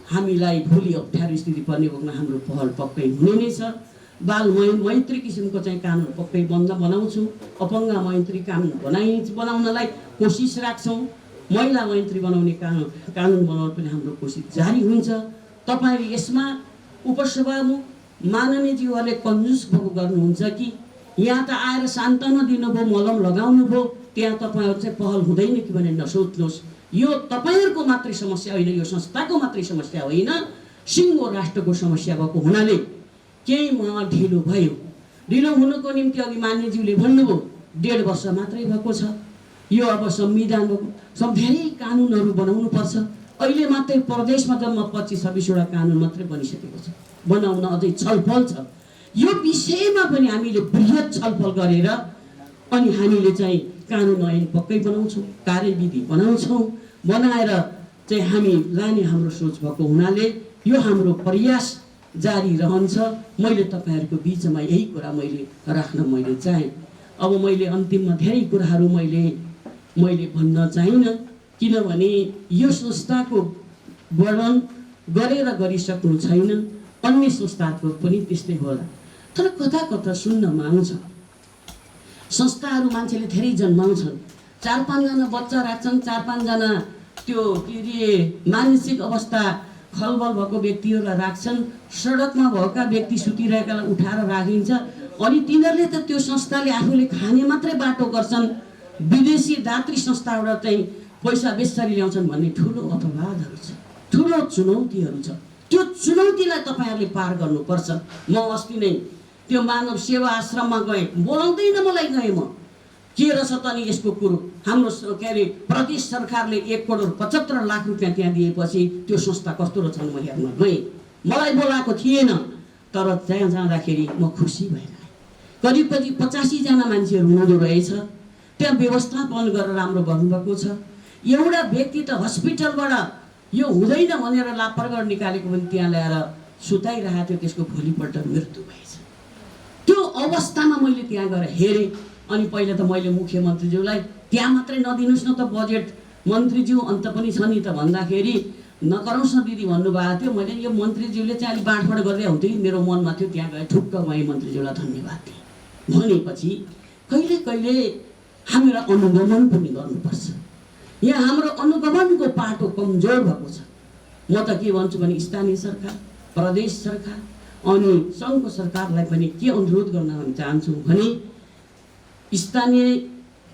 हामीलाई भोलि अप्ठ्यारो स्थिति पर्ने भएकोमा हाम्रो पहल पक्कै हुने नै छ। बाल मैत्री किसिमको चाहिँ कानुन पक्कै बनाउँछु, अपङ्ग मैत्री कानुन बनाउनलाई कोसिस राख्छौँ, महिला मैत्री बनाउने कानुन बनाउन पनि हाम्रो कोसिस जारी हुन्छ। तपाईँहरू यसमा उपसभामुख माननीयज्यूहरूले कन्जुस गर्नुहुन्छ कि यहाँ त आएर सान्त्वना दिनुभयो, मलम लगाउनु भयो, त्यहाँ तपाईँहरू चाहिँ पहल हुँदैन कि भनेर नसोच्नुहोस्। यो तपाईँहरूको मात्रै समस्या होइन, यो संस्थाको मात्रै समस्या होइन, सिङ्गो राष्ट्रको समस्या भएको हुनाले केहीमा ढिलो भयो। ढिलो हुनुको निम्ति अघि मान्यज्यूले भन्नुभयो 1.5 वर्ष मात्रै भएको छ। यो अब संविधान धेरै कानुनहरू बनाउनु पर्छ। अहिले मात्रै प्रदेशमा जम्मा 25-26 वटा कानुन मात्रै बनिसकेको छ, बनाउन अझै छलफल छ। यो विषयमा पनि हामीले बृहत छलफल गरेर अनि हामीले चाहिँ कानुन ऐन पक्कै बनाउँछौँ, कार्यविधि बनाउँछौँ। बनाएर चाहिँ हामी लाने हाम्रो सोच भएको हुनाले यो हाम्रो प्रयास जारी रहन्छ। मैले तपाईँहरूको बिचमा यही कुरा मैले राख्न चाहेँ। अब मैले अन्तिममा धेरै कुराहरू मैले भन्न चाहिनँ, किनभने यो संस्थाको वर्णन गरेर गरिसक्नु छैन। अन्य संस्थाको पनि त्यस्तै होला। तर कता कता सुन्न माग्छ। संस्थाहरू मान्छेले धेरै जन्माउँछन्, 4-5 जना बच्चा राख्छन्, 4-5 जना त्यो के अरे मानसिक अवस्था खलबल भएको व्यक्तिहरूलाई राख्छन्। सडकमा भएका व्यक्ति सुतिरहेकालाई उठाएर राखिन्छ। अनि तिनीहरूले त त्यो संस्थाले आफूले खाने मात्रै बाटो गर्छन्, विदेशी दात्री संस्थाबाट चाहिँ पैसा बेसरी ल्याउँछन् भन्ने ठुलो अपवादहरू छ, ठुलो चुनौतीहरू छ। त्यो चुनौतीलाई तपाईँहरूले पार गर्नुपर्छ। म अस्ति नै त्यो मानव सेवा आश्रममा गएँ, बोलाउँदैन मलाई, गएँ म। के रहेछ त नि यसको कुरो? हाम्रो के अरे प्रदेश सरकारले 1,75,00,000 रुपियाँ त्यहाँ दिएपछि त्यो संस्था कस्तो रहेछ म हेर्न गएँ। मलाई बोलाएको थिएन, तर त्यहाँ जाँदाखेरि म खुसी भएर आएँ। करिब 85 जना मान्छेहरू हुनुहुँदो रहेछ। त्यहाँ व्यवस्थापन गरेर राम्रो गर्नुभएको छ। एउटा व्यक्ति त हस्पिटलबाट यो हुँदैन भनेर लापरवाही निकालेको पनि त्यहाँ ल्याएर सुताइरहेको थियो, त्यसको भोलिपल्ट मृत्यु भएछ। त्यो अवस्थामा मैले त्यहाँ गएर हेरेँ। अनि पहिला त मैले मुख्यमन्त्रीज्यूलाई त्यहाँ मात्रै नदिनुहोस् न त बजेट मन्त्रीज्यू अन्त पनि छ नि त भन्दाखेरि नगराउँछ न दिदी भन्नुभएको थियो। मैले यो मन्त्रीज्यूले चाहिँ अलिक बाँडफाँड गर्दै हुन्थ्यो कि मेरो मनमा थियो। त्यहाँ गएर ठुक्क भएँ, मन्त्रीज्यूलाई धन्यवाद दिएँ। भनेपछि कहिले कहिले हामीलाई अनुगमन पनि गर्नुपर्छ। यहाँ हाम्रो अनुगमनको पाटो कमजोर भएको छ। म त के भन्छु भने स्थानीय सरकार, प्रदेश सरकार अनि सङ्घको सरकारलाई पनि के अनुरोध गर्न चाहन्छु भने स्थानीय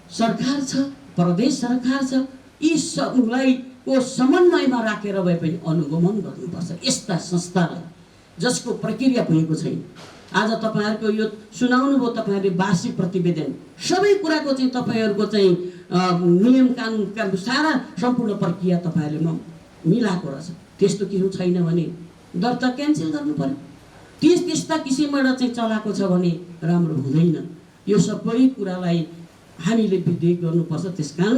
सरकार छ, प्रदेश सरकार छ, यी सबलाई को समन्वयमा राखेर भए पनि अनुगमन गर्नुपर्छ यस्ता संस्थालाई जसको प्रक्रिया भएको छैन। आज तपाईँहरूको यो सुनाउनु भयो, तपाईँहरूले वार्षिक प्रतिवेदन सबै कुराको चाहिँ तपाईँहरूको चाहिँ नियम कानुनका सारा सम्पूर्ण प्रक्रिया तपाईँहरूले मिलाएको रहेछ। त्यस्तो केही छैन भने दर्ता क्यान्सल गर्नु पर्यो। त्यस्ता किसिमबाट चाहिँ चलाएको छ भने राम्रो हुँदैन। यो सबै कुरालाई हामीले विधेयक गर्नुपर्छ। त्यसकारण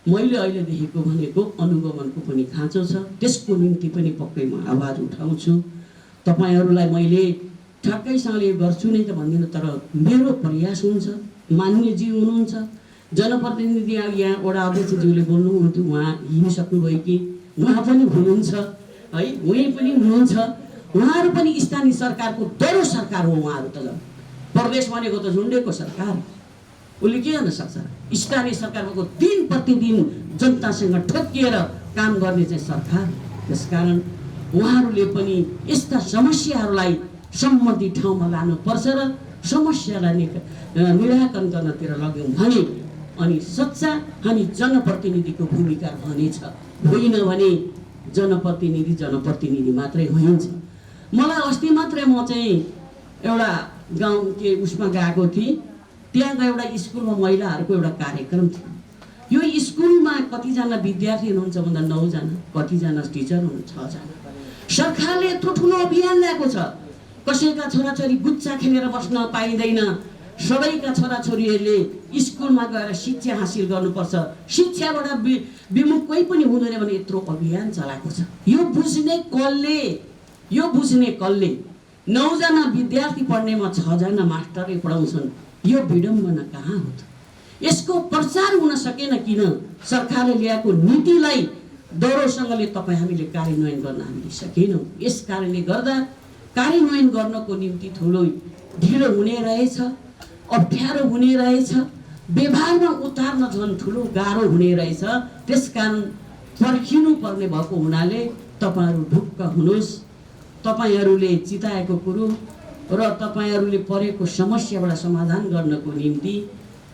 मैले अहिले देखेको भनेको अनुगमनको पनि खाँचो छ, त्यसको निम्ति पनि पक्कै म आवाज उठाउँछु। तपाईँहरूलाई मैले ठ्याक्कैसँगले गर्छु नै त भन्दिनँ, तर मेरो प्रयास हुन्छ। मान्यज्यू हुनुहुन्छ, जनप्रतिनिधि यहाँ वडा अध्यक्षज्यूले बोल्नुहुन्थ्यो, उहाँ हिँडिसक्नुभयो कि उहाँ पनि हुनुहुन्छ है, उही पनि हुनुहुन्छ। उहाँहरू पनि स्थानीय सरकारको दरो सरकार हो। उहाँहरू त प्रदेश भनेको त झुन्डेको सरकार, उसले के गर्न सक्छ? स्थानीय सरकारको दिन प्रतिदिन जनतासँग ठोकिएर काम गर्ने चाहिँ सरकार। त्यसकारण उहाँहरूले पनि यस्ता समस्याहरूलाई सम्बन्धित ठाउँमा लानुपर्छ र समस्यालाई निराकरण गर्नतिर लाग्यौँ भने अनि सच्चा हामी जनप्रतिनिधिको भूमिका रहनेछ। होइन भने जनप्रतिनिधि मात्रै होइन्छ। मलाई अस्ति मात्रै म चाहिँ एउटा गाउँ के उसमा गएको थिएँ। त्यहाँ एउटा स्कुलमा महिलाहरूको एउटा कार्यक्रम थियो। यो स्कुलमा कतिजना विद्यार्थी हुनुहुन्छ भन्दा 9 जना, कतिजना टिचर हुनुहुन्छ 6 जना। सरकारले यत्रो ठुलो अभियान ल्याएको छ। कसैका छोराछोरी गुच्चा खेलेर बस्न पाइँदैन। सबैका छोराछोरीहरूले स्कुलमा गएर शिक्षा हासिल गर्नुपर्छ। शिक्षाबाट विमुख कोही पनि हुँदैन भने यत्रो अभियान चलाएको छ। यो बुझ्ने कसले 9 जना विद्यार्थी पढ्नेमा 6 जना मास्टरले पढाउँछन्। यो विडम्बना कहाँ हो त? यसको प्रचार हुन सकेन किन? सरकारले ल्याएको नीतिलाई दरोसँगले हामीले कार्यान्वयन गर्न हामीले सकेनौँ। यस कारणले गर्दा कार्यान्वयन गर्नको निम्ति ठुलो ढिलो हुने रहेछ, अप्ठ्यारो हुने रहेछ, व्यवहारमा उतार्न झन् ठुलो गाह्रो हुने रहेछ। त्यसकारण पर्खिनु पर्ने भएको हुनाले तपाईँहरू ढुक्क हुनुहोस्। तपाईँहरूले चिताएको कुरो र तपाईँहरूले परेको समस्याबाट समाधान गर्नको निम्ति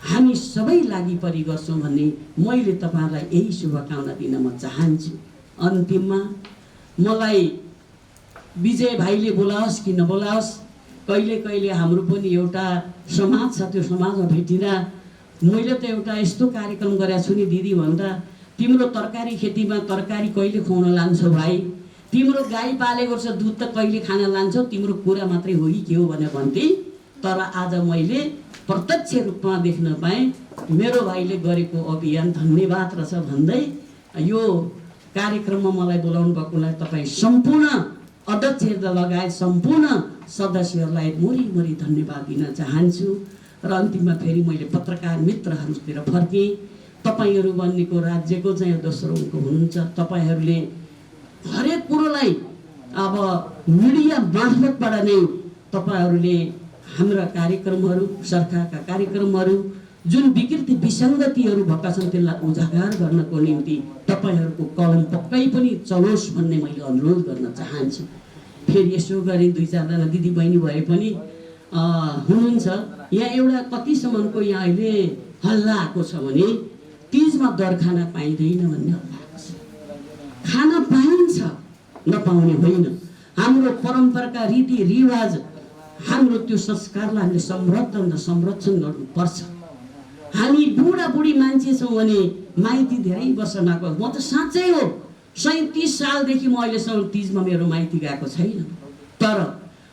हामी सबै लागि परि गर्छौँ भन्ने मैले तपाईँहरूलाई यही शुभकामना दिन म चाहन्छु। अन्तिममा मलाई विजय भाइले बोलाओस् कि नबोलाओस्, कहिले कहिले हाम्रो पनि एउटा समाज छ, त्यो समाजमा भेटिँदा मैले त एउटा यस्तो कार्यक्रम गरेको छु नि दिदी भन्दा, तिम्रो तरकारी खेतीमा तरकारी कहिले खुवाउन लान्छौ भाइ, तिम्रो गाई पालेको छ दुध त कहिले खान लान्छौ, तिम्रो कुरा मात्रै हो कि के हो भनेर भन्थे। तर आज मैले प्रत्यक्ष रूपमा देख्न पाएँ मेरो भाइले गरेको अभियान धन्यवाद रहेछ भन्दै यो कार्यक्रममा मलाई बोलाउनु भएकोलाई तपाईँ सम्पूर्ण अध्यक्ष लगायत सम्पूर्ण सदस्यहरूलाई मोरी धन्यवाद दिन चाहन्छु। र अन्तिममा फेरि मैले पत्रकार मित्रहरूतिर फर्केँ। तपाईँहरू बन्नेको राज्यको चाहिँ दोस्रो अङ्क हुनुहुन्छ। तपाईँहरूले हरेक कुरोलाई अब मिडिया मार्फतबाट नै तपाईँहरूले हाम्रा कार्यक्रमहरू, सरकारका कार्यक्रमहरू जुन विकृति विसङ्गतिहरू भएका छन् त्यसलाई उजागर गर्नको निम्ति तपाईँहरूको कलम पक्कै पनि चलोस् भन्ने मैले अनुरोध गर्न चाहन्छु। फेरि यसो गरी 2-4जना दिदीबहिनी भए पनि हुनुहुन्छ। यहाँ एउटा कतिसम्मको यहाँ अहिले हल्ला आएको छ भने तीजमा दर खाना पाइँदैन भन्ने हल्ला आएको छ। खाना पाइन्छ, नपाउने होइन। हाम्रो परम्पराका रीतिरिवाज, हाम्रो त्यो संस्कारलाई हामीले संरक्षण गर्नुपर्छ। हामी बुढाबुढी मान्छे छौँ भने माइती धेरै वर्ष नगएको, म त साँच्चै हो 37 सालदेखि म अहिलेसम्म तीजमा मेरो माइती गएको छैन। तर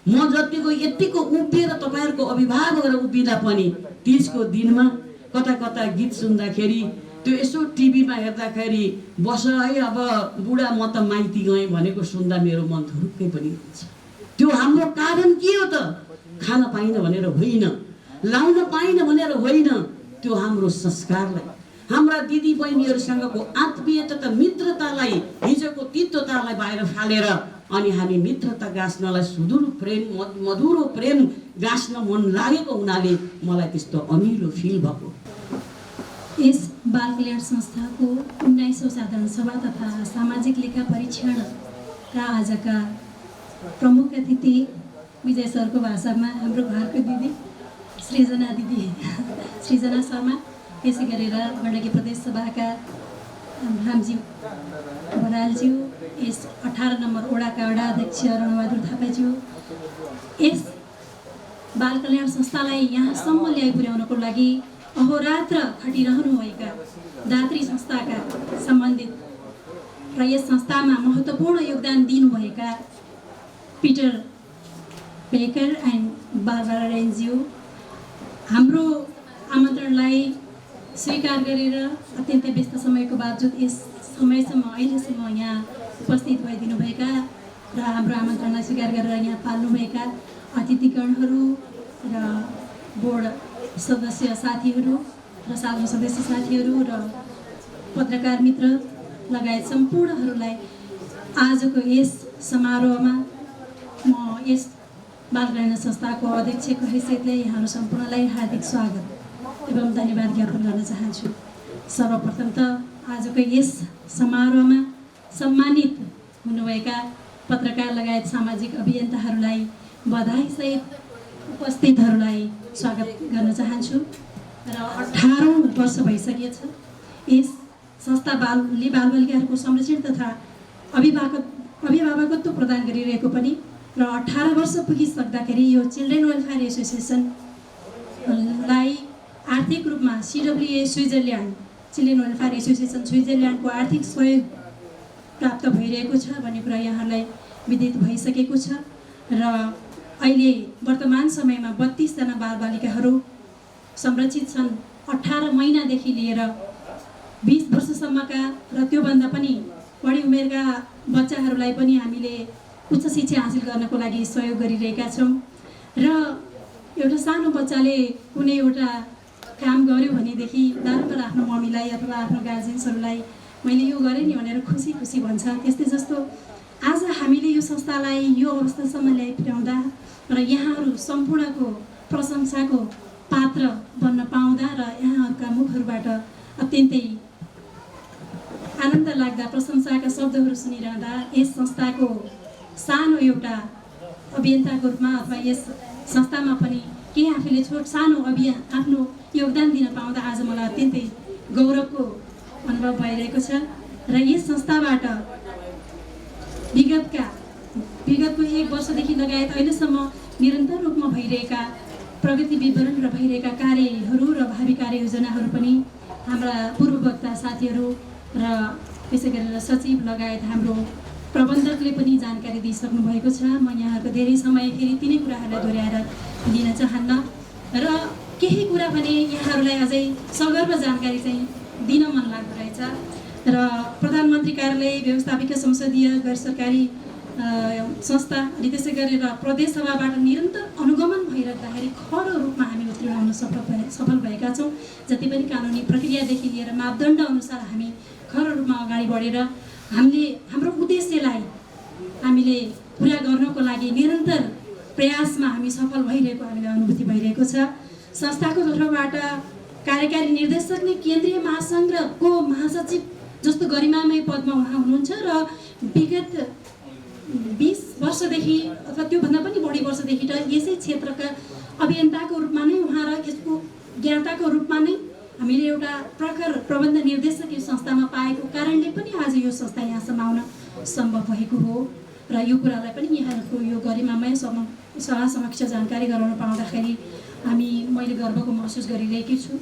म जतिको यतिको उभिएर तपाईँहरूको अभिभावकहरू उभिँदा पनि तीजको दिनमा कता कता गीत सुन्दाखेरि त्यो यसो टिभीमा हेर्दाखेरि बस है अब बुढा म त माइती गएँ भनेको सुन्दा मेरो मन थुरुक्कै पनि हुन्छ। त्यो हाम्रो कारण के हो त? खान पाइन भनेर होइन, लाउन पाइन भनेर होइन, त्यो हाम्रो संस्कारलाई, हाम्रा दिदी बहिनीहरूसँगको आत्मीयता त मित्रतालाई, हिजोको तित्वतालाई बाहिर फालेर अनि हामी मित्रता गाँच्नलाई सुदूर प्रेम मधुरो प्रेम गाँच्न मन लागेको हुनाले मलाई त्यस्तो अमिलो फिल भएको। यस बाल कल्याण संस्थाको 19औं साधारण सभा तथा सामाजिक लेखा परीक्षणका आजका प्रमुख अतिथि विजय सरको भाषामा हाम्रो घरको दिदी सृजना शर्मा, त्यसै गरेर गण्डकी प्रदेश सभाका रामजी बरालज्यू, यस 18 नम्बर ओडाका वडा अध्यक्ष रणबहादुर थापाज्यू, यस बाल कल्याण संस्थालाई यहाँसम्म ल्याइ पुर्याउनको लागि अहोरात्र खटिरहनुभएका दात्री संस्थाका सम्बन्धित र यस संस्थामा महत्त्वपूर्ण योगदान दिनुभएका पिटर बेकर एन्ड बारबरा रेन्ज्यू, हाम्रो आमन्त्रणलाई स्वीकार गरेर अत्यन्तै व्यस्त समयको बावजुद यस समयसम्म अहिलेसम्म यहाँ उपस्थित भइदिनुभएका र हाम्रो आमन्त्रणलाई स्वीकार गरेर यहाँ पाल्नुभएका अतिथिगणहरू र बोर्ड सदस्य साथीहरू र साधारण सदस्य साथीहरू र पत्रकार मित्र लगायत सम्पूर्णहरूलाई आजको यस समारोहमा म यस बाल कल्याण संस्थाको अध्यक्षको हैसियतले यहाँहरू सम्पूर्णलाई हार्दिक स्वागत एवं धन्यवाद ज्ञापन गर्न चाहन्छु। सर्वप्रथम त आजको यस समारोहमा सम्मानित हुनुभएका पत्रकार लगायत सामाजिक अभियन्ताहरूलाई बधाईसहित उपस्थितहरूलाई स्वागत गर्न चाहन्छु। र 18औं वर्ष भइसकेछ यस संस्था बालबालिकाहरूको संरक्षण तथा अभिभावकत्व प्रदान गरिरहेको पनि, र 18 वर्ष पुगिसक्दाखेरि यो चिल्ड्रेन वेलफेयर एसोसिएसनलाई आर्थिक रूपमा CWA Switzerland, children welfare association स्विजरल्यान्डको आर्थिक सहयोग प्राप्त भइरहेको छ भन्ने कुरा यहाँहरूलाई विदित भइसकेको छ। र अहिले वर्तमान समयमा 32 जना बालबालिकाहरू संरक्षित छन्। 18 महिनादेखि लिएर 20 वर्षसम्मका र त्योभन्दा पनि बढी उमेरका बच्चाहरूलाई पनि हामीले उच्च शिक्षा हासिल गर्नको लागि सहयोग गरिरहेका छौँ। र एउटा सानो बच्चाले कुनै एउटा काम गर्यो भनेदेखि बारम्बार आफ्नो मम्मीलाई अथवा आफ्नो गार्जेन्सहरूलाई मैले यो गरेँ नि भनेर खुसी भन्छ। त्यस्तै जस्तो आज हामीले यो संस्थालाई यो अवस्थासम्म ल्याइ पुर्याउँदा र यहाँहरू सम्पूर्णको प्रशंसाको पात्र बन्न पाउँदा र यहाँहरूका मुखहरूबाट अत्यन्तै आनन्द लाग्दा प्रशंसाका शब्दहरू सुनिरहँदा यस संस्थाको सानो एउटा अभियन्ताको रूपमा अथवा यस संस्थामा पनि केही आफूले सानो आफ्नो योगदान दिन पाउँदा आज मलाई अत्यन्तै गौरवको अनुभव भइरहेको छ। र यस संस्थाबाट विगतका विगतको 1 वर्षदेखि लगायत अहिलेसम्म निरन्तर रूपमा भइरहेका प्रगति विवरण र भइरहेका कार्यहरू र भावी कार्ययोजनाहरू पनि हाम्रा पूर्व वक्ता साथीहरू र त्यसै गरेर सचिव लगायत हाम्रो प्रबन्धकले पनि जानकारी दिइसक्नु भएको छ। म यहाँहरूको धेरै समय फेरि तिनै कुराहरूलाई दोहोऱ्याएर दिन चाहन्न र केही कुरा भने यहाँहरूलाई अझै सगर्व जानकारी चाहिँ दिन मन लाग्दो रहेछ र प्रधानमन्त्री कार्यालय व्यवस्थापिका संसदीय गैर सरकारी संस्था अनि त्यसै गरेर प्रदेश सभाबाट निरन्तर अनुगमन भइरहँदाखेरि खरो रूपमा हामी उत्तीर्ण हुन सफल भएका छौँ। जति पनि कानुनी प्रक्रियादेखि लिएर मापदण्ड अनुसार हामी खरो रूपमा अगाडि बढेर हामीले हाम्रो उद्देश्यलाई हामीले पुरा गर्नको लागि निरन्तर प्रयासमा हामी सफल भइरहेको हामीलाई अनुभूति भइरहेको छ। संस्थाको तर्फबाट कार्यकारी निर्देशक नै केन्द्रीय महासङ्घको महासचिव जस्तो गरिमामय पदमा उहाँ हुनुहुन्छ र विगत 20 वर्षदेखि अथवा त्योभन्दा पनि बढी वर्षदेखि त यसै क्षेत्रका अभियन्ताको रूपमा नै उहाँ र यसको ज्ञाताको रूपमा नै हामीले एउटा प्रखर प्रबन्ध निर्देशक यो संस्थामा पाएको कारणले पनि आज यो संस्था यहाँसम्म आउन सम्भव भएको हो र यो कुरालाई पनि यहाँहरूको यो गरिमामय सभा समक्ष जानकारी गराउन पाउँदाखेरि मैले गर्वको महसुस गरिरहेकी छु।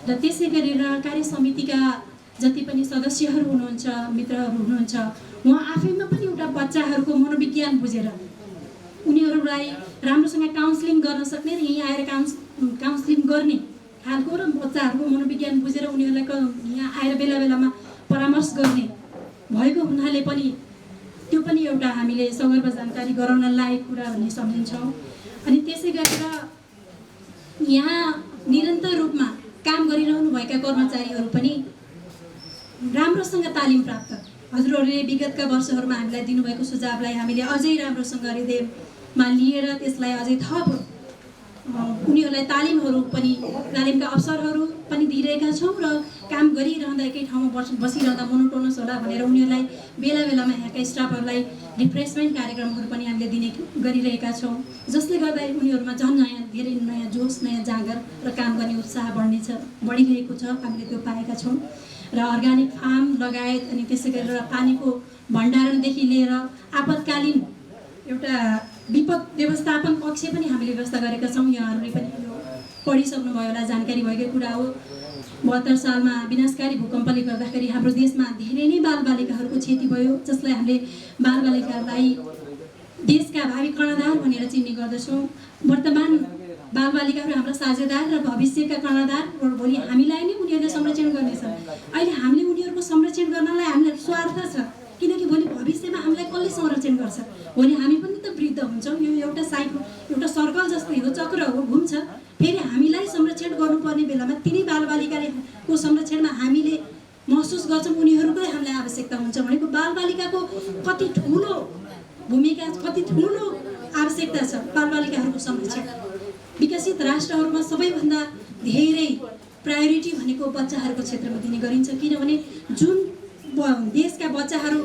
र त्यसै गरेर कार्य समितिका जति पनि सदस्यहरू हुनुहुन्छ, मित्रहरू हुनुहुन्छ, उहाँ आफैमा पनि एउटा बच्चाहरूको मनोविज्ञान बुझेर उनीहरूलाई राम्रोसँग काउन्सिलिङ गर्न सक्ने र यहीँ आएर काउन्सिलिङ गर्ने खालको र बच्चाहरूको मनोविज्ञान बुझेर उनीहरूलाई यहाँ आएर बेला बेलामा परामर्श गर्ने भएको हुनाले पनि त्यो पनि एउटा हामीले सगर्व जानकारी गराउन लायक कुरा भन्ने सम्झिन्छौँ। अनि त्यसै गरेर यहाँ निरन्तर रूपमा काम गरिरहनुभएका कर्मचारीहरू पनि राम्रोसँग तालिम प्राप्त हजुरहरूले विगतका वर्षहरूमा हामीलाई दिनुभएको सुझावलाई हामीले अझै राम्रोसँग हृदयमा लिएर त्यसलाई अझै थप उनीहरूलाई तालिमका अवसरहरू पनि दिइरहेका छौँ र काम गरिरहँदा एकै ठाउँमा बसिरहँदा मोनोटोनस होला भनेर उनीहरूलाई बेला बेलामा यहाँका स्टाफहरूलाई रिफ्रेसमेन्ट कार्यक्रमहरू पनि हामीले दिने गरिरहेका छौँ, जसले गर्दा उनीहरूमा धेरै नयाँ जोस, नयाँ जाँगर र काम गर्ने उत्साह बढिरहेको छ। हामीले त्यो पाएका छौँ र अर्ग्यानिक फार्म लगायत अनि त्यसै गरेर पानीको भण्डारणदेखि लिएर आपतकालीन एउटा विपद व्यवस्थापन कक्ष पनि हामीले व्यवस्था गरेका छौँ। यहाँहरूले पनि पढिसक्नुभयो होला, जानकारी भएकै कुरा हो। 72 सालमा विनाशकारी भूकम्पले गर्दाखेरि हाम्रो देशमा धेरै नै बालबालिकाहरूको क्षति भयो, जसलाई हामीले बालबालिकालाई देशका भावी कर्णधार भनेर चिन्ने गर्दछौँ। वर्तमान बालबालिकाहरू हाम्रा साझेदार र भविष्यका कर्णधार र भोलि हामीलाई नै उनीहरूले संरक्षण गर्नेछन्। अहिले हामीले उनीहरूको संरक्षण गर्नलाई हामीलाई स्वार्थ छ, किनकि भोलि भविष्यमा हामीलाई कसले संरक्षण गर्छ? भोलि हामी पनि त वृद्ध हुन्छौँ। यो एउटा सर्कल जस्तै हो, चक्र हो, घुम्छ। फेरि हामीलाई संरक्षण गर्नुपर्ने बेलामा तिनै बालबालिकाको संरक्षणमा हामीले महसुस गर्छौँ उनीहरूकै हामीलाई आवश्यकता हुन्छ भनेको बालबालिकाको कति ठुलो भूमिका, कति ठुलो आवश्यकता छ बालबालिकाहरूको संरक्षण। विकसित राष्ट्रहरूमा सबैभन्दा धेरै प्रायोरिटी भनेको बच्चाहरूको क्षेत्रमा दिने गरिन्छ, किनभने जुन देशका बच्चाहरू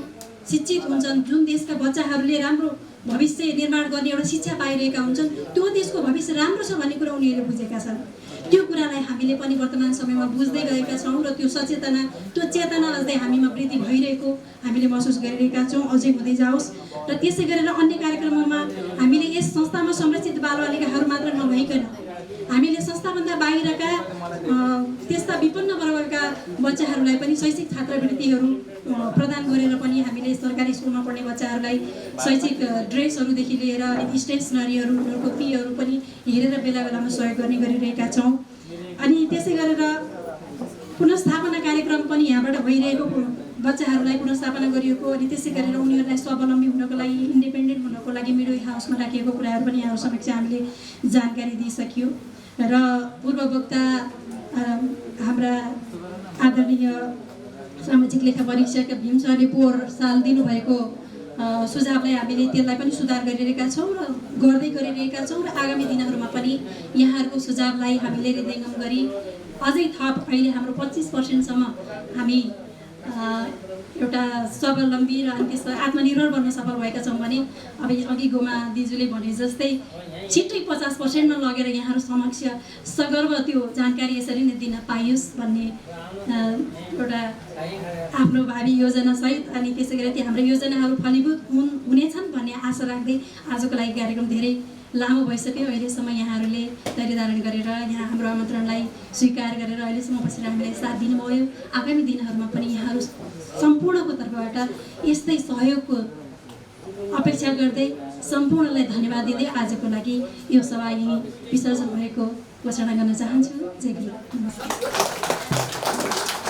शिक्षित हुन्छन्, जुन देशका बच्चाहरूले राम्रो भविष्य निर्माण गर्ने एउटा शिक्षा पाइरहेका हुन्छन्, त्यो देशको भविष्य राम्रो छ भन्ने कुरा उनीहरूले बुझेका छन्। त्यो कुरालाई हामीले पनि वर्तमान समयमा बुझ्दै गएका छौँ र त्यो सचेतना, त्यो चेतना अझै हामीमा वृद्धि भइरहेको हामीले महसुस गरिरहेका छौँ, अझै हुँदै जाओस्। र त्यसै गरेर अन्य कार्यक्रममा हामीले यस संस्थामा संरक्षित बालबालिकाहरू मात्र नभइकन हामीले संस्थाभन्दा बाहिरका त्यस्ता विपन्न वर्गका बच्चाहरूलाई पनि शैक्षिक छात्रवृत्तिहरू प्रदान गरेर पनि हामीले सरकारी स्कुलमा पढ्ने बच्चाहरूलाई शैक्षिक ड्रेसहरूदेखि लिएर स्टेसनरीहरू, उनीहरूको फीहरू पनि हेरेर बेला बेलामा सहयोग गर्ने गरिरहेका छौँ। अनि त्यसै गरेर पुनर्स्थापना कार्यक्रम पनि यहाँबाट भइरहेको, बच्चाहरूलाई पुनर्स्थापना गरिएको, अनि त्यसै गरेर उनीहरूलाई स्वावलम्बी हुनको लागि, इन्डिपेन्डेन्ट हुनको लागि मिडवे हाउसमा राखिएको कुराहरू पनि यहाँहरू समक्ष हामीले जानकारी दिइसक्यो। र पूर्व वक्ता हाम्रा आदरणीय सामाजिक लेखा परीक्षाका भीम सरले पोहोर साल दिनुभएको सुझावलाई हामीले त्यसलाई पनि सुधार गरिरहेका छौँ र गर्दै गरिरहेका छौँ र आगामी दिनहरूमा पनि यहाँहरूको सुझावलाई हामीले हृदयङ्गम गरी अझै थप अहिले हाम्रो 25% सम्म हामी एउटा स्वावलम्बी र अनि त्यसमा आत्मनिर्भर बन्न सफल भएका छौँ भने अब अघि गोमा दिजुले भने जस्तै छिट्टै 50% लगेर यहाँहरू समक्ष सगर्व त्यो जानकारी यसरी नै दिन पाइयोस् भन्ने एउटा आफ्नो भावी योजनासहित अनि त्यसै गरी त्यो हाम्रो योजनाहरू फलीभूत हुनेछन् भन्ने आशा राख्दै आजको लागि कार्यक्रम धेरै लामो भइसक्यो। अहिलेसम्म यहाँहरूले तयारी धारण गरेर यहाँ हाम्रो आमन्त्रणलाई स्वीकार गरेर अहिलेसम्म बसेर हामीलाई साथ दिनुभयो। आगामी दिनहरूमा पनि यहाँहरू सम्पूर्णको तर्फबाट यस्तै सहयोगको अपेक्षा गर्दै सम्पूर्णलाई धन्यवाद दिँदै आजको लागि यो सभा यहीँ विसर्जन भएको घोषणा गर्न चाहन्छु। जय गुरु, नमस्कार।